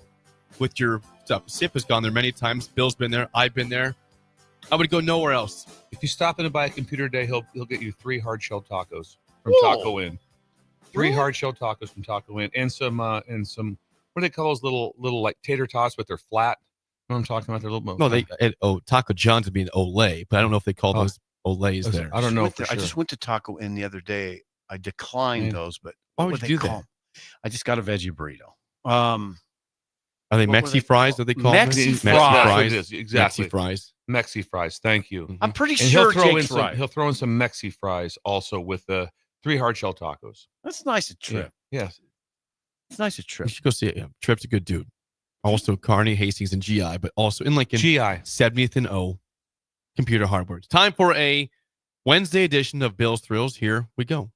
with your stuff. Sip has gone there many times. Bill's been there. I've been there. I would go nowhere else. If you stop in and buy a computer today, he'll get you 3 hard shell tacos from Whoa. Taco Inn. 3 hard shell tacos from Taco Inn, and some what do they call those little like tater tots, but they're flat. You know what I'm talking about? They're little. No, Taco John's would be an Olay, but I don't know if they call those Olays there. I don't know. I just went to Taco Inn the other day. I declined those, but Why what would would you they do call that? 'em? I just got a veggie burrito. Are they What were Mexi they fries? called? Are they called Mexi Mexi fries. That's fries? what it is. Exactly. Mexi fries. Mexi fries. Thank you. I'm pretty And sure he'll throw in Jake's some. right. He'll throw in some Mexi fries also with the 3 hard shell tacos. That's nice at Trip. Yes. It's nice at You Trip. should go see it. Yeah. Trip's a good dude. Also Kearney, Hastings, and GI, but also in Lincoln, GI. 70th and O, Computer Hardware. It's time for a Wednesday edition of Bill's Thrills. Here we go.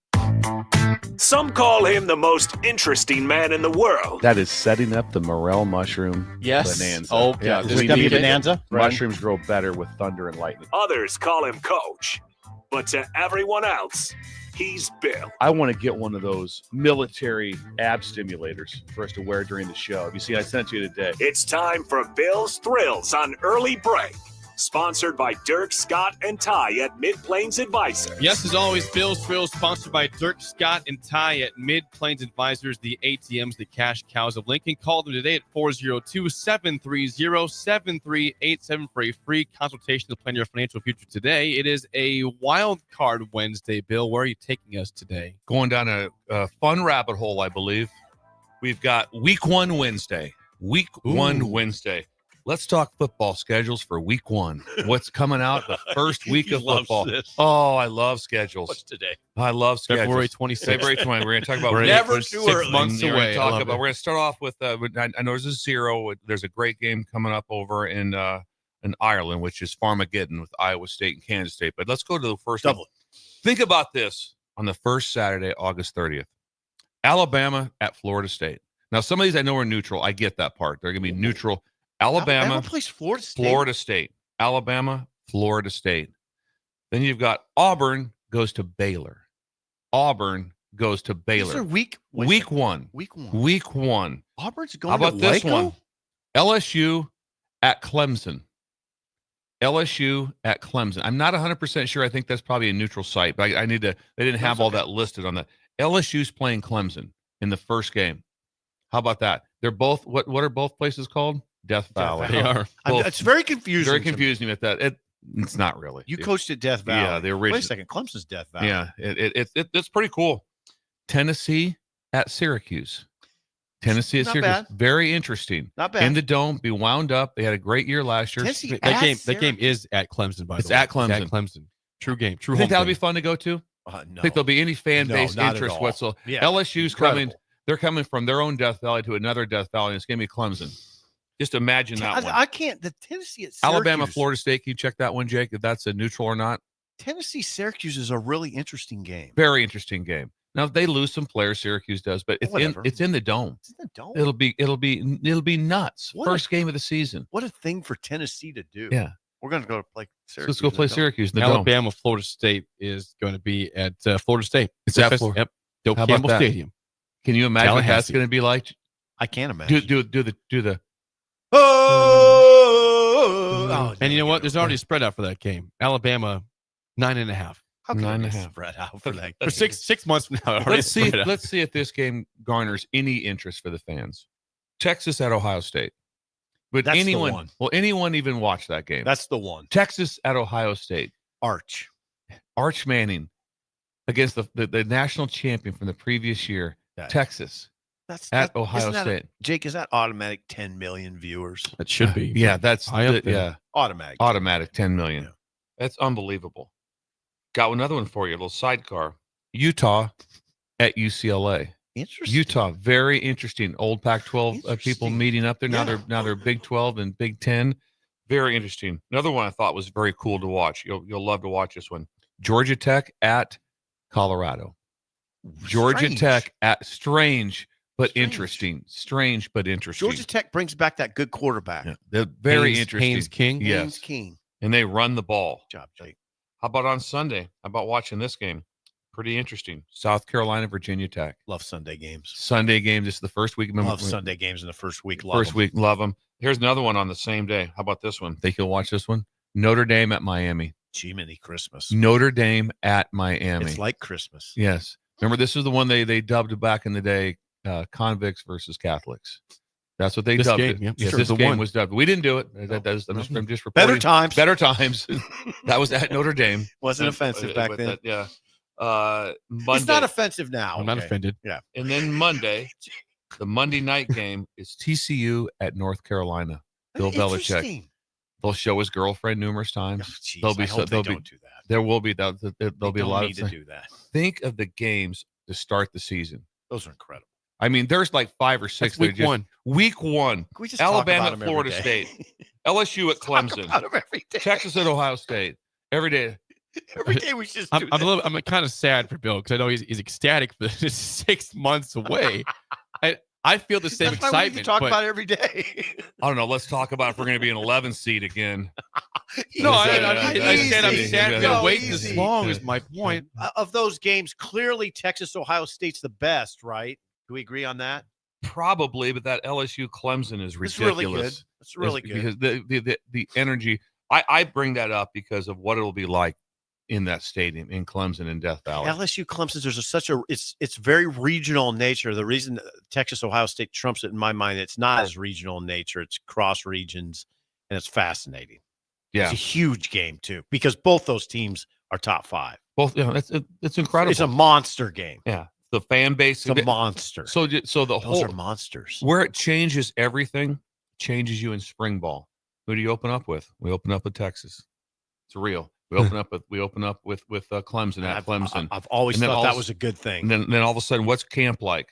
Some call him the most interesting man in the world. That is setting up the morel mushroom bonanza. Okay. Yeah, Is this we gonna be need it. bonanza? Mushrooms grow better with thunder and lightning. Others call him Coach. But to everyone else, he's Bill. I want to get one of those military ab stimulators for us to wear during the show. Have you seen? I sent it to you today. It's time for Bill's Thrills on Early Break. Sponsored by Dirk, Scott, and Ty at Mid-Plains Advisors. Yes, as always, Bill's Thrills, sponsored by Dirk, Scott, and Ty at Mid-Plains Advisors, the ATMs, the cash cows of Lincoln. Call them today at 402-730-7387 for a free consultation to plan your financial future today. It is a wild card Wednesday, Bill. Where are you taking us today? Going down a fun rabbit hole, I believe. We've got Week 1 Wednesday. Week 1 Wednesday. Let's talk football schedules for Week 1. What's coming out the first week He of loves football? this. Oh, I love schedules. What's today? I love schedules. February 26th. February 20. We're going to talk about We're Never we're too 6 early. months We're away. going I love to it. start off with. I know there's a 0. There's a great game coming up over in Ireland, which is Farmageddon with Iowa State and Kansas State. But let's go to the first one. Dublin. Think about this on the first Saturday, August 30th. Alabama at Florida State. Now, some of these I know are neutral. I get that part. They're going to be neutral. Alabama plays Florida State. Florida State. Alabama, Florida State. Then you've got Auburn goes to Baylor. Auburn goes to Baylor. These are week 1. Week 1. Week 1. Auburn's going How about to this Waco? one? LSU at Clemson. LSU at Clemson. I'm not 100% sure. I think that's probably a neutral site, but I need to. They didn't have all that listed on that. LSU's playing Clemson in the first game. How about that? They're both. What are both places called? Death Valley. They are. Both. It's very confusing. Very to me. confusing with that. It's not really. You coached at Death Valley. Yeah, the original. Wait a second. Clemson's Death Valley. Yeah, it's pretty cool. Tennessee at Syracuse. Tennessee at Not Syracuse. bad. Very interesting. Not bad. In the dome, be wound up. They had a great year last year. Tennessee That game is at Clemson, by It's the way. at Clemson. It's at Clemson. True game. True You think home that'll be game. fun to go to? No. Think there'll be any fan No, base not at interest all. whatsoever? Yeah. LSU's Incredible. coming. They're coming from their own Death Valley to another Death Valley, and it's going to be Clemson. Just imagine that one. I can't. The Tennessee at Syracuse. Alabama, Florida State. Can you check that one, Jake? If that's a neutral or not? Tennessee Syracuse is a really interesting game. Very interesting game. Now they lose some players, Syracuse does, but it's Whatever. in the dome. It's in the dome. It'll be nuts. What First game of the season. What a thing for Tennessee to do. Yeah. We're going to go play So Syracuse. let's go in play the dome. Syracuse in the dome. Alabama, Florida State is going to be at Florida State. It's at Fest- Florida. Yep. Doak How about Campbell that? Stadium. Can you imagine what that's Tallahassee. going to be like? I can't imagine. Do the Oh, And you know what? There's already a spread out for that game. Alabama, 9.5. How can 9.5 spread out for that? For 6 months from now. Let's see if this game garners any interest for the fans. Texas at Ohio State. Would That's the anyone one. will anyone even watch that game? That's the one. Texas at Ohio State. Arch Manning against the national champion from the previous year. Texas at Ohio State. Jake, is that automatic 10 million viewers? That should be. Yeah, that's automatic. Automatic 10 million. Yeah. That's unbelievable. Got another one for you, a little sidecar. Utah at UCLA. Interesting. Utah, very interesting. Old Pac-12 people meeting up there. Now they're Big 12 and Big 10. Very interesting. Another one I thought was very cool to watch. You'll love to watch this one. Georgia Tech at Colorado. Georgia Tech at strange but interesting. Strange but interesting. Georgia Tech brings back that good quarterback. Yeah, they're very interesting. Haynes King. Yes. Haynes King. And they run the ball. Good job, Jake. How about on Sunday? How about watching this game? Pretty interesting. South Carolina, Virginia Tech. Love Sunday games. Sunday games. This is the first week. Love Sunday games in the first week. Love them. Here's another one on the same day. How about this one? Think you'll watch this one? Notre Dame at Miami. Jiminy Christmas. Notre Dame at Miami. It's like Christmas. Yes. Remember, this is the one they dubbed back in the day, convicts versus Catholics. That's what they dubbed it. Yep, Yes, sure, this the game one. was dubbed. We didn't do it. I'm just reporting. Better times. Better times. That was at Notre Dame. Wasn't offensive back then. Yeah. Monday. It's not offensive now. I'm not offended. Yeah. And then Monday, the Monday night game is TCU at North Carolina. Bill Belichick. Interesting. They'll show his girlfriend numerous times. Jeez, There'll be I hope they there'll don't be do that. there will be there'll be They a lot don't need of to do that. Think of the games to start the season. Those are incredible. I mean, there's like 5 or 6. That's week one. Week one. Can we just talk Alabama about at 'em Florida every day? State. LSU at Clemson. About 'em every day. Texas at Ohio State. Every day. Every day we just do I'm kind of sad for Bill because I know he's ecstatic for 6 months away. I feel the same That's why we excitement. can talk but- about it every day. I don't know. Let's talk about if we're going to be an 11 seed again. No, I Easy. said I'm sad. No, Wait easy. this long is my point. Of those games, clearly Texas Ohio State's the best, right? Do we agree on that? Probably, but that LSU Clemson is It's ridiculous. really good. It's really good. Because the energy. I bring that up because of what it'll be like in that stadium in Clemson and Death Valley. LSU Clemson, it's very regional in nature. The reason Texas Ohio State trumps it in my mind, it's not as regional in nature. It's cross regions, and it's fascinating. Yeah, it's a huge game too because both those teams are top 5. Both, it's incredible. It's a monster game. Yeah, the fan base, it's a monster. So the whole are monsters. Where it changes everything, changes you in spring ball. Who do you open up with? We open up with Texas. It's real. We open up with Clemson at Clemson. I've always thought that was a good thing. And then all of a sudden, what's camp like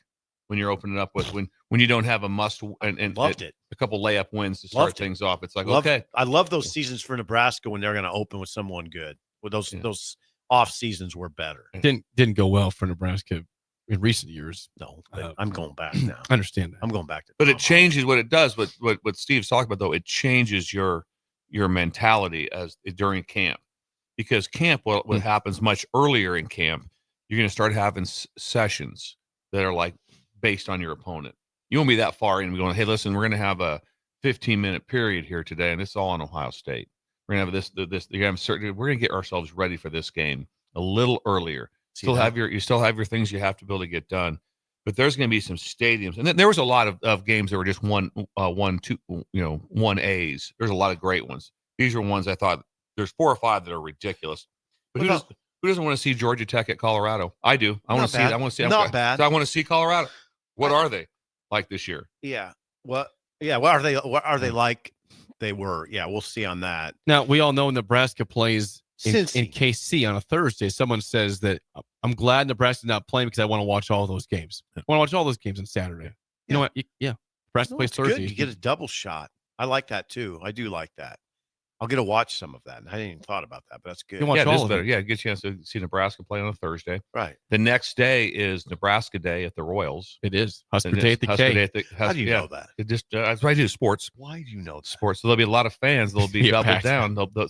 when you're opening up with when you don't have a must and loved it. A couple layup wins to start things off. It's like okay. I love those seasons for Nebraska when they're going to open with someone good. With those off seasons were better. Didn't go well for Nebraska in recent years. No, I'm going back now. I understand that. I'm going back to. But it changes what it does. What Steve's talking about though, it changes your mentality as during camp. Because camp, what happens much earlier in camp, you're going to start having sessions that are like based on your opponent. You won't be that far in and going, hey, listen, we're going to have a 15-minute period here today, and it's all on Ohio State. We're going to have this. You're going to have we're going to get ourselves ready for this game a little earlier. You still have your things you have to be able to get done, but there's going to be some stadiums, and there was a lot of games that were just 1As. There's a lot of great ones. These are ones I thought. There's 4 or 5 that are ridiculous. But who doesn't want to see Georgia Tech at Colorado? I do. I want to see. I want to see. Not bad. So I want to see Colorado. What are they like this year? Yeah. What are they? What are they like? They were. Yeah. We'll see on that. Now we all know Nebraska plays in Cincy. KC on a Thursday. Someone says that I'm glad Nebraska's not playing because I want to watch all those games. I want to watch all those games on Saturday. You know what? Nebraska plays Thursday. Good. You get a double shot. I like that too. I do like that. I'll get to watch some of that. I hadn't even thought about that, but that's good. Yeah, it is better. Yeah, get a chance to see Nebraska play on a Thursday. Right. The next day is Nebraska Day at the Royals. It is. Husker Day at the K. How do you know that? It just that's what I do. Sports. Why do you know that? Sports. So there'll be a lot of fans. They'll be doubled down. They'll be.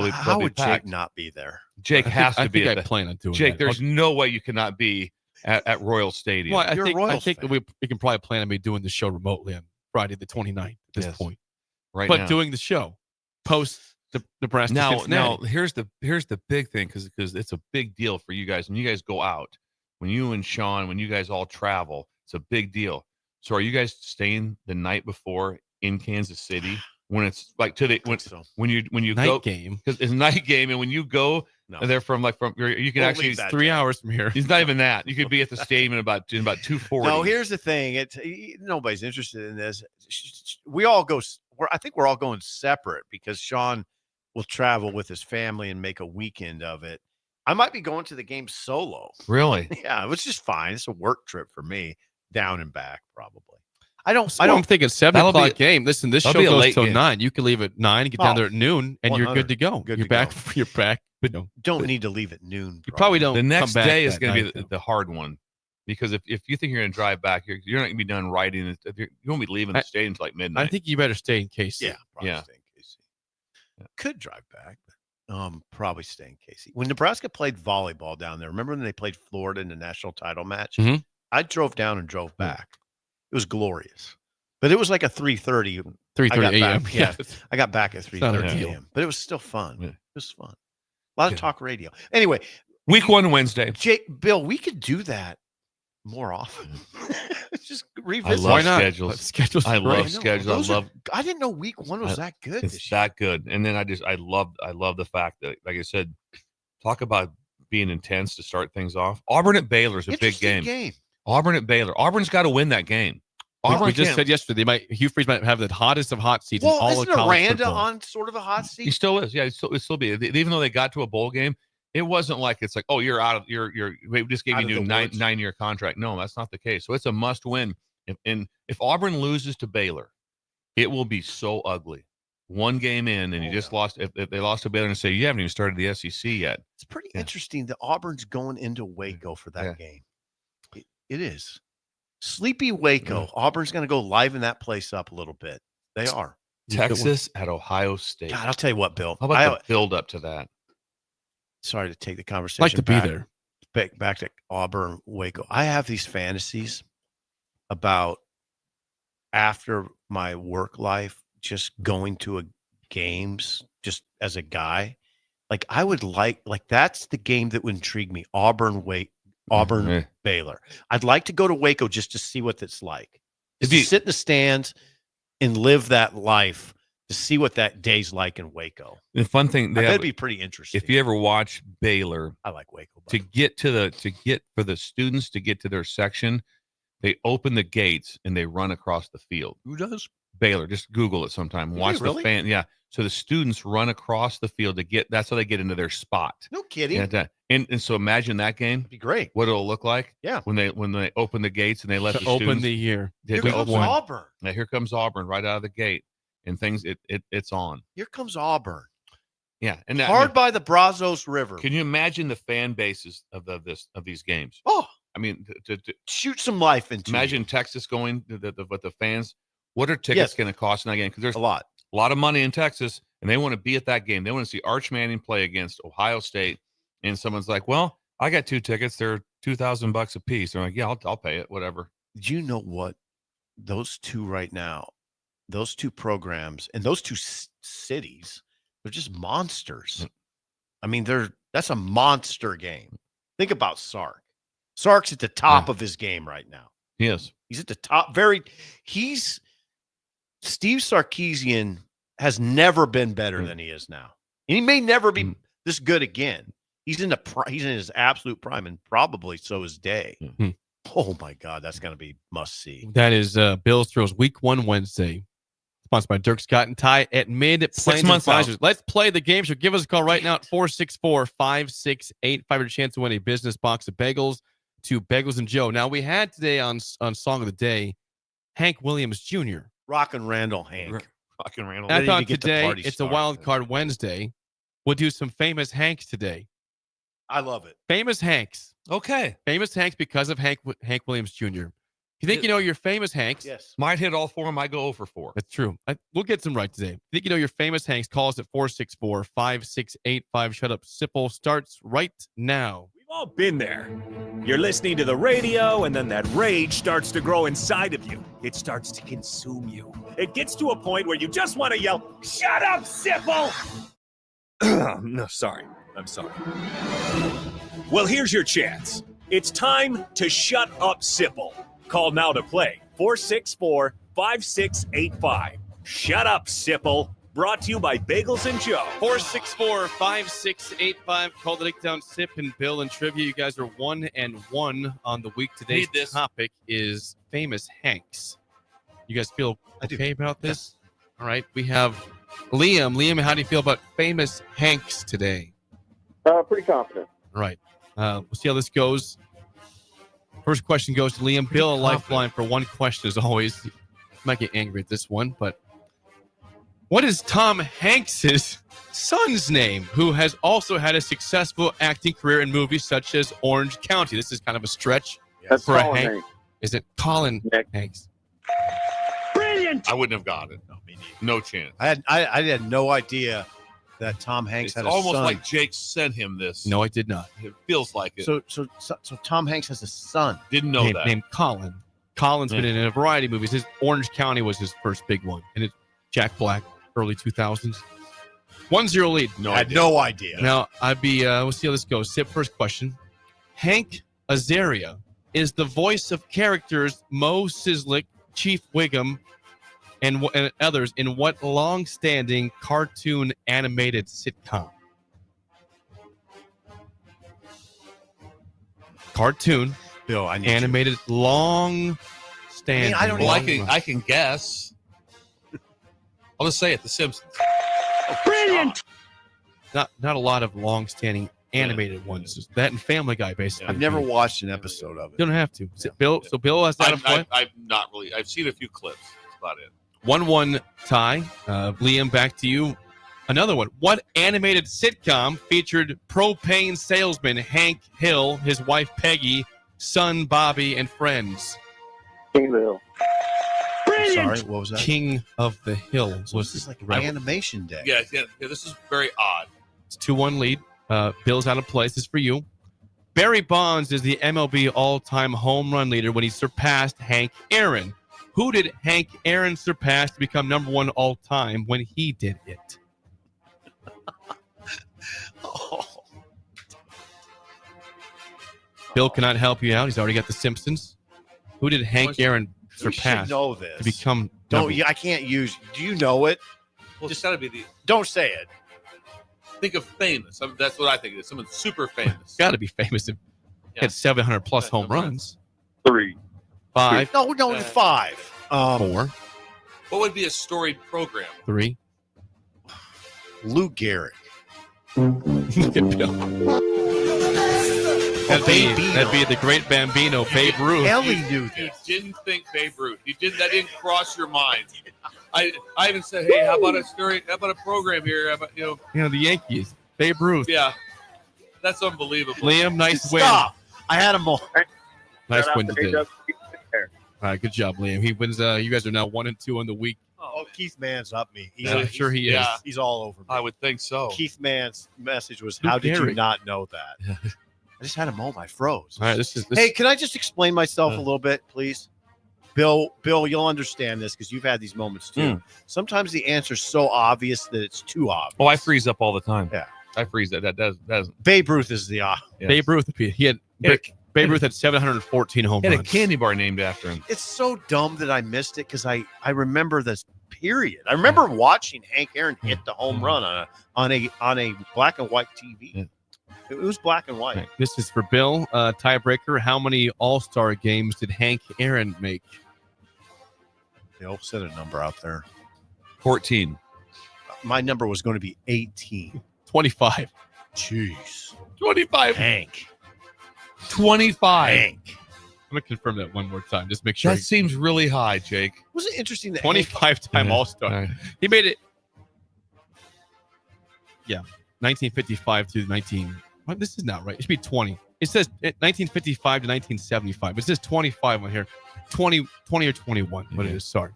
How would packed. Jake not be there? Jake has to be. I plan on doing Jake, that. there's no way you cannot be at Royal Stadium. Well, I think we can probably plan on me doing the show remotely on Friday the 29th at this point. Right but now. doing the show post Nebraska. Now here's the big thing because it's a big deal for you guys. When you guys go out, when you and Sean, when you guys all travel, it's a big deal. So are you guys staying the night before in Kansas City when it's like when you night go game? Because it's a night game, and when you go, they're from you can actually it's 3 hours from here. It's not even that. You could be at the stadium in about 2:40. No, here's the thing. Nobody's interested in this. We all go. I think we're all going separate because Sean will travel with his family and make a weekend of it. I might be going to the game solo. Really? Yeah, it was just fine. It's a work trip for me, down and back probably. I'm thinking 7 o'clock game. Listen, this show goes till 9. You can leave at 9, get down there at noon, and you're good to go. You're back. You're back. But no, don't need to leave at noon. You probably don't. The next come back day is that going night, to be the hard one because if you think you're going to drive back, you're not going to be done writing. You won't be leaving the stadium until like midnight. I think you better stay in KC. Yeah, probably stay in KC. Could drive back, but probably stay in KC. When Nebraska played volleyball down there, remember when they played Florida in the national title match? Mhm. I drove down and drove back. It was glorious. But it was like a 3:30 a.m. Yeah, I got back at 3:30 deal. a.m. But it was still fun. It was fun. A lot of talk radio. Anyway, week 1 Wednesday. Bill, we could do that more often. Just revisit. I love schedules. I love schedules. I didn't know week 1 was that good. It's that good. And then I love the fact that, like I said, talk about being intense to start things off. Auburn at Baylor is a big game. Auburn at Baylor. Auburn's got to win that game. We just said yesterday Hugh Freeze might have the hottest of hot seats in all of college Miranda football. on sort of a hot seat? He still is. Yeah, it still be. Even though they got to a bowl game, it wasn't like it's like, oh, you're out of we just gave you a new 9-year contract. No, that's not the case. So it's a must win. If Auburn loses to Baylor, it will be so ugly. One game in, and you just lost. If they lost to Baylor and say you haven't even started the SEC yet, it's pretty interesting that Auburn's going into Waco for that game. It is. Sleepy Waco. Auburn's going to go liven that place up a little bit. They are. Texas at Ohio State. God, I'll tell you what, Bill. How about the build up to that? Sorry to take the conversation. Like to be there. Back to Auburn, Waco. I have these fantasies about after my work life, just going to games just as a guy. Like I would like that's the game that would intrigue me. Auburn, Baylor. I'd like to go to Waco just to see what it's like. To sit in the stands and live that life to see what that day's like in Waco. The fun thing that'd be pretty interesting. If you ever watch Baylor, I like Waco. For the students to get to their section, they open the gates and they run across the field. Who does? Baylor. Just Google it sometime. Watch the fan. Yeah. So the students run across the field that's how they get into their spot. No kidding. Yeah, and so imagine that game. That'd be great. What it'll look like. Yeah. When they open the gates and they let the open students, the year. Here comes Auburn. Yeah, here comes Auburn right out of the gate, and things it's on. Here comes Auburn. Yeah, and by the Brazos River. Can you imagine the fan bases of these games? Oh, I mean, to shoot some life into. Imagine Texas going with the fans. What are tickets going to cost in that game? Because there's a lot of money in Texas, and they want to be at that game. They want to see Arch Manning play against Ohio State, and someone's like, "Well, I got 2 tickets. They're $2,000 a piece." They're like, "Yeah, I'll pay it. Whatever." Do you know what? Those two right now, those two programs, and those two cities, they're just monsters. I mean, that's a monster game. Think about Sark. Sark's at the top of his game right now. Yes, he's at the top. Steve Sarkisian has never been better than he is now. And he may never be this good again. He's in his absolute prime, and probably so is Day. Oh my God, that's going to be must see. That is Bill's Thrills Week 1 Wednesday, sponsored by Dirk Scott and Ty at Mid Plains Advisors. Let's play the game. So give us a call right now at 464-5685. A chance to win a business box of bagels to Bagels and Joe. Now we had today on Song of the Day, Hank Williams Jr. Rockin' Randall Hank. Rockin' Randall. I thought today it's a wild card Wednesday. We'll do some famous Hanks today. I love it. Famous Hanks. Okay. Famous Hanks because of Hank Williams Jr. You think you know your famous Hanks? Yes. Might hit all 4. Might go over 4. That's true. We'll get some right today. Think you know your famous Hanks? Call us at 464-5685. Shut Up Sipple starts right now. We've all been there. You're listening to the radio, and then that rage starts to grow inside of you. It starts to consume you. It gets to a point where you just want to yell, "Shut up, Sipple!" No, sorry. I'm sorry. Well, here's your chance. It's time to shut up, Sipple. Call now to play 464-5685. Shut up, Sipple. Brought to you by Bagels and Joe. 464-5685. Call the Dicktown Sip and Bill and Trivia. You guys are 1-1 on the week. Today's topic is famous Hanks. You guys feel okay about this? All right. We have Liam. Liam, how do you feel about famous Hanks today? Pretty confident. All right. We'll see how this goes. First question goes to Liam. Bill, a lifeline for one question as always. You might get angry at this one, but what is Tom Hanks's son's name, who has also had a successful acting career in movies such as Orange County? This is kind of a stretch for a Hank. Hanks. Is it Colin Hanks? Brilliant. I wouldn't have got it. No chance. I had no idea that Tom Hanks had a almost son. like Jake sent him this. No, I did not. It feels like it. So Tom Hanks has a son. Didn't know that. Named Colin. Colin's been in a variety of movies. His Orange County was his first big one, and it's Jack Black, early 2000s. 1-0 lead. I had no idea. Now we'll see how this goes. Sip, first question. Hank Azaria is the voice of characters Mo Sizlik, Chief Wiggum, and others in what long-standing cartoon animated sitcom? Cartoon. Bill, I need animated long-standing. I can guess. I'll just say it. The Simpsons. Brilliant. Not a lot of long-standing animated ones. Just that and Family Guy, basically. I've never watched an episode of it. You don't have to. So Bill has that a point. I've not really. I've seen a few clips. That's about it. 1-1 tie. Liam, back to you. Another one. What animated sitcom featured propane salesman Hank Hill, his wife Peggy, son Bobby, and friends? King of the Hill. Sorry, what was that? King of the Hill. This is like Animation Day. Yeah. This is very odd. It's 2-1 lead. Bill's out of place. This is for you. Barry Bonds is the MLB all-time home run leader when he surpassed Hank Aaron. Who did Hank Aaron surpass to become number one all-time when he did it? Bill cannot help you out. He's already got The Simpsons. Who did Hank Aaron surpass should know this. to become No, I can't use. Do you know it? Well, it's got to be the. Don't say it. Think of famous. That's what I think it is. Someone super famous. Got to be famous. He had 700 plus home runs. 3. 5. No, 5. 4. What would be a storied program? 3. Lou Gehrig. That'd be the great Bambino, Babe Ruth. Ellie knew this. You didn't think Babe Ruth. That didn't cross your mind. I even said, hey, how about a program here? How about, the Yankees, Babe Ruth. Yeah, that's unbelievable. Liam, nice win. Stop. I had him more. Nice win today. All right, good job, Liam. He wins. You guys are now 1-2 on the week. Oh, Keith Mann's up me. I'm sure he is. He's all over me. I would think so. Keith Mann's message was, Lou how did Gehrig. you not know that? I just had a moment. I froze. All right, this Hey, can I just explain myself a little bit, please? Bill, you'll understand this because you've had these moments too. Sometimes the answer's so obvious that it's too obvious. Oh, I freeze up all the time. Yeah. I freeze that. That doesn't. Babe Ruth is the Babe Ruth. Babe Ruth had 714 home He had a runs. candy bar named after him. It's so dumb that I missed it because I remember this period. I remember watching Hank Aaron hit the home run on a black and white TV. Yeah. It was black and white. Okay, this is for Bill. Tiebreaker. How many All-Star games did Hank Aaron make? Bill, set a number out there. 14. My number was going to be 18. 25. Jeez. 25. Hank. 25. Hank. I'm going to confirm that one more time. Just make sure. That seems really high, Jake. Was it interesting that 25-time All-Star. Right. He made it. Yeah. 1955 to 19. What? This is not right. It should be 20. It says 1955 to 1975. It says 25 on here. 20 or 21. What it is. Sorry.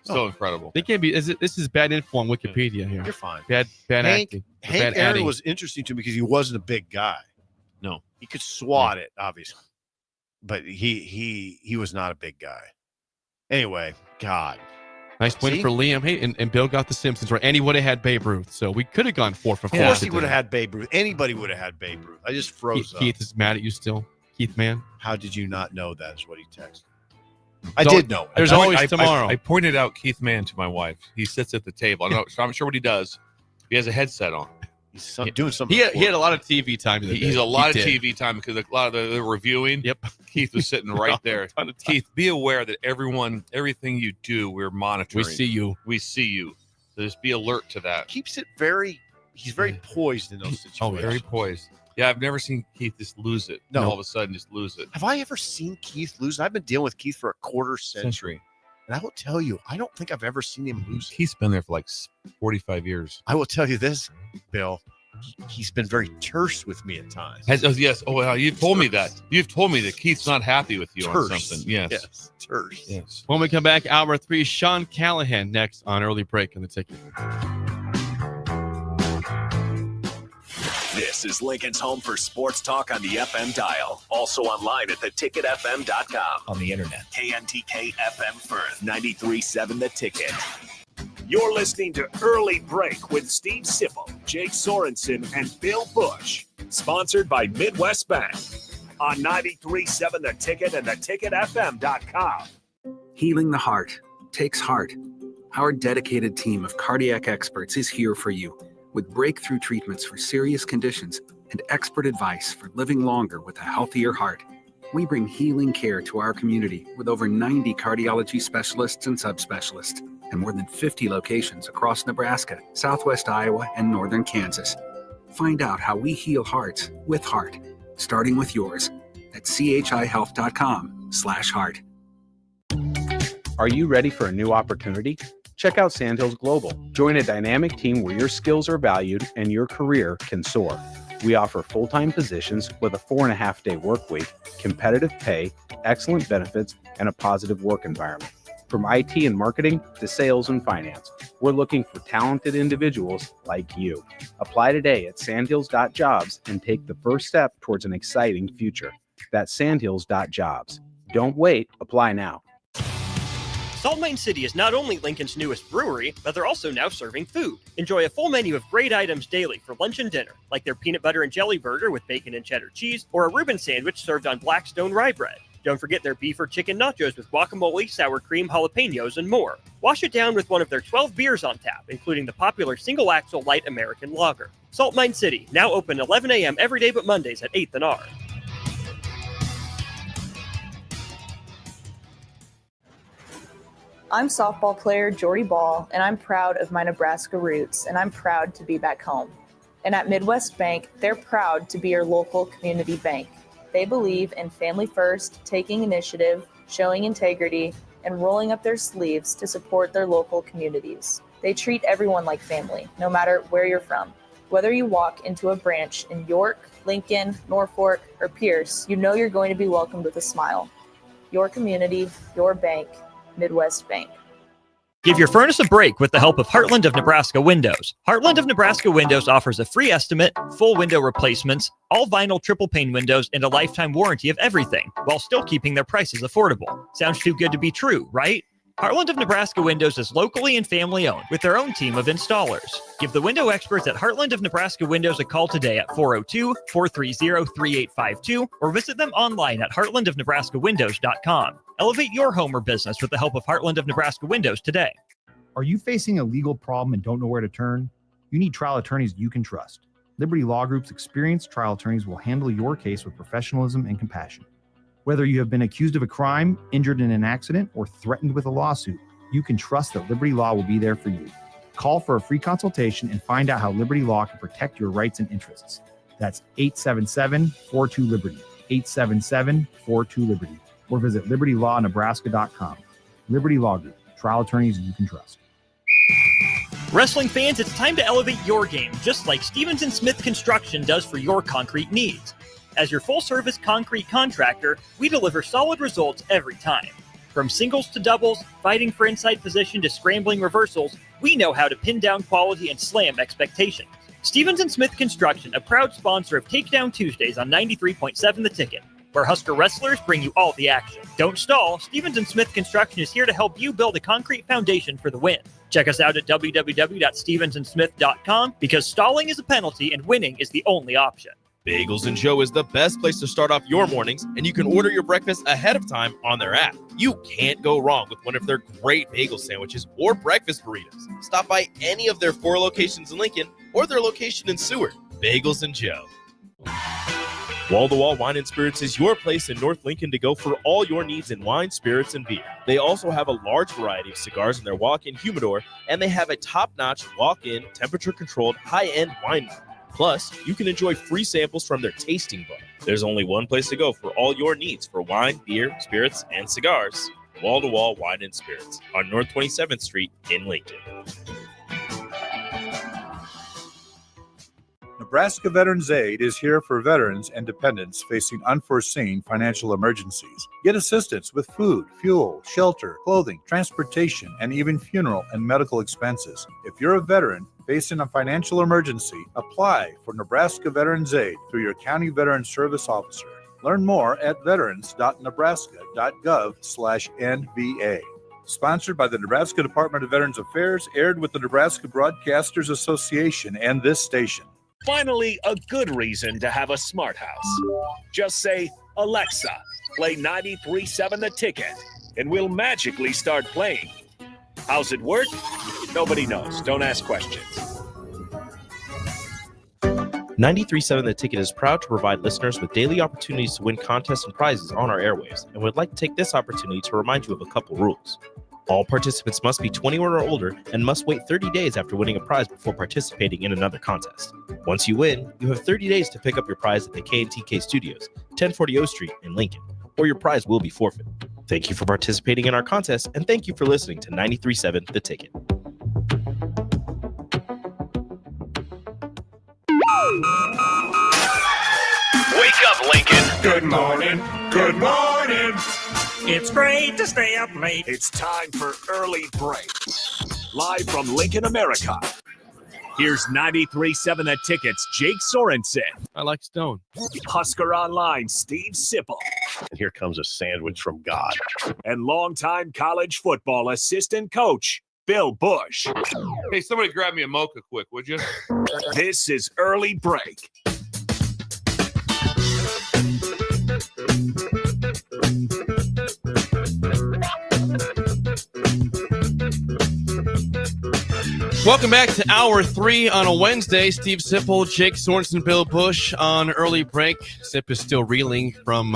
So incredible. They can't be. This is bad info on Wikipedia here. You're fine. Bad Hank, acting. Hank Bad Aaron adding. was interesting to me because he wasn't a big guy. No. He could swat it, obviously. But he was not a big guy. Anyway, God. Nice win for Liam. Hey, and Bill got the Simpsons right. And he would have had Babe Ruth. So we could have gone 4 for 4. Of course he would have had Babe Ruth. Anybody would have had Babe Ruth. I just froze up. Keith is mad at you still. Keith, man. How did you not know that is what he texted? I did know. There's always tomorrow. I pointed out Keith Mann to my wife. He sits at the table. I'm sure what he does. He has a headset on. He's doing something. He had a lot of TV time. He's a lot of TV time because a lot of the reviewing. Yep. Keith was sitting right there. Keith, be aware that everything you do, we're monitoring. We see you. We see you. So just be alert to that. Keeps it he's very poised in those situations. Oh, very poised. Yeah, I've never seen Keith just lose it. No. All of a sudden just lose it. Have I ever seen Keith lose? I've been dealing with Keith for a quarter century. And I will tell you, I don't think I've ever seen him lose. Keith's been there for like 45 years. I will tell you this, Bill. He's been very terse with me at times. Yes. Oh, well, you've told me that. You've told me that Keith's not happy with you on something. Yes. Terse. Yes. When we come back, hour 3, Sean Callahan next on Early Break on the Ticket. This is Lincoln's home for sports talk on the FM dial. Also online at theticketfm.com. On the internet. KNTK FM Firth, 93.7 The Ticket. You're listening to Early Break with Steve Sipple, Jake Sorensen, and Bill Busch. Sponsored by Midwest Bank. On 93.7 The Ticket and theticketfm.com. Healing the heart takes heart. Our dedicated team of cardiac experts is here for you with breakthrough treatments for serious conditions and expert advice for living longer with a healthier heart. We bring healing care to our community with over 90 cardiology specialists and subspecialists and more than 50 locations across Nebraska, Southwest Iowa, and northern Kansas. Find out how we heal hearts with heart, starting with yours at chihealth.com/heart. Are you ready for a new opportunity? Check out Sandhills Global. Join a dynamic team where your skills are valued and your career can soar. We offer full-time positions with a 4.5-day work week, competitive pay, excellent benefits, and a positive work environment. From IT and marketing to sales and finance, we're looking for talented individuals like you. Apply today at sandhills.jobs and take the first step towards an exciting future. That's sandhills.jobs. Don't wait. Apply now. Salt Mine City is not only Lincoln's newest brewery, but they're also now serving food. Enjoy a full menu of great items daily for lunch and dinner, like their peanut butter and jelly burger with bacon and cheddar cheese, or a Reuben sandwich served on Blackstone rye bread. Don't forget their beef or chicken nachos with guacamole, sour cream, jalapenos, and more. Wash it down with one of their 12 beers on tap, including the popular Single Axle Light American Lager. Salt Mine City, now open 11 a.m. every day but Mondays at 8th and R. I'm softball player Jordy Ball, and I'm proud of my Nebraska roots, and I'm proud to be back home. And at Midwest Bank, they're proud to be your local community bank. They believe in family first, taking initiative, showing integrity, and rolling up their sleeves to support their local communities. They treat everyone like family, no matter where you're from. Whether you walk into a branch in York, Lincoln, Norfolk, or Pierce, you know you're going to be welcomed with a smile. Your community, your bank, Midwest Bank. Give your furnace a break with the help of Heartland of Nebraska Windows. Heartland of Nebraska Windows offers a free estimate, full window replacements, all vinyl triple pane windows, and a lifetime warranty of everything, while still keeping their prices affordable. Sounds too good to be true, right? Heartland of Nebraska Windows is locally and family owned with their own team of installers. Give the window experts at Heartland of Nebraska Windows a call today at 402-430-3852 or visit them online at heartlandofnebraskawindows.com. Elevate your home or business with the help of Heartland of Nebraska Windows today. Are you facing a legal problem and don't know where to turn? You need trial attorneys you can trust. Liberty Law Group's experienced trial attorneys will handle your case with professionalism and compassion. Whether you have been accused of a crime, injured in an accident, or threatened with a lawsuit, you can trust that Liberty Law will be there for you. Call for a free consultation and find out how Liberty Law can protect your rights and interests. That's 877-42-LIBERTY, 877-42-LIBERTY, or visit libertylawnebraska.com. Liberty Law Group, trial attorneys you can trust. Wrestling fans, it's time to elevate your game, just like Stevens & Smith Construction does for your concrete needs. As your full-service concrete contractor, we deliver solid results every time. From singles to doubles, fighting for inside position to scrambling reversals, we know how to pin down quality and slam expectations. Stevens & Smith Construction, a proud sponsor of Takedown Tuesdays on 93.7 The Ticket. where Husker wrestlers bring you all the action. Don't stall. Stevens & Smith Construction is here to help you build a concrete foundation for the win. Check us out at www.stevensandsmith.com because stalling is a penalty and winning is the only option. Bagels and Joe is the best place to start off your mornings, and you can order your breakfast ahead of time on their app. You can't go wrong with one of their great bagel sandwiches or breakfast burritos. Stop by any of their 4 locations in Lincoln or their location in Seward. Bagels and Joe. Wall-to-Wall Wine & Spirits is your place in North Lincoln to go for all your needs in wine, spirits, and beer. They also have a large variety of cigars in their walk-in humidor, and they have a top-notch walk-in, temperature-controlled, high-end wine bar. Plus, you can enjoy free samples from their tasting bar. There's only one place to go for all your needs for wine, beer, spirits, and cigars. Wall-to-Wall Wine & Spirits on North 27th Street in Lincoln. Nebraska Veterans Aid is here for veterans and dependents facing unforeseen financial emergencies. Get assistance with food, fuel, shelter, clothing, transportation, and even funeral and medical expenses. If you're a veteran facing a financial emergency, apply for Nebraska Veterans Aid through your county veteran service officer. Learn more at veterans.nebraska.gov/NVA. Sponsored by the Nebraska Department of Veterans Affairs, aired with the Nebraska Broadcasters Association and this station. Finally, a good reason to have a smart house. Just say, Alexa, play 93.7 The Ticket, and we'll magically start playing. How's it work? Nobody knows. Don't ask questions. 93.7 The Ticket is proud to provide listeners with daily opportunities to win contests and prizes on our airwaves, and would like to take this opportunity to remind you of a couple rules. All participants must be 21 or older and must wait 30 days after winning a prize before participating in another contest. Once you win, you have 30 days to pick up your prize at the K&TK Studios, 1040 O Street in Lincoln, or your prize will be forfeit. Thank you for participating in our contest, and thank you for listening to 93.7 The Ticket. Wake up, Lincoln. Good morning. Good morning. It's great to stay up late. It's time for Early Break. Live from Lincoln, America. Here's 93.7 The Ticket's Jake Sorensen. I like Stone. Husker Online, Steve Sipple. And here comes a sandwich from God. And longtime college football assistant coach, Bill Busch. Hey, somebody grab me a mocha quick, would you? This is Early Break. Welcome back to Hour 3 on a Wednesday. Steve Sipple, Jake Sorensen, Bill Busch on Early Break. Sip is still reeling from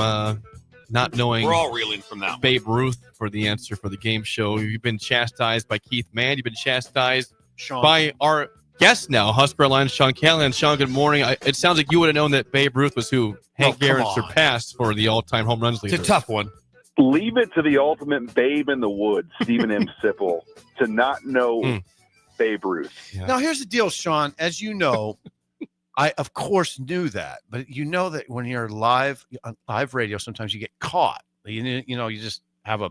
not knowing. We're all reeling from that one. Babe Ruth for the answer for the game show. You've been chastised by Keith Mann. You've been chastised by our guest now, Husker Alliance, Sean Callahan. Sean, good morning. It sounds like you would have known that Babe Ruth was who Hank Aaron surpassed for the all-time home runs leader. It's a tough one. Leave it to the ultimate babe in the woods, Stephen M. Sipple, to not know Babe Ruth. Yeah. Now, here's the deal, Sean. As you know, I, of course, knew that. But you know that when you're live on live radio, sometimes you get caught. You just have a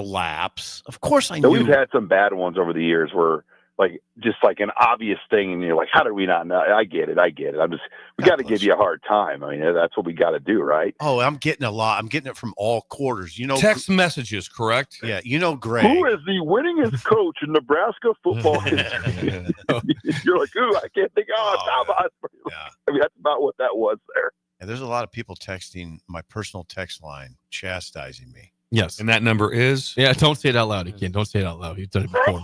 lapse. Of course, I knew. We've had some bad ones over the years where, just like an obvious thing, and you're like, how did we not know? I get it. We got to give you a hard time. I mean, that's what we got to do, right? Oh, I'm getting a lot. I'm getting it from all quarters. Text messages, correct? Yeah, Greg. Who is the winningest coach in Nebraska football history? You're like, ooh, I can't think. Tom Osborne. Yeah. I mean, that's about what that was there. And there's a lot of people texting my personal text line, chastising me. Yes. And that number is? Yeah, don't say it out loud again. Don't say it out loud. He's done it before.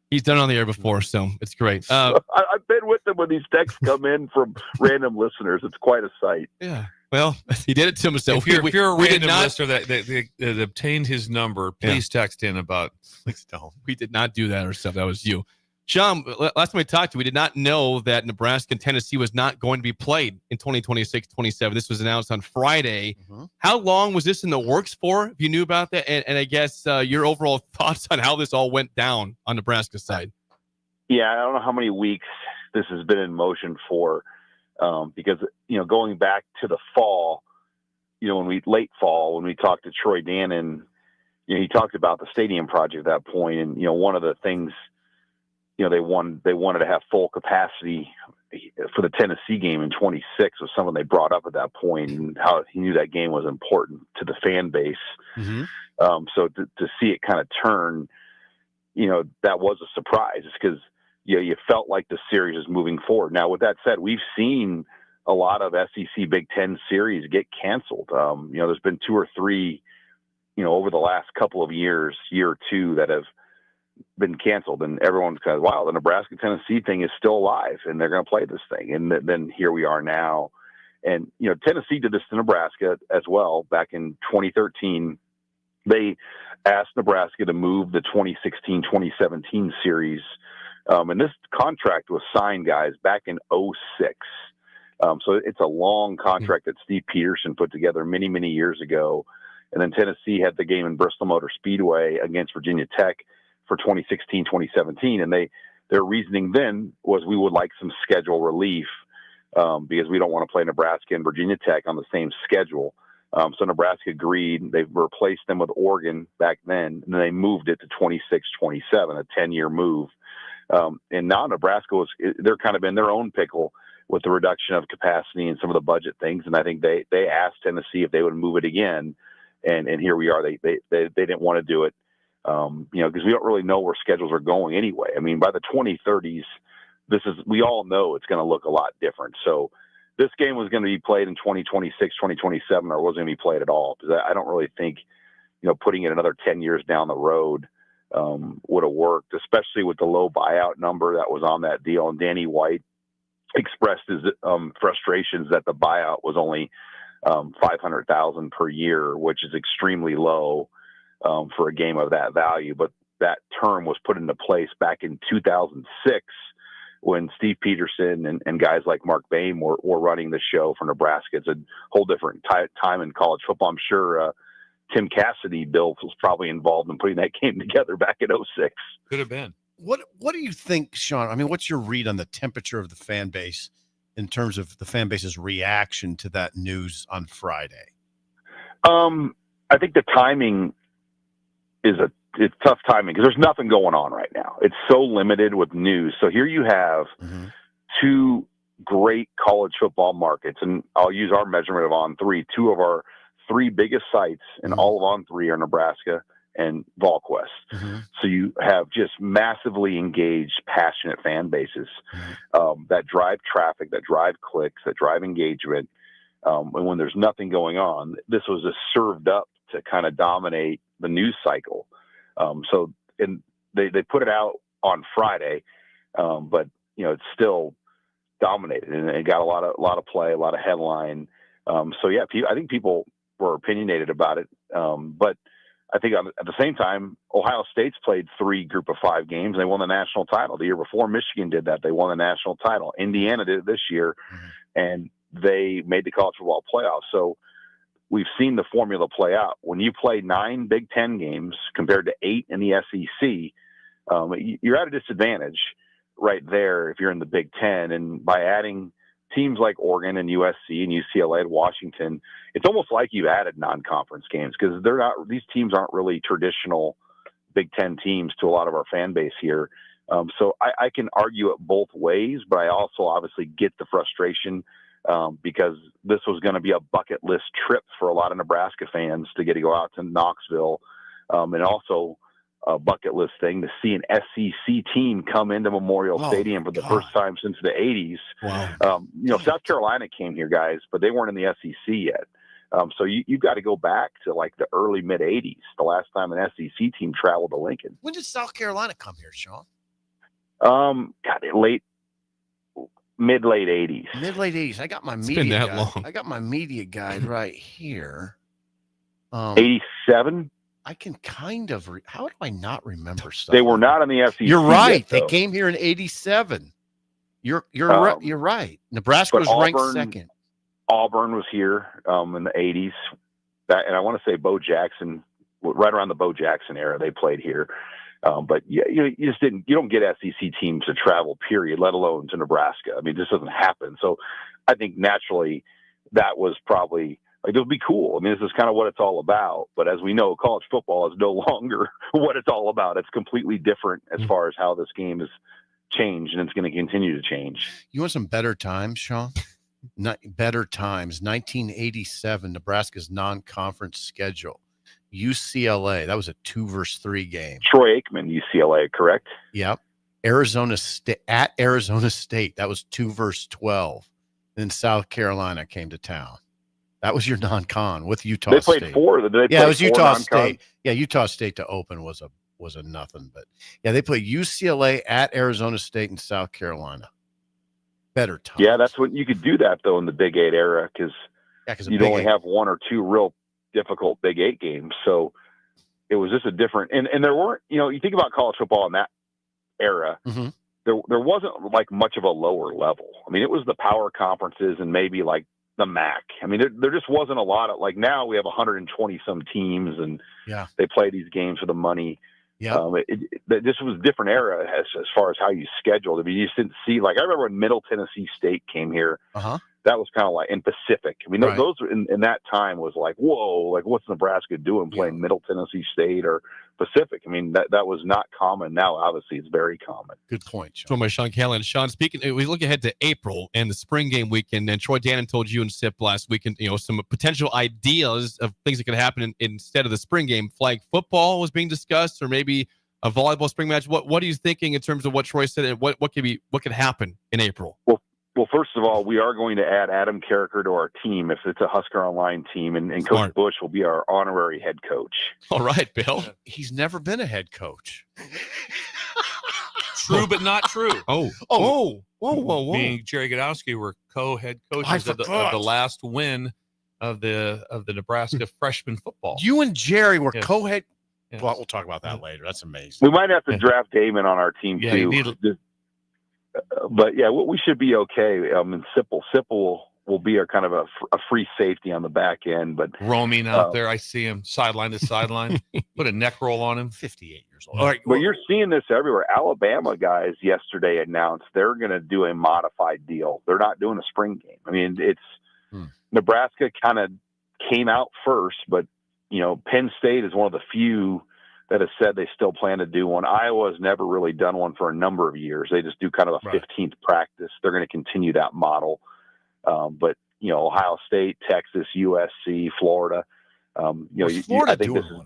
He's done it on the air before, so it's great. I've been with them when these texts come in from random listeners. It's quite a sight. Yeah. Well, he did it to himself. If you're a random listener that obtained his number, please text in about. Please don't. We did not do that ourselves. That was you. Sean, last time we talked to you, we did not know that Nebraska and Tennessee was not going to be played in 2026-27. This was announced on Friday. Mm-hmm. How long was this in the works for, if you knew about that? And I guess your overall thoughts on how this all went down on Nebraska's side. Yeah, I don't know how many weeks this has been in motion for, because, going back to the fall, late fall, when we talked to Troy Dannon, he talked about the stadium project at that point. And, one of the things, they wanted to have full capacity, for the Tennessee game in 26 was something they brought up at that point, and how he knew that game was important to the fan base. So to see it kind of turn, that was a surprise, because you felt like the series is moving forward. Now, with that said, we've seen a lot of SEC Big Ten series get canceled. There's been 2 or 3, over the last couple of years, year or two, that have been canceled, and everyone's kind of, wow, the Nebraska-Tennessee thing is still alive, and they're going to play this thing. And then here we are now. And, Tennessee did this to Nebraska as well back in 2013. They asked Nebraska to move the 2016-2017 series. And this contract was signed, guys, back in 06. So it's a long contract that Steve Peterson put together many, many years ago. And then Tennessee had the game in Bristol Motor Speedway against Virginia Tech for 2016-2017. And their reasoning then was, we would like some schedule relief because we don't want to play Nebraska and Virginia Tech on the same schedule. So Nebraska agreed. They replaced them with Oregon back then, and then they moved it to 26-27, a 10-year move. And now Nebraska they're kind of in their own pickle with the reduction of capacity and some of the budget things. And I think they asked Tennessee if they would move it again. And here we are. They didn't want to do it. Because we don't really know where schedules are going anyway. I mean, by the 2030s, we all know it's going to look a lot different. So this game was going to be played in 2026, 2027, or wasn't going to be played at all. Because I don't really think, putting it another 10 years down the road would have worked, especially with the low buyout number that was on that deal. And Danny White expressed his frustrations that the buyout was only $500,000 per year, which is extremely low for a game of that value. But that term was put into place back in 2006 when Steve Peterson and guys like Mark Boehm were running the show for Nebraska. It's a whole different time in college football. I'm sure Tim Cassidy, Bill, was probably involved in putting that game together back in 06. Could have been. What do you think, Sean? I mean, what's your read on the temperature of the fan base in terms of the fan base's reaction to that news on Friday? I think the timing it's tough timing, because there's nothing going on right now. It's so limited with news. So here you have 2 great college football markets, and I'll use our measurement of On3. 2 of our 3 biggest sites in all of On3 are Nebraska and VolQuest. So you have just massively engaged, passionate fan bases that drive traffic, that drive clicks, that drive engagement. And when there's nothing going on, this was just served up to kind of dominate the news cycle. And they put it out on Friday, but it's still dominated, and it got a lot of play, a lot of headline. I think people were opinionated about it. But I think at the same time, Ohio State's played 3 group of 5 games, and they won the national title. The year before, Michigan did that. They won the national title. Indiana did it this year, and they made the college football playoffs. So we've seen the formula play out. When you play 9 Big Ten games compared to 8 in the SEC, you're at a disadvantage right there if you're in the Big Ten. And by adding teams like Oregon and USC and UCLA and Washington, it's almost like you added non-conference games, because these teams aren't really traditional Big Ten teams to a lot of our fan base here. So I can argue it both ways, but I also obviously get the frustration because this was going to be a bucket list trip for a lot of Nebraska fans to get to go out to Knoxville, and also a bucket list thing to see an SEC team come into Memorial Stadium for the first time since the 80s. Wow. South Carolina came here, guys, but they weren't in the SEC yet. So you've got to go back to like the early mid 80s, the last time an SEC team traveled to Lincoln. When did South Carolina come here, Sean? Mid-late 80s. Mid-late 80s. I got my It's media been that guide. long. I got my media guide right here. 87? I can kind of how do I not remember stuff? They were not in the SEC. You're right. Yet, they though. came here in 87. You're right. You're right. Nebraska was ranked second. Auburn was here in the 80s. And I want to say Bo Jackson, right around the Bo Jackson era, they played here. But you just you don't get SEC teams to travel, period, let alone to Nebraska. I mean, this doesn't happen. So I think naturally that was probably like, it would be cool. I mean, this is kind of what it's all about. But as we know, college football is no longer what it's all about. It's completely different as far as how this game is changed, and it's going to continue to change. You want some better times, Sean? Not better times. 1987, Nebraska's non-conference schedule. UCLA. That was a 2-3 game. Troy Aikman, UCLA, correct? Yep. Arizona State at Arizona State. That was 2-12. Then South Carolina came to town. That was your non-con with Utah They played State. 4. Yeah, it was Utah State. Yeah, Utah State to open was a nothing. But yeah, they played UCLA at Arizona State and South Carolina. Better time. Yeah, that's what you could do that though in the Big 8 era because you'd only have 1 or 2 real difficult Big 8 games. So it was just a different and there weren't, you think about college football in that era, there wasn't like much of a lower level. I mean, it was the power conferences and maybe like the MAC. I mean, there just wasn't a lot of, like, now we have 120 some teams and they play these games for the money. Yeah. This was a different era as far as how you scheduled. I mean, you just didn't see, like, I remember when Middle Tennessee State came here. That was kind of like in Pacific. I mean, those in that time was like, whoa, like what's Nebraska doing playing Middle Tennessee State or Pacific? I mean, that was not common. Now, obviously, it's very common. Good point, Sean. From my Sean Callahan. Sean, speaking, we look ahead to April and the spring game weekend, and Troy Dannon told you and Sip last weekend, some potential ideas of things that could happen instead of the spring game. Flag football was being discussed, or maybe a volleyball spring match. What are you thinking in terms of what Troy said, and what could happen in April? Well, first of all, we are going to add Adam Carricker to our team if it's a Husker Online team, and Coach Busch will be our honorary head coach. All right, Bill. He's never been a head coach. True, but not true. Whoa. Me and Jerry Godowski were co-head coaches of the last win of the Nebraska freshman football. You and Jerry were co-head. Well, we'll talk about that later. That's amazing. We might have to draft Damon on our team too. But yeah, we should be okay. And Sipple will be our kind of a free safety on the back end, but roaming out there, I see him sideline to sideline. Put a neck roll on him. 58 years old. All right, but you're seeing this everywhere. Alabama guys yesterday announced they're going to do a modified deal. They're not doing a spring game. I mean, it's Nebraska kind of came out first, but Penn State is one of the few that has said they still plan to do one. Iowa has never really done one for a number of years. They just do kind of a 15th practice. They're going to continue that model. But, Ohio State, Texas, USC, Florida, Florida I think this is,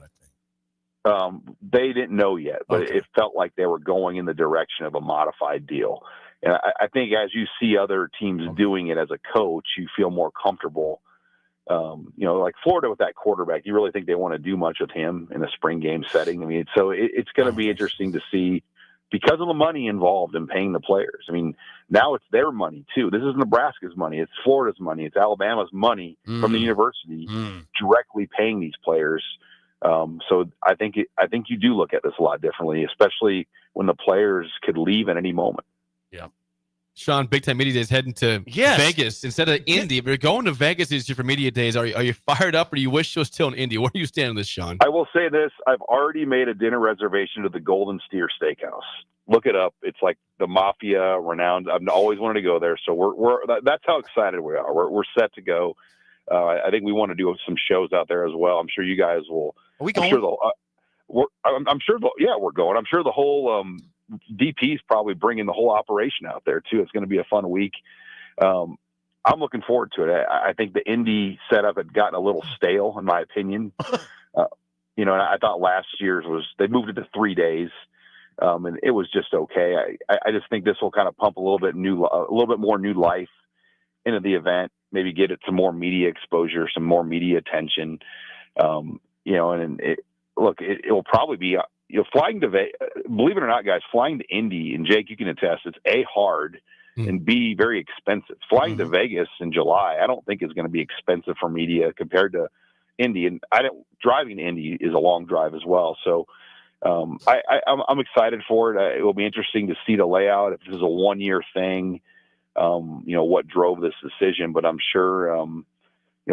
they didn't know yet, but it felt like they were going in the direction of a modified deal. And I think as you see other teams doing it as a coach, you feel more comfortable. Like Florida with that quarterback, you really think they want to do much with him in a spring game setting? I mean, so it's going to be interesting to see because of the money involved in paying the players. I mean, now it's their money too. This is Nebraska's money. It's Florida's money. It's Alabama's money from the university directly paying these players. So I think you do look at this a lot differently, especially when the players could leave at any moment. Yeah. Sean, Big Time Media Days heading to Vegas instead of Indy. If you're going to Vegas this year for Media Days, are you fired up, or do you wish you were still in Indy? Where do you stand on this, Sean? I will say this. I've already made a dinner reservation to the Golden Steer Steakhouse. Look it up. It's like the mafia renowned. I've always wanted to go there. So that's how excited we are. We're set to go. I think we want to do some shows out there as well. I'm sure you guys will. Are we going? I'm sure we're going. I'm sure the whole DP's probably bringing the whole operation out there too. It's going to be a fun week. I'm looking forward to it. I think the Indy setup had gotten a little stale, in my opinion. And I thought last year's they moved it to 3 days, and it was just okay. I just think this will kind of pump a little bit more new life into the event. Maybe get it some more media exposure, some more media attention. It will probably be. Flying to Vegas, believe it or not, guys, flying to Indy, and Jake, you can attest, it's A, hard, and B, very expensive. Flying to Vegas in July, I don't think is going to be expensive for media compared to Indy. And driving to Indy is a long drive as well. So I'm excited for it. It will be interesting to see the layout. If this is a 1-year thing, what drove this decision. But I'm sure,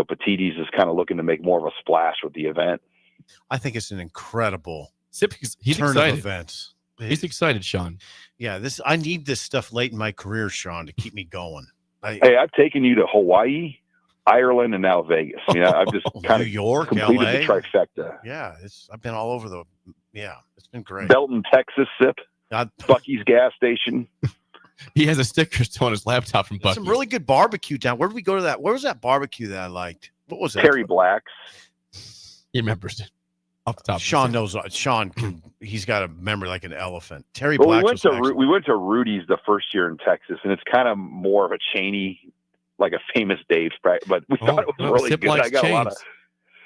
Petites is kind of looking to make more of a splash with the event. I think it's an incredible he's turn excited. of events. He's excited, Sean. Yeah, I need this stuff late in my career, Sean, to keep me going. I've taken you to Hawaii, Ireland, and now Vegas. I mean, I've just kind of New York, completed LA. the trifecta. Yeah, I've been all over it's been great. Belton, Texas, Sip. Bucky's gas station. He has a sticker still on his laptop from Bucky's. Some really good barbecue down. Where did we go to that? Where was that barbecue that I liked? What was that? Terry Black's. He remembers it off the top. Sean knows. Sean, he's got a memory like an elephant. Terry Well, Black's we went to Rudy's the first year in Texas, and it's kind of more of a chainy, like a famous Dave's, but we thought it was really good. I got a lot of.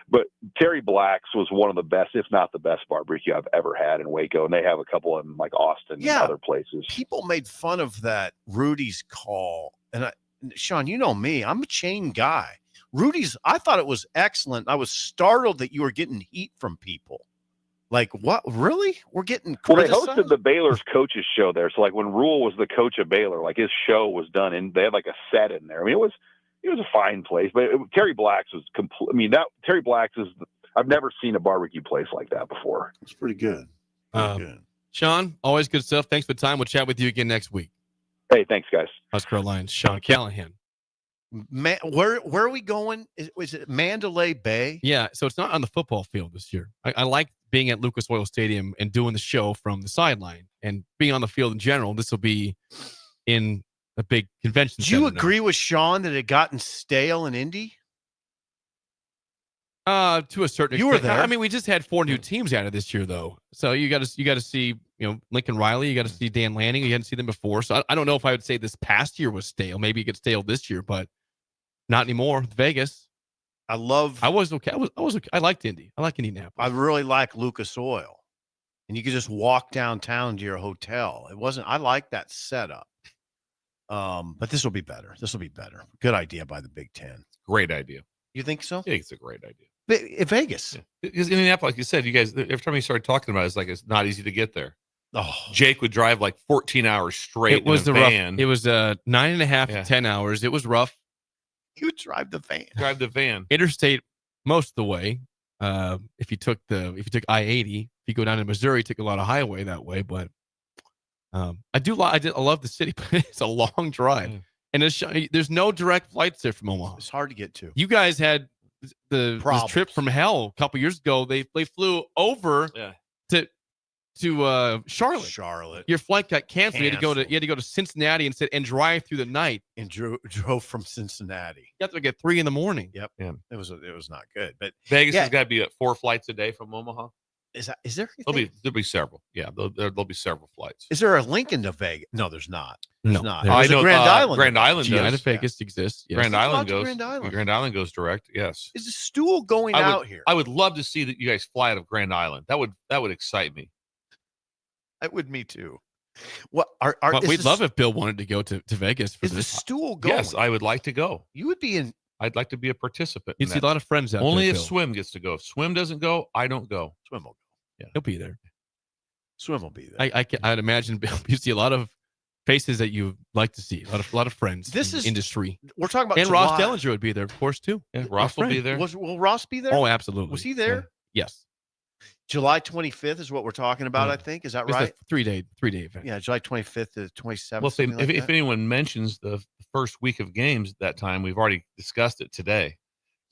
But Terry Black's was one of the best, if not the best, barbecue I've ever had in Waco, and they have a couple in like Austin and other places. People made fun of that Rudy's call, and Sean, you know me, I'm a chain guy. Rudy's, I thought it was excellent. I was startled that you were getting heat from people. Like, what? Really? We're getting criticized? Well, they hosted the Baylor's coaches show there. So, like, when Rule was the coach of Baylor, like, his show was done, and they had, like, a set in there. I mean, it was a fine place. But Terry Black's was complete. I mean, Terry Black's is – I've never seen a barbecue place like that before. It's pretty good. Good. Sean, always good stuff. Thanks for the time. We'll chat with you again next week. Hey, thanks, guys. Husker Alliance, Sean Callahan. Where are we going? Was it Mandalay Bay? Yeah, so it's not on the football field this year. I like being at Lucas Oil Stadium and doing the show from the sideline and being on the field in general. This will be in a big convention center. Do you agree with Sean that it had gotten stale in Indy? To a certain extent. You were there. I mean, we just had 4 new teams added this year, though. So you got to see, Lincoln Riley. You got to see Dan Lanning. You hadn't seen them before. So I don't know if I would say this past year was stale. Maybe it gets stale this year, but not anymore. Vegas. I was okay. I liked Indy. I like Indianapolis. I really like Lucas Oil, and you could just walk downtown to your hotel. I like that setup. But this will be better. Good idea by the Big Ten. Great idea. You think so? I think it's a great idea. Vegas. Yeah. Because Indianapolis, like you said, you guys, every time you started talking about it, it's not easy to get there. Oh, Jake would drive like 14 hours straight. It was in a van. rough. It was 9.5 to 10 hours. It was rough. You would drive the van. Interstate most of the way. If you took I-80, if you go down to Missouri, you took a lot of highway that way. But I love the city, but it's a long drive. And there's no direct flights there from Omaha. It's hard to get to. You guys had this trip from hell a couple years ago. They flew over to Charlotte. Your flight got canceled. You had to go to Cincinnati and drive through the night. And drove from Cincinnati. You have to get 3 a.m. Yep. Yeah. It was not good. But Vegas has got to be at 4 flights a day from Omaha. Is there? There'll be several. Yeah, there'll be several flights. Is there a Lincoln to Vegas? No, there's not. There's not. I know Grand Island. Grand Island does. Vegas exists. Yes. Grand Island goes. Grand Island. Grand Island goes direct. Yes. Is the stool going out here? I would love to see that you guys fly out of Grand Island. That would excite me. That would me too. We'd love if Bill wanted to go to Vegas. Is the stool going? Yes, I would like to go. You would be in. I'd like to be a participant. You'd see a lot of friends out Only there. if Swim gets to go. If Swim doesn't go, I don't go. Swim will go. Yeah, he'll be there. Swim will be there. I'd imagine Bill, you see a lot of faces that you like to see. A lot of friends. This is industry. We're talking about and July. Ross Dellinger would be there, of course, too. Yeah, Ross will be there. Will Ross be there? Oh, absolutely. Was he there? Yes. July 25th is what we're talking about. I think is that It's right? a 3-day event. Yeah, July 25th to 27th. Well, if anyone mentions the first week of games at that time, we've already discussed it today,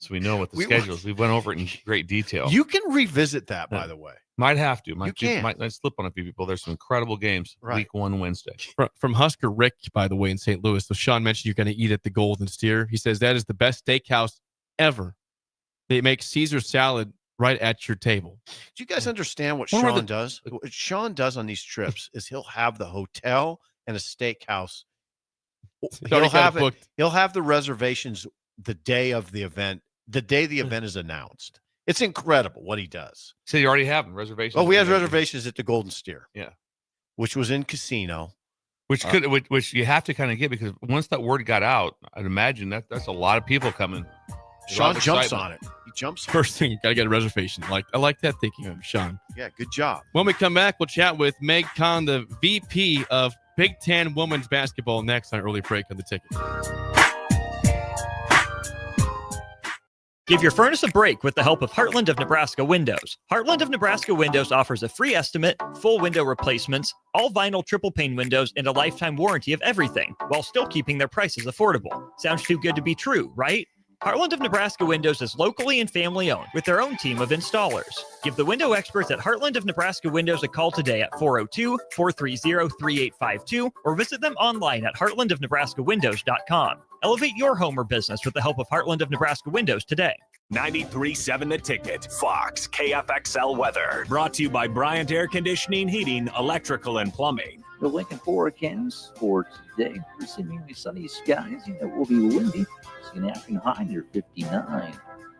so we know what the schedule is. We went over it in great detail. You can revisit that, by the way. Might have to. Might slip on a few people. There's some incredible games. Week 1 Wednesday. From Husker Rick, by the way, in St. Louis. So Sean mentioned you're going to eat at the Golden Steer. He says that is the best steakhouse ever. They make Caesar salad right at your table. Do you guys understand what Sean does? What Sean does on these trips is he'll have the hotel and a steakhouse. He'll have the reservations the day of the event, the day the event is announced. It's incredible what he does. So you already have reservations? Oh, we had reservations at the Golden Steer. Yeah. Which was in casino. Which you have to kind of get, because once that word got out, I'd imagine that's a lot of people coming. Sean jumps on it. He jumps. First thing, you got to get a reservation. I like that thinking of Sean. Yeah, good job. When we come back, we'll chat with Meg Khan, the VP of Big Ten Women's Basketball, next on Early Break on the Ticket. Give your furnace a break with the help of Heartland of Nebraska Windows. Heartland of Nebraska Windows offers a free estimate, full window replacements, all vinyl triple pane windows, and a lifetime warranty of everything, while still keeping their prices affordable. Sounds too good to be true, right? Heartland of Nebraska Windows is locally and family owned with their own team of installers. Give the window experts at Heartland of Nebraska Windows a call today at 402-430-3852 or visit them online at heartlandofnebraskawindows.com. Elevate your home or business with the help of Heartland of Nebraska Windows today. 93.7 The Ticket, Fox, KFXL weather. Brought to you by Bryant Air Conditioning, Heating, Electrical, and Plumbing. The Lincoln forecast for today, seemingly sunny skies. It will be windy. See an afternoon high near 59.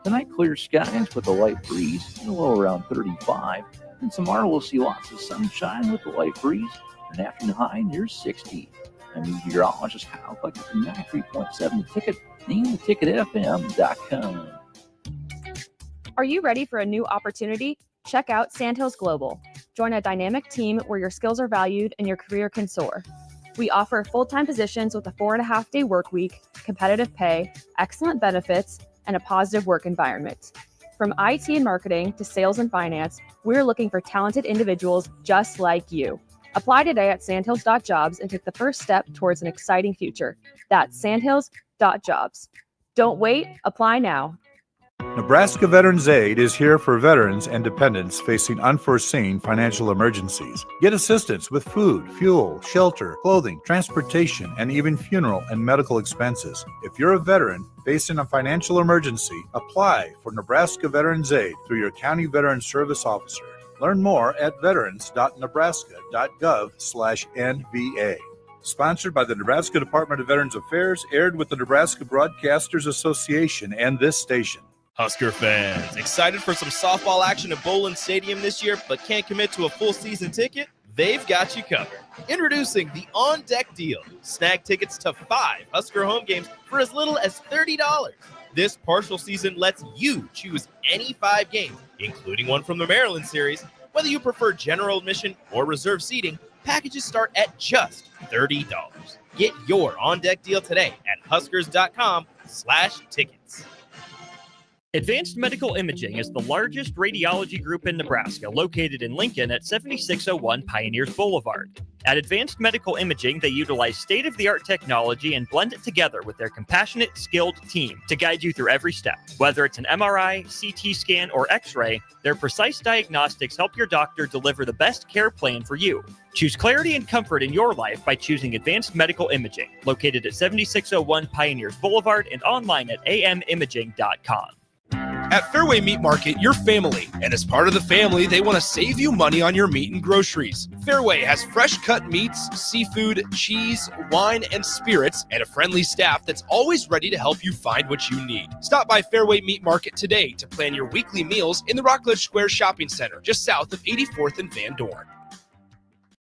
Tonight, clear skies with a light breeze, and a low around 35. And tomorrow, we'll see lots of sunshine with a light breeze, and an afternoon high near 60. I'm meteorologist Kyle Bucket from 93.7 The Ticket, and theticketfm.com. Are you ready for a new opportunity? Check out Sandhills Global. Join a dynamic team where your skills are valued and your career can soar. We offer full-time positions with a 4.5-day work week, competitive pay, excellent benefits, and a positive work environment. From IT and marketing to sales and finance, we're looking for talented individuals just like you. Apply today at sandhills.jobs and take the first step towards an exciting future. That's sandhills.jobs. Don't wait, apply now. Nebraska Veterans Aid is here for veterans and dependents facing unforeseen financial emergencies. Get assistance with food, fuel, shelter, clothing, transportation, and even funeral and medical expenses. If you're a veteran facing a financial emergency, apply for Nebraska Veterans Aid through your county veteran service officer. Learn more at veterans.nebraska.gov/NVA. Sponsored by the Nebraska Department of Veterans Affairs, aired with the Nebraska Broadcasters Association and this station. Husker fans, excited for some softball action at Bowling Stadium this year, but can't commit to a full season ticket? They've got you covered. Introducing the On Deck Deal. Snag tickets to 5 Husker home games for as little as $30. This partial season lets you choose any 5 games, including one from the Maryland series. Whether you prefer general admission or reserve seating, packages start at just $30. Get your On Deck Deal today at huskers.com/tickets. Advanced Medical Imaging is the largest radiology group in Nebraska, located in Lincoln at 7601 Pioneers Boulevard. At Advanced Medical Imaging, they utilize state-of-the-art technology and blend it together with their compassionate, skilled team to guide you through every step. Whether it's an MRI, CT scan, or X-ray, their precise diagnostics help your doctor deliver the best care plan for you. Choose clarity and comfort in your life by choosing Advanced Medical Imaging, located at 7601 Pioneers Boulevard and online at amimaging.com. At Fairway Meat Market, you're family, and as part of the family, they want to save you money on your meat and groceries. Fairway has fresh cut meats, seafood, cheese, wine, and spirits, and a friendly staff that's always ready to help you find what you need. Stop by Fairway Meat Market today to plan your weekly meals in the Rockledge Square Shopping Center, just south of 84th and Van Dorn.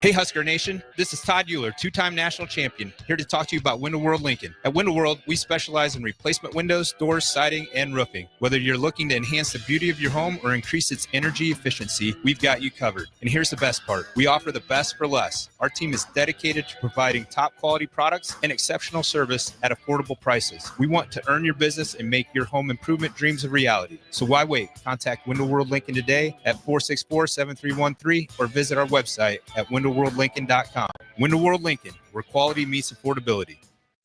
Hey Husker Nation, this is Todd Euler, 2-time national champion, here to talk to you about Window World Lincoln. At Window World, we specialize in replacement windows, doors, siding, and roofing. Whether you're looking to enhance the beauty of your home or increase its energy efficiency, we've got you covered. And here's the best part. We offer the best for less. Our team is dedicated to providing top quality products and exceptional service at affordable prices. We want to earn your business and make your home improvement dreams a reality. So why wait? Contact Window World Lincoln today at 464-7313 or visit our website at windowworldlincoln.com. Window World Lincoln, where quality meets affordability.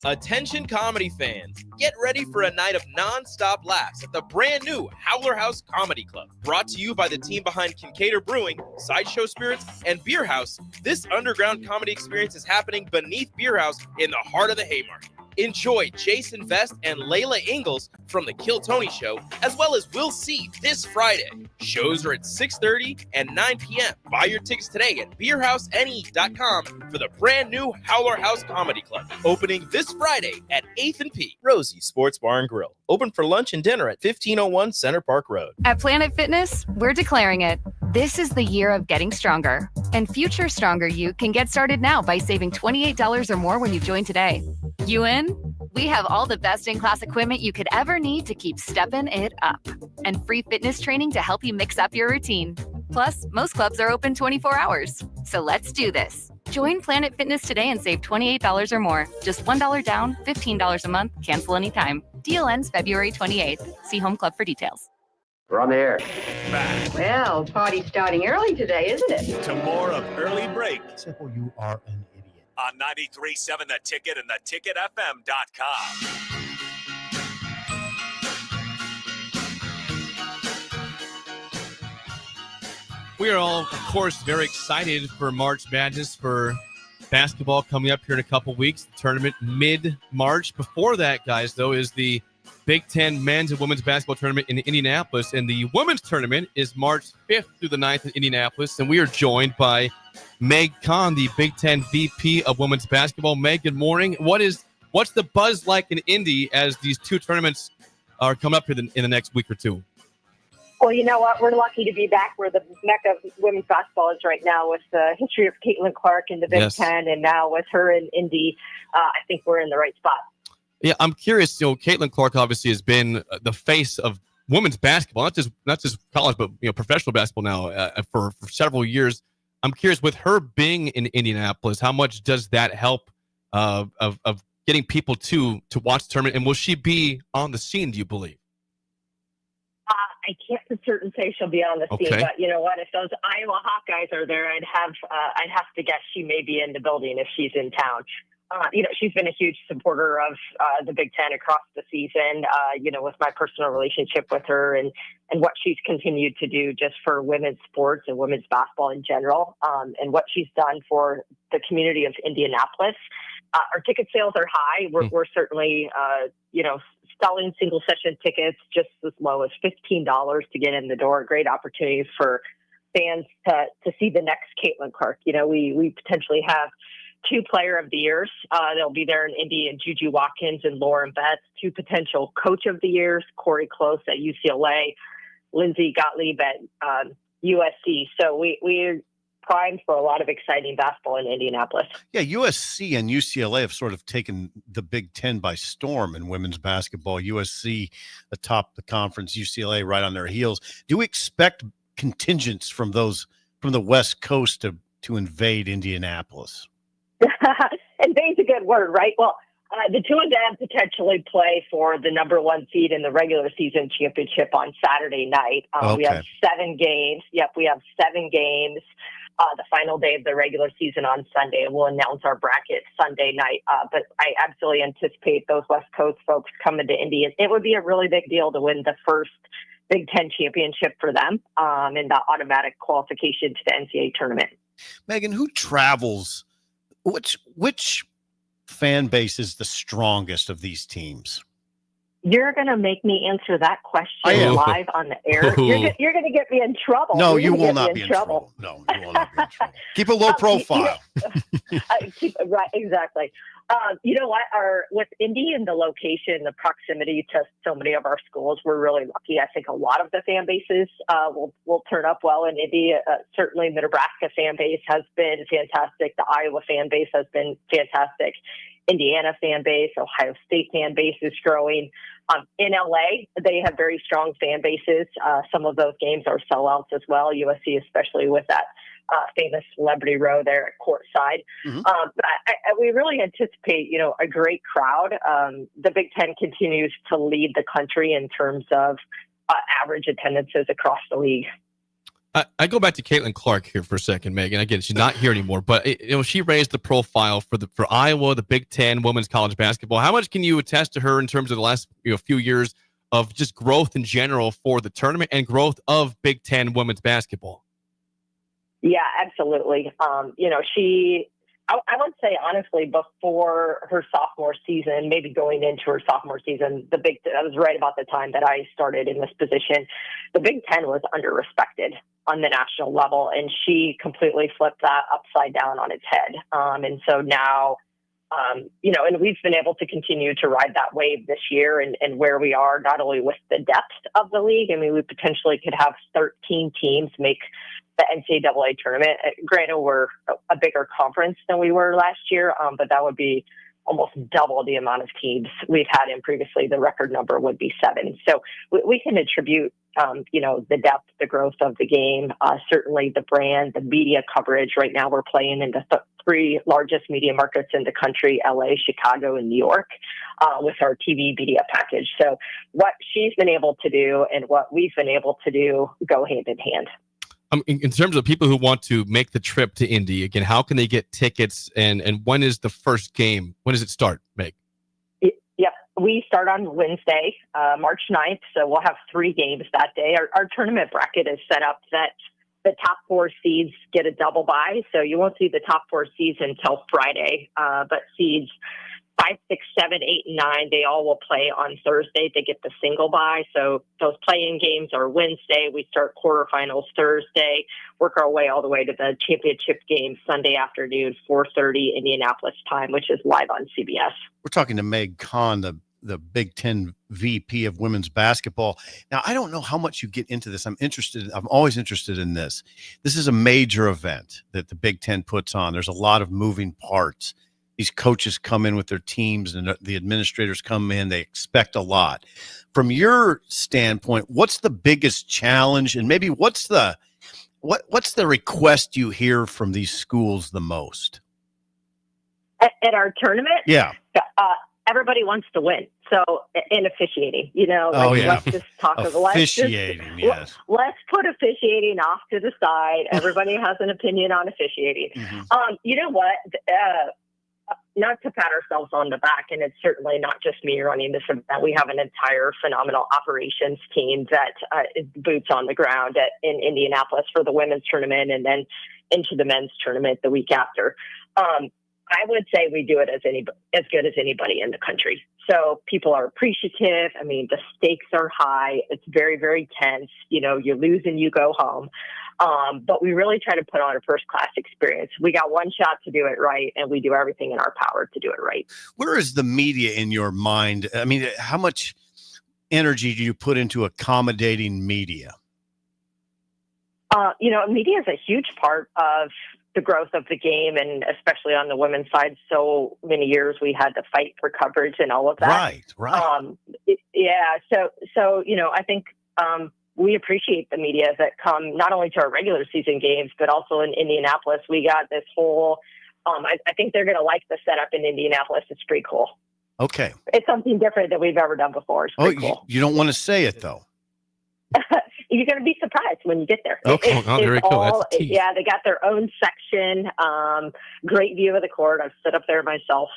Attention comedy fans, get ready for a night of non-stop laughs at the brand new Howler House Comedy Club. Brought to you by the team behind Kincaidor Brewing, Sideshow Spirits, and Beer House, this underground comedy experience is happening beneath Beer House in the heart of the Haymarket. Enjoy Jason Vest and Layla Ingalls from The Kill Tony Show, as well as Will C this Friday. Shows are at 6:30 and 9 p.m. Buy your tickets today at beerhousene.com for the brand new Howler House Comedy Club, opening this Friday at 8th and P. Rosie Sports Bar and Grill, open for lunch and dinner at 1501 Center Park Road. At Planet Fitness, we're declaring it. This is the year of getting stronger. And future stronger you can get started now by saving $28 or more when you join today. You in? We have all the best-in-class equipment you could ever need to keep stepping it up. And free fitness training to help you mix up your routine. Plus, most clubs are open 24 hours. So let's do this. Join Planet Fitness today and save $28 or more. Just $1 down, $15 a month, cancel anytime. Deal ends February 28th. See Home Club for details. We're on the air. Back Well, party's starting early today, isn't it? to more of Early Break Simple, you are an idiot. on 93.7 The Ticket and theticketfm.com. We are all, of course, very excited for March Madness, for basketball coming up here in a couple weeks. The tournament mid-March. Before that, guys, though, is the Big Ten men's and women's basketball tournament in Indianapolis. And the women's tournament is March 5th through the 9th in Indianapolis. And we are joined by Meg Khan, the Big Ten VP of women's basketball. Meg, good morning. What's the buzz like in Indy as these two tournaments are coming up in the next week or two? Well, you know what? We're lucky to be back where the mecca of women's basketball is right now, with the history of Caitlin Clark in the Big Ten, and now with her in Indy. I think we're in the right spot. Yeah, I'm curious. Caitlin Clark obviously has been the face of women's basketball, not just college, but professional basketball now for several years. I'm curious, with her being in Indianapolis, how much does that help of getting people to watch the tournament? And will she be on the scene, do you believe? I can't for certain say she'll be on the scene, but you know what? If those Iowa Hawkeyes are there, I'd have to guess she may be in the building if she's in town. She's been a huge supporter of the Big Ten across the season, with my personal relationship with her and what she's continued to do just for women's sports and women's basketball in general, and what she's done for the community of Indianapolis. Our ticket sales are high. We're certainly, selling single session tickets just as low as $15 to get in the door. Great opportunity for fans to see the next Caitlin Clark. We potentially have 2 player of the years. They'll be there in Indy, and Juju Watkins and Lauren Betts. 2 potential coach of the years, Corey Close at UCLA, Lindsay Gottlieb at USC. So we're primed for a lot of exciting basketball in Indianapolis. Yeah, USC and UCLA have sort of taken the Big Ten by storm in women's basketball. USC atop the conference, UCLA right on their heels. Do we expect contingents from the West Coast to invade Indianapolis? Invade's a good word, right? Well, the two of them potentially play for the number 1 seed in the regular season championship on Saturday night. We have 7 games. Yep, we have 7 games. The final day of the regular season on Sunday, and we'll announce our bracket Sunday night. But I absolutely anticipate those West Coast folks coming to Indy. It would be a really big deal to win the first Big Ten championship for them, and the automatic qualification to the NCAA tournament. Megan, who travels? Which fan base is the strongest of these teams? You're going to make me answer that question live on the air. You're going to get me in trouble. No, you will not be in trouble. No, you will not be in trouble. Keep a low profile. Right, exactly. You know what? With Indy and the location, the proximity to so many of our schools, we're really lucky. I think a lot of the fan bases will turn up well in Indy. Certainly the Nebraska fan base has been fantastic. The Iowa fan base has been fantastic. Indiana fan base, Ohio State fan base is growing. In LA, they have very strong fan bases. Some of those games are sellouts as well. USC, especially with that famous Celebrity Row there at courtside. Mm-hmm. But we really anticipate, a great crowd. The Big Ten continues to lead the country in terms of average attendances across the league. I go back to Caitlin Clark here for a second, Megan. Again, she's not here anymore, but she raised the profile for Iowa, the Big Ten women's college basketball. How much can you attest to her in terms of the last few years of just growth in general for the tournament and growth of Big Ten women's basketball? Yeah, absolutely. I would say, honestly, before her sophomore season, maybe going into her sophomore season, that was right about the time that I started in this position. The Big Ten was under-respected on the national level, and she completely flipped that upside down on its head. And so now, and we've been able to continue to ride that wave this year and where we are, not only with the depth of the league. I mean, we potentially could have 13 teams make the NCAA tournament. Granted, we're a bigger conference than we were last year, but that would be almost double the amount of teams we've had in previously. The record number would be 7. So we can attribute, the depth, the growth of the game, certainly the brand, the media coverage. Right now we're playing in the 3 largest media markets in the country, LA, Chicago, and New York, with our TV media package. So what she's been able to do and what we've been able to do go hand in hand. In terms of people who want to make the trip to Indy, again, how can they get tickets and when is the first game? When does it start, Meg? Yep. We start on Wednesday, March 9th. So we'll have 3 games that day. Our tournament bracket is set up that the top 4 seeds get a double bye. So you won't see the top 4 seeds until Friday. But seeds 5, 6, 7, 8, and 9, they all will play on Thursday. They get the single bye. So those play-in games are Wednesday. We start quarterfinals Thursday, work our way all the way to the championship game Sunday afternoon, 4:30 Indianapolis time, which is live on CBS. We're talking to Meg Khan, the Big Ten VP of women's basketball. Now, I don't know how much you get into this. I'm always interested in this. This is a major event that the Big Ten puts on. There's a lot of moving parts. These coaches come in with their teams and the administrators come in. They expect a lot. From your standpoint, what's the biggest challenge, and maybe what's the request you hear from these schools the most? At our tournament? Yeah. Everybody wants to win. So in officiating, let's just talk officiating. Yes. Let's put officiating off to the side. Everybody has an opinion on officiating. Mm-hmm. You know what? Not to pat ourselves on the back, and it's certainly not just me running this event. We have an entire phenomenal operations team that is boots on the ground in Indianapolis for the women's tournament and then into the men's tournament the week after. I would say we do it as good as anybody in the country. So people are appreciative. I mean, the stakes are high. It's very, very tense. You lose and you go home. But we really try to put on a first-class experience. We got one shot to do it right, and we do everything in our power to do it right. Where is the media in your mind? I mean, how much energy do you put into accommodating media? Media is a huge part of the growth of the game, and especially on the women's side. So many years we had to fight for coverage and all of that. Right. So I think we appreciate the media that come not only to our regular season games, but also in Indianapolis. We got this whole, I think they're going to like the setup in Indianapolis. It's pretty cool. Okay. It's something different than we've ever done before. It's pretty cool. You don't want to say it, though. You're going to be surprised when you get there. Okay. Very cool. Yeah, they got their own section. Great view of the court. I've sit up there myself.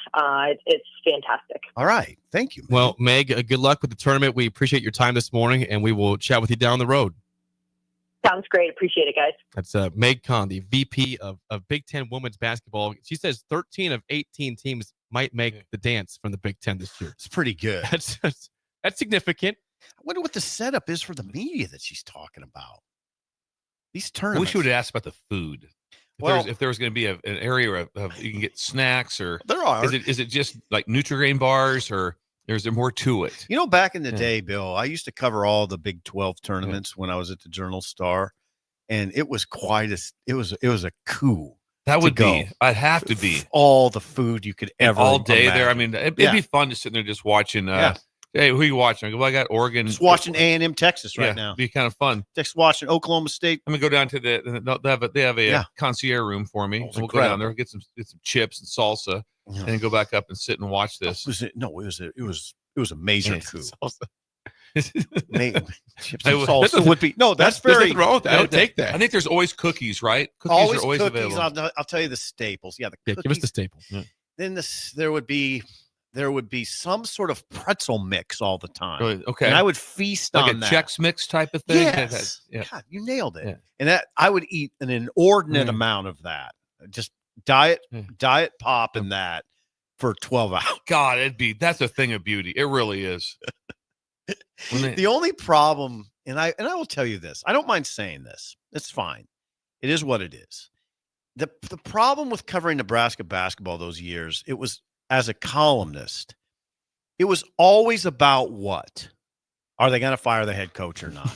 It's fantastic. All right. Thank you. Well, Meg, good luck with the tournament. We appreciate your time this morning, and we will chat with you down the road. Sounds great. Appreciate it, guys. That's Meg Khan, the VP of Big Ten women's basketball. She says 13 of 18 teams might make the dance from the Big Ten this year. It's pretty good. That's significant. I wonder what the setup is for the media that she's talking about. These I tournaments. wish you would ask about the food. If there was going to be an area of you can get snacks, or there are. Is it just like Nutri-Grain bars, or is there more to it? Back in the day, Bill, I used to cover all the Big 12 tournaments when I was at the Journal-Star, and it was it was a coup. That would be. I'd have to be all the food you could ever all day imagine. there. I mean, it'd be fun to sit there just watching. Hey, who are you watching? I go, well, I got Oregon. Just watching A&M Texas right now. Be kind of fun. Just watching Oklahoma State. I'm gonna go down to they have a concierge room for me. We'll go down there, get some chips and salsa, and then go back up and sit and watch this. It was amazing food. Chips Chips and salsa would be that's very wrong with that. I would take that. I think there's always cookies, right? Cookies are always cookies. available. I'll tell you the staples. Yeah, the give us the staples. Yeah. Then there would be some sort of pretzel mix all the time. Okay. And I would feast like on a that. Chex Mix type of thing. Yes. Yeah. God, you nailed it. Yeah. And that I would eat an inordinate amount of that. Just diet pop and that for 12 hours. God, that's a thing of beauty. It really is. The only problem, and I will tell you this, I don't mind saying this. It's fine. It is what it is. The problem with covering Nebraska basketball those years, it was, as a columnist, it was always about what? Are they going to fire the head coach or not?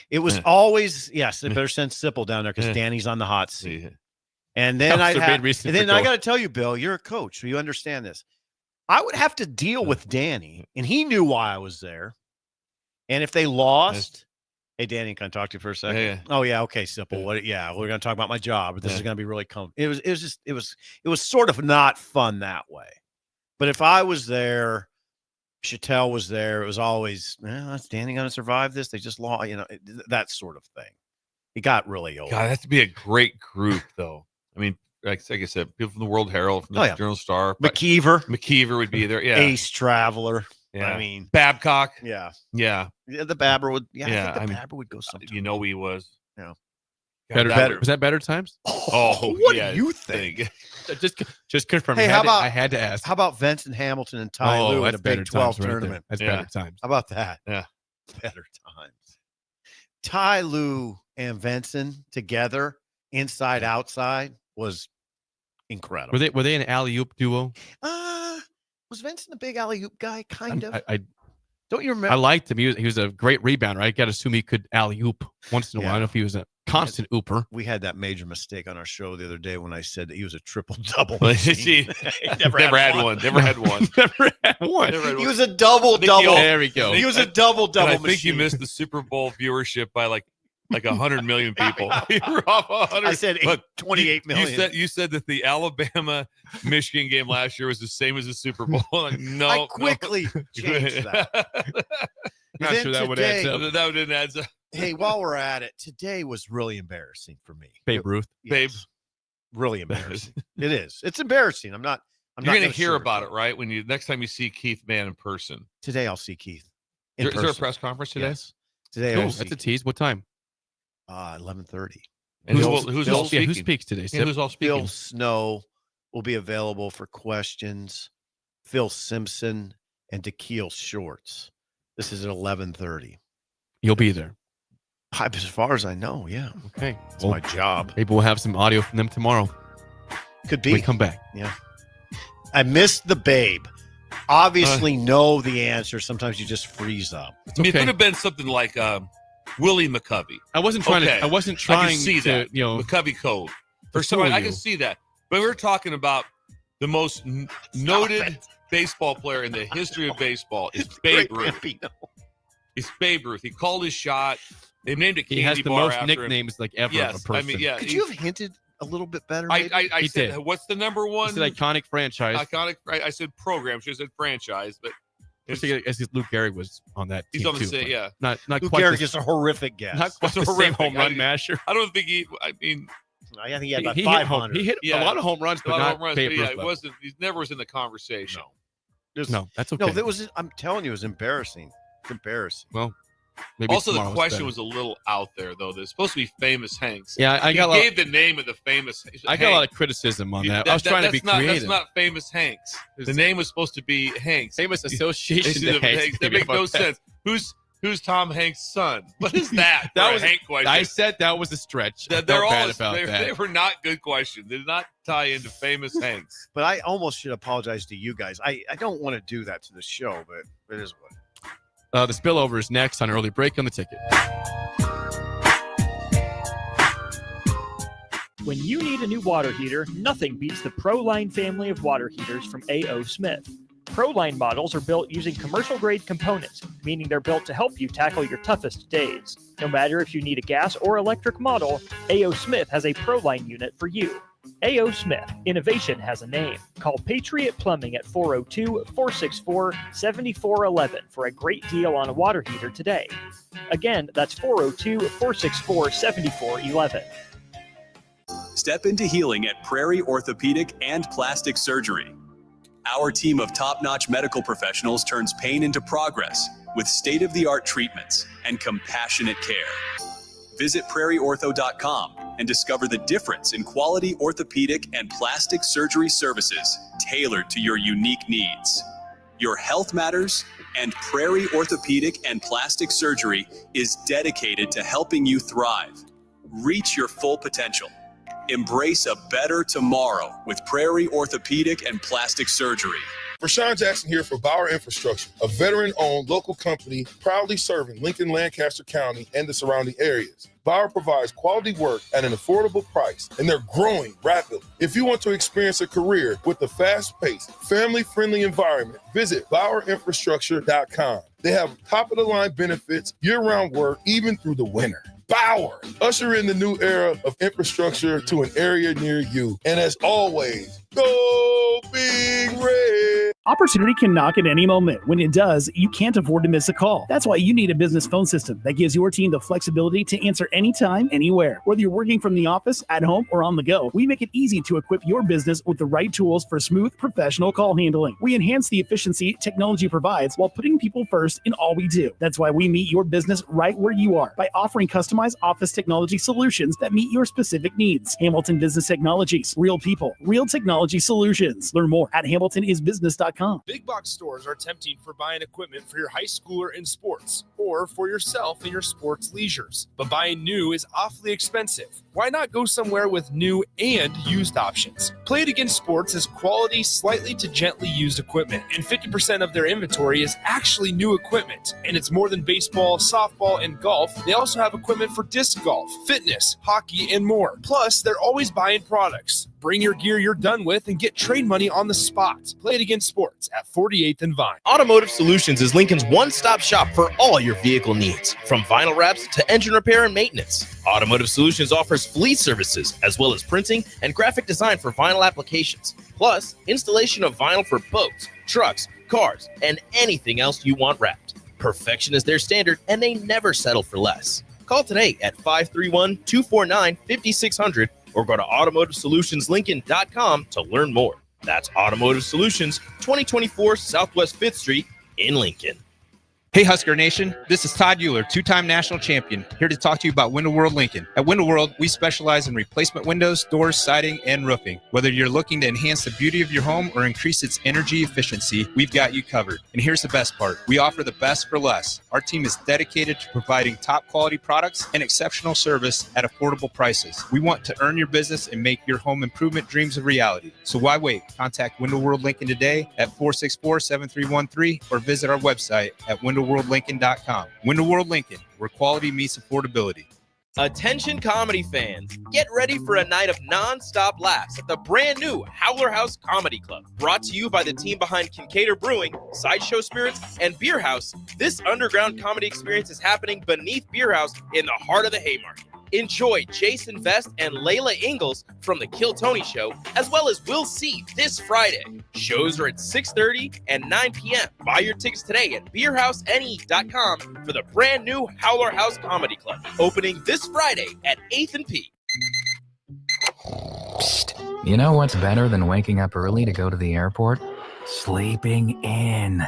It was always, yes, they better send Sipple down there because Danny's on the hot seat. And then I got to tell you, Bill, you're a coach, so you understand this. I would have to deal with Danny, and he knew why I was there. And if they lost, hey, Danny, can I talk to you for a second? Yeah. Oh, yeah, okay, Sipple. We're going to talk about my job, but this is going to be really comfortable. It was sort of not fun that way. But if I was there, Chattel was there, it was always, is Danny going to survive this? They just lost, that sort of thing. It got really old. God, that has to be a great group, though. I mean, like I said, people from the World Herald, from the Journal Star. McKeever would be there. Yeah. Ace Traveler. Yeah. I mean, Babcock. Yeah. Yeah. The Babber would. Yeah. I think the Babber would go sometime. He was. Yeah. Better. Was that Better Times? Oh, what yeah, do you think? Just confirm. Hey, I had to ask. How about Vincent Hamilton and Ty Lue in that's a Big Better 12 Times right there. tournament? That's Better Times. How about that? Yeah. Better Times. Ty Lue and Vincent together, inside outside, was incredible. Were they an alley-oop duo? Was Vincent a big alley-oop guy? Kind of. I don't you remember? I liked him. He was a great rebounder. I got to assume he could alley-oop once in a while. I don't know if he was a constant ooper. We had that major mistake on our show the other day when I said that he was a triple-double. He never had one. Never had one. Never had one. He was a double-double. There we go. He was a double-double I machine. think you missed the Super Bowl viewership by like 100 million people. You were off 100. I said 28 million. You said that the Alabama-Michigan game last year was the same as the Super Bowl. Like, no. I quickly changed that. Not sure that would add up. That didn't add up. Hey, while we're at it, today was really embarrassing for me. Babe Ruth. Babe. Really embarrassing. It is. It's embarrassing. You're going to hear about it, right? When next time you see Keith Mann in person. Today I'll see Keith. Is there a press conference today? Yes. Today That's a tease. What time? 11:30. And who's all speaking? Who speaks today? Yeah, who's all speaking? Phil Snow will be available for questions. Phil Simpson and Dakiel Shorts. This is at 11:30. You'll be there. As far as I know, yeah. Okay. It's my job. Maybe we'll have some audio from them tomorrow. Could be. When we come back. Yeah. I missed the Babe. Obviously know the answer. Sometimes you just freeze up. I mean, it could have been something like Willie McCovey. I wasn't trying Okay. to. I wasn't I trying can see to. that. You know, McCovey Code. Or to something. fool I you. can see that. But we're talking about the most noted baseball player in the history of baseball is Babe Ruth. It's Babe Ruth. He called his shot. They named it Candy He has the Bar most after nicknames like ever. Yes, of a person. I mean, yeah. Could you have hinted a little bit better? I He said, did. what's the number one? It's an iconic franchise. Iconic. I said program. She said franchise, but As Luke Gehrig was on that he's team on the too, same. but Yeah, Not Luke quite. Gehrig is a horrific guess. Not quite That's the same horrific. home run masher. I don't think he. I mean, I think he had about He hit 500. He hit a lot of home runs, but not Babe Ruth it level. wasn't. He never was in the conversation. No, that's okay. No, that was. I'm telling you, it was embarrassing. It's embarrassing. Well, maybe Also, the tomorrow question better. was a little out there, though. There's supposed to be famous Hanks. Yeah, I got a lot- gave the name of the famous. I got a lot of criticism on that. I was trying to be that's not, creative. That's not famous Hanks. The name was supposed to be Hanks. Famous association to Hanks. That makes no sense. Who's Tom Hanks' son? What is that? That was a Hank question. I said that was a stretch. I They're felt all bad about they that. were not good questions. They did not tie into famous Hanks. But I almost should apologize to you guys. I don't want to do that to the show, but it is what. The spillover is next on Early Break on the Ticket. When you need a new water heater, nothing beats the ProLine family of water heaters from A.O. Smith. ProLine models are built using commercial-grade components, meaning they're built to help you tackle your toughest days. No matter if you need a gas or electric model, A.O. Smith has a ProLine unit for you. A.O. Smith, innovation has a name. Call Patriot Plumbing at 402-464-7411 for a great deal on a water heater today. Again, that's 402-464-7411. Step into healing at Prairie Orthopedic and Plastic Surgery. Our team of top-notch medical professionals turns pain into progress with state-of-the-art treatments and compassionate care. Visit prairieortho.com and discover the difference in quality orthopedic and plastic surgery services tailored to your unique needs. Your health matters, and Prairie Orthopedic and Plastic Surgery is dedicated to helping you thrive. Reach your full potential. Embrace a better tomorrow with Prairie Orthopedic and Plastic Surgery. Rashawn Jackson here for Bauer Infrastructure, a veteran-owned local company proudly serving Lincoln, Lancaster County, and the surrounding areas. Bauer provides quality work at an affordable price, and they're growing rapidly. If you want to experience a career with a fast-paced, family-friendly environment, visit BauerInfrastructure.com. They have top-of-the-line benefits, year-round work, even through the winter. Bauer, usher in the new era of infrastructure to an area near you. And as always, go Big Red. Opportunity can knock at any moment. When it does, you can't afford to miss a call. That's why you need a business phone system that gives your team the flexibility to answer anytime, anywhere. Whether you're working from the office, at home, or on the go, we make it easy to equip your business with the right tools for smooth, professional call handling. We enhance the efficiency technology provides while putting people first in all we do. That's why we meet your business right where you are by offering customized office technology solutions that meet your specific needs. Hamilton Business Technologies. Real people, real technology solutions. Learn more at hamiltonisbusiness.com. Big box stores are tempting for buying equipment for your high schooler in sports or for yourself in your sports leisures. But buying new is awfully expensive. Why not go somewhere with new and used options? Play It Again Sports is quality, slightly to gently used equipment, and 50% of their inventory is actually new equipment. And it's more than baseball, softball, and golf. They also have equipment for disc golf, fitness, hockey, and more. Plus, they're always buying products. Bring your gear you're done with and get trade money on the spot. Play It Again Sports at 48th and Vine. Automotive Solutions is Lincoln's one-stop shop for all your vehicle needs, from vinyl wraps to engine repair and maintenance. Automotive Solutions offers fleet services, as well as printing and graphic design for vinyl applications, plus installation of vinyl for boats, trucks, cars, and anything else you want wrapped. Perfection is their standard, and they never settle for less. Call today at 531-249-5600 or go to automotivesolutionslincoln.com to learn more. That's Automotive Solutions, 2024 Southwest 5th Street in Lincoln. Hey, Husker Nation. This is Todd Euler, two-time national champion, here to talk to you about Window World Lincoln. At Window World, we specialize in replacement windows, doors, siding, and roofing. Whether you're looking to enhance the beauty of your home or increase its energy efficiency, we've got you covered. And here's the best part. We offer the best for less. Our team is dedicated to providing top-quality products and exceptional service at affordable prices. We want to earn your business and make your home improvement dreams a reality. So why wait? Contact Window World Lincoln today at 464-7313 or visit our website at windowworldlincoln.com. Window World Lincoln, where quality meets affordability. Attention comedy fans, get ready for a night of non-stop laughs at the brand new Howler House Comedy Club. Brought to you by the team behind Kincaidor Brewing, Sideshow Spirits, and Beer House, this underground comedy experience is happening beneath Beer House in the heart of the Haymarket. Enjoy Jason Vest and Layla Ingalls from The Kill Tony Show, as well as Will C this Friday. Shows are at 6:30 and 9 p.m. Buy your tickets today at beerhousene.com for the brand new Howler House Comedy Club, opening this Friday at 8th and P. Psst. You know what's better than waking up early to go to the airport? Sleeping in.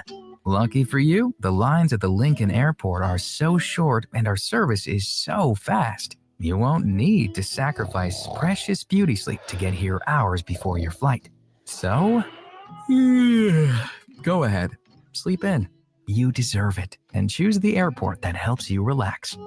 Lucky for you, the lines at the Lincoln Airport are so short and our service is so fast. You won't need to sacrifice precious beauty sleep to get here hours before your flight. So, go ahead, sleep in. You deserve it, and choose the airport that helps you relax.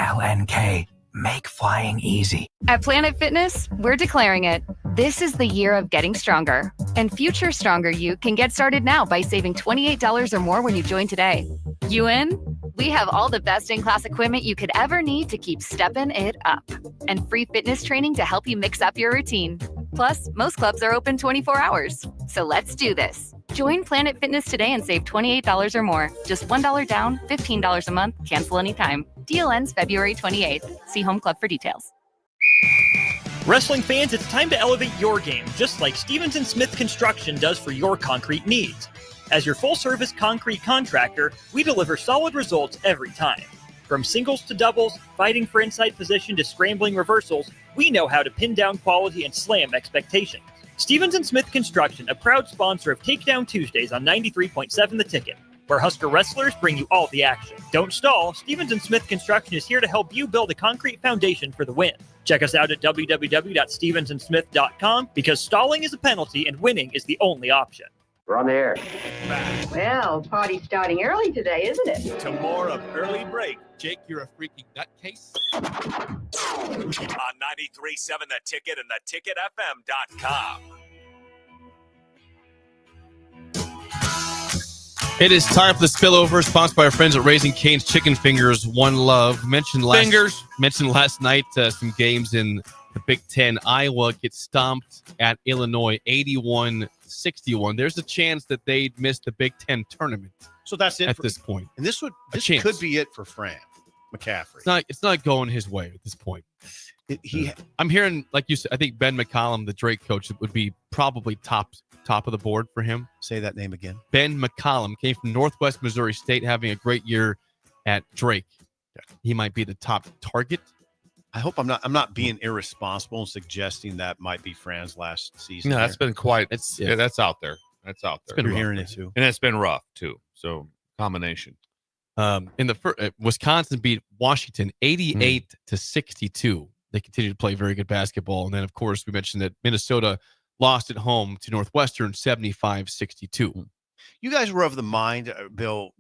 LNK, make flying easy. At Planet Fitness, we're declaring it. This is the year of getting stronger. And future stronger you can get started now by saving $28 or more when you join today. You in? We have all the best in-class equipment you could ever need to keep stepping it up. And free fitness training to help you mix up your routine. Plus, most clubs are open 24 hours. So let's do this. Join Planet Fitness today and save $28 or more. Just $1 down, $15 a month, cancel anytime. Deal ends February 28th. See Home Club for details. Wrestling fans, it's time to elevate your game, just like Stevens & Smith Construction does for your concrete needs. As your full-service concrete contractor, we deliver solid results every time. From singles to doubles, fighting for inside position to scrambling reversals, we know how to pin down quality and slam expectations. Stevens & Smith Construction, a proud sponsor of Takedown Tuesdays on 93.7 The Ticket, where Husker wrestlers bring you all the action. Don't stall, Stevens & Smith Construction is here to help you build a concrete foundation for the win. Check us out at www.stevensandsmith.com because stalling is a penalty and winning is the only option. We're on the air. Well, party's starting early today, isn't it? To more of Early Break. Jake, you're a freaking nutcase. On 93.7 The Ticket and theticketfm.com. It is time for the spillover, sponsored by our friends at Raising Cane's Chicken Fingers. One Love. Mentioned last night some games in the Big Ten. Iowa gets stomped at Illinois 81-61. There's a chance that they'd miss the Big Ten tournament. So that's it at this point. And this could be it for Fran McCaffrey. It's not going his way at this point. I'm hearing, like you said, I think Ben McCollum, the Drake coach, would be probably top top of the board for him. Say that name again. Ben McCollum came from Northwest Missouri State, having a great year at Drake. He might be the top target. I hope I'm not being irresponsible and suggesting that might be Fran's last season. No, that's been quite. It's that's out there. That's out there. It's been hearing it too, and it's been rough too. So combination. In the first, Wisconsin beat Washington 88-62. They continue to play very good basketball, and then of course we mentioned that Minnesota lost at home to Northwestern 75-62. You guys were of the mind, Bill.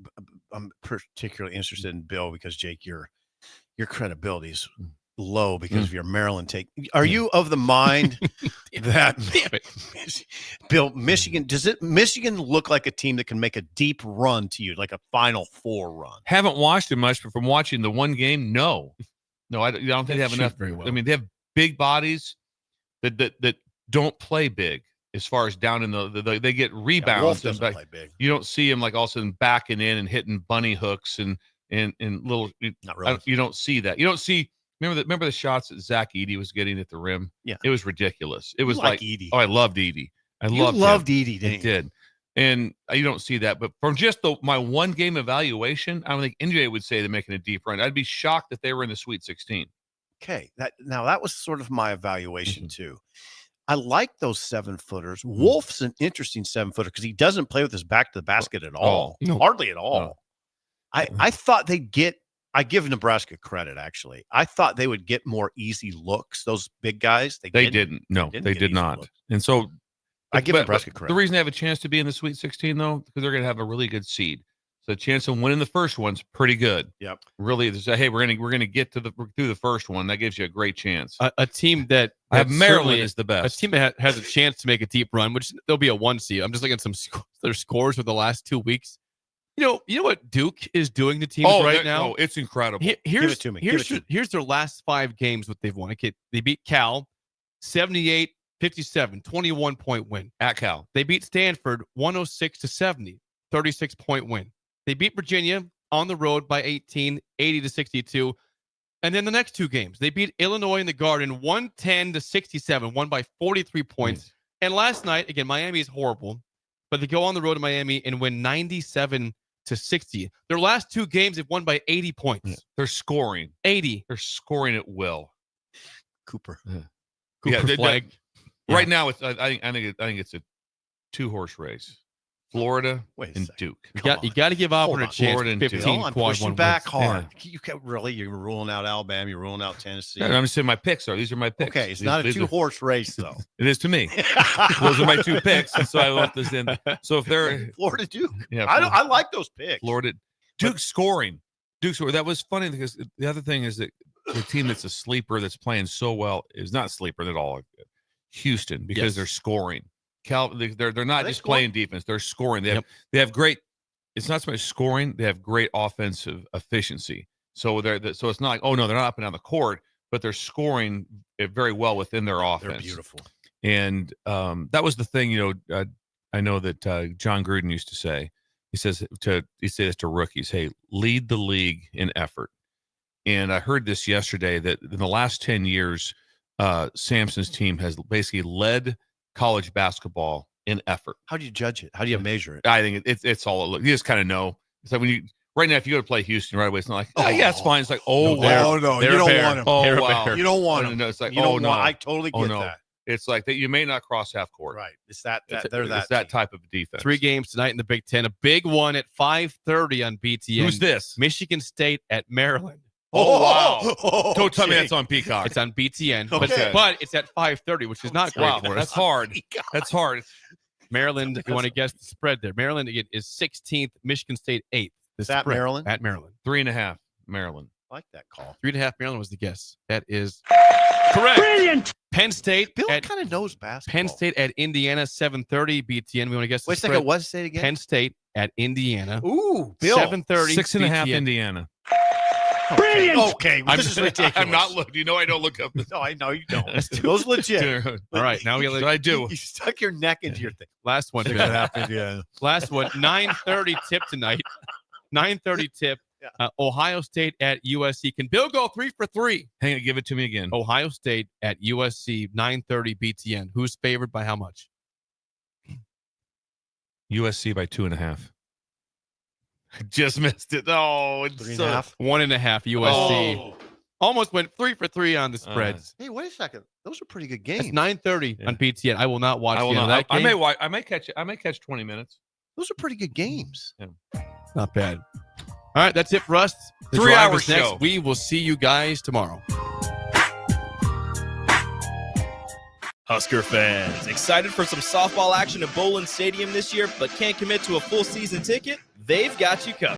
I'm particularly interested in Bill because Jake, your credibility is low because of your Maryland take. Are you of the mind that Bill, Michigan Michigan look like a team that can make a deep run to you, like a Final Four run? Haven't watched it much, but from watching the one game, no, I don't think they have enough. Very well. I mean, they have big bodies that don't play big. As far as down in they get rebounds. Wolf doesn't play big. You don't see him like all of a sudden backing in and hitting bunny hooks and little. Not really. You don't see that. You don't see. Remember the shots that Zach Edey was getting at the rim? Yeah, it was ridiculous. It was like Edey. Oh, I loved Edey. I loved Edey. I did, and you don't see that. But from just my one game evaluation, I don't think NJ would say they're making a deep run. I'd be shocked if they were in the Sweet 16. Okay, that was sort of my evaluation too. I like those 7-footers. Wolf's an interesting 7-footer because he doesn't play with his back to the basket at all. No. Hardly at all. No. I thought they'd get – I give Nebraska credit, actually. I thought they would get more easy looks, those big guys. They didn't. No, they did not. Looks. And so I give Nebraska credit. The reason they have a chance to be in the Sweet 16, though, because they're going to have a really good seed. So the chance of winning the first one's pretty good. Yep. Really, they say, hey, we're gonna get through the first one. That gives you a great chance. A team that Maryland is the best. A team that has a chance to make a deep run, which they'll be a 1 seed. I'm just looking at their scores for the last 2 weeks. You know what Duke is doing to teams right now? Oh, it's incredible. Here's it to me. Here's their last 5 games. What they've won. Okay, they beat Cal 78-57, 21-point win at Cal. They beat Stanford 106-70, 36-point win. They beat Virginia on the road by 18, 80-62. And then the next 2 games, they beat Illinois in the Garden 110-67, won by 43 points. And last night, again, Miami is horrible, but they go on the road to Miami and win 97-60. Their last 2 games, they've won by 80 points. Yeah. They're scoring 80. They're scoring at will. Cooper flag. Right now, it's I think it's a 2-horse race. Florida and Duke. You got to give Auburn a chance. Florida and 15 I'm quad pushing one back wins. hard. You're ruling out Alabama. You're ruling out Tennessee. Yeah, I'm just saying my picks are. These are my picks. Okay, it's not a 2-horse race, though. It is to me. Those are my 2 picks, and so I want this in. So if they're Florida Duke, yeah, I like those picks. Florida Duke scoring. That was funny because the other thing is that the team that's a sleeper that's playing so well is not sleeper at all. Houston, because they're scoring. They're not just playing defense; they're scoring. They have great. It's not so much scoring; they have great offensive efficiency. So so it's not like, oh no, they're not up and down the court, but they're scoring it very well within their offense. They're beautiful. And that was the thing. I know that John Gruden used to say. He says this to rookies: "Hey, lead the league in effort." And I heard this yesterday that in the last 10 years, Sampson's team has basically led college basketball in effort. How do you judge it? How do you measure it? I think it's all it looks. You just kind of know. It's like when you right now, if you go to play Houston right away, it's not like, yeah, it's fine. It's like, no, you don't want him. Oh, wow. You don't want him. No, it's like, no. I totally get that. It's like that you may not cross half court. Right. It's that type of defense. 3 games tonight in the Big Ten. A big one at 5:30 on BTN. Who's this? Michigan State at Maryland. Oh, wow. Don't tell me that's on Peacock. It's on BTN, Okay. but it's at 5:30, which is not great for us. That's hard. That's hard. Maryland, if you want to guess the spread there. Maryland is 16th, Michigan State 8th. Is that Maryland? At Maryland. 3.5 Maryland. I like that call. 3.5 Maryland was the guess. That is correct. Brilliant. Penn State. Bill kind of knows basketball. Penn State at Indiana, 7:30 BTN. We want to guess the Wait a spread. second. What? Say it again. Penn State at Indiana. Ooh, Bill. 7:30. 6.5 BTN. Indiana. Brilliant. Okay. This is ridiculous. I'm not looking. You know I don't look up. No, I know you don't. Those legit. All right. Now we got I do. You stuck your neck into your thing. Last one. Last one. 9:30 tip tonight. 9:30 tip. Ohio State at USC. Can Bill go 3 for 3? Hang on, give it to me again. Ohio State at USC, 9:30 BTN. Who's favored by how much? USC by 2.5. Just missed it. Oh, it's 3.5. 1.5 USC. Oh. Almost went 3 for 3 on the spreads. Hey, wait a second. Those are pretty good games. It's 9:30 on PTN. I will not watch I will the end not. of that game. I may catch 20 minutes. Those are pretty good games. Not bad. All right, that's it for us. The 3 Drive hour is next. show. We will see you guys tomorrow. Husker fans, excited for some softball action at Bowlin Stadium this year, but can't commit to a full season ticket? They've got you covered.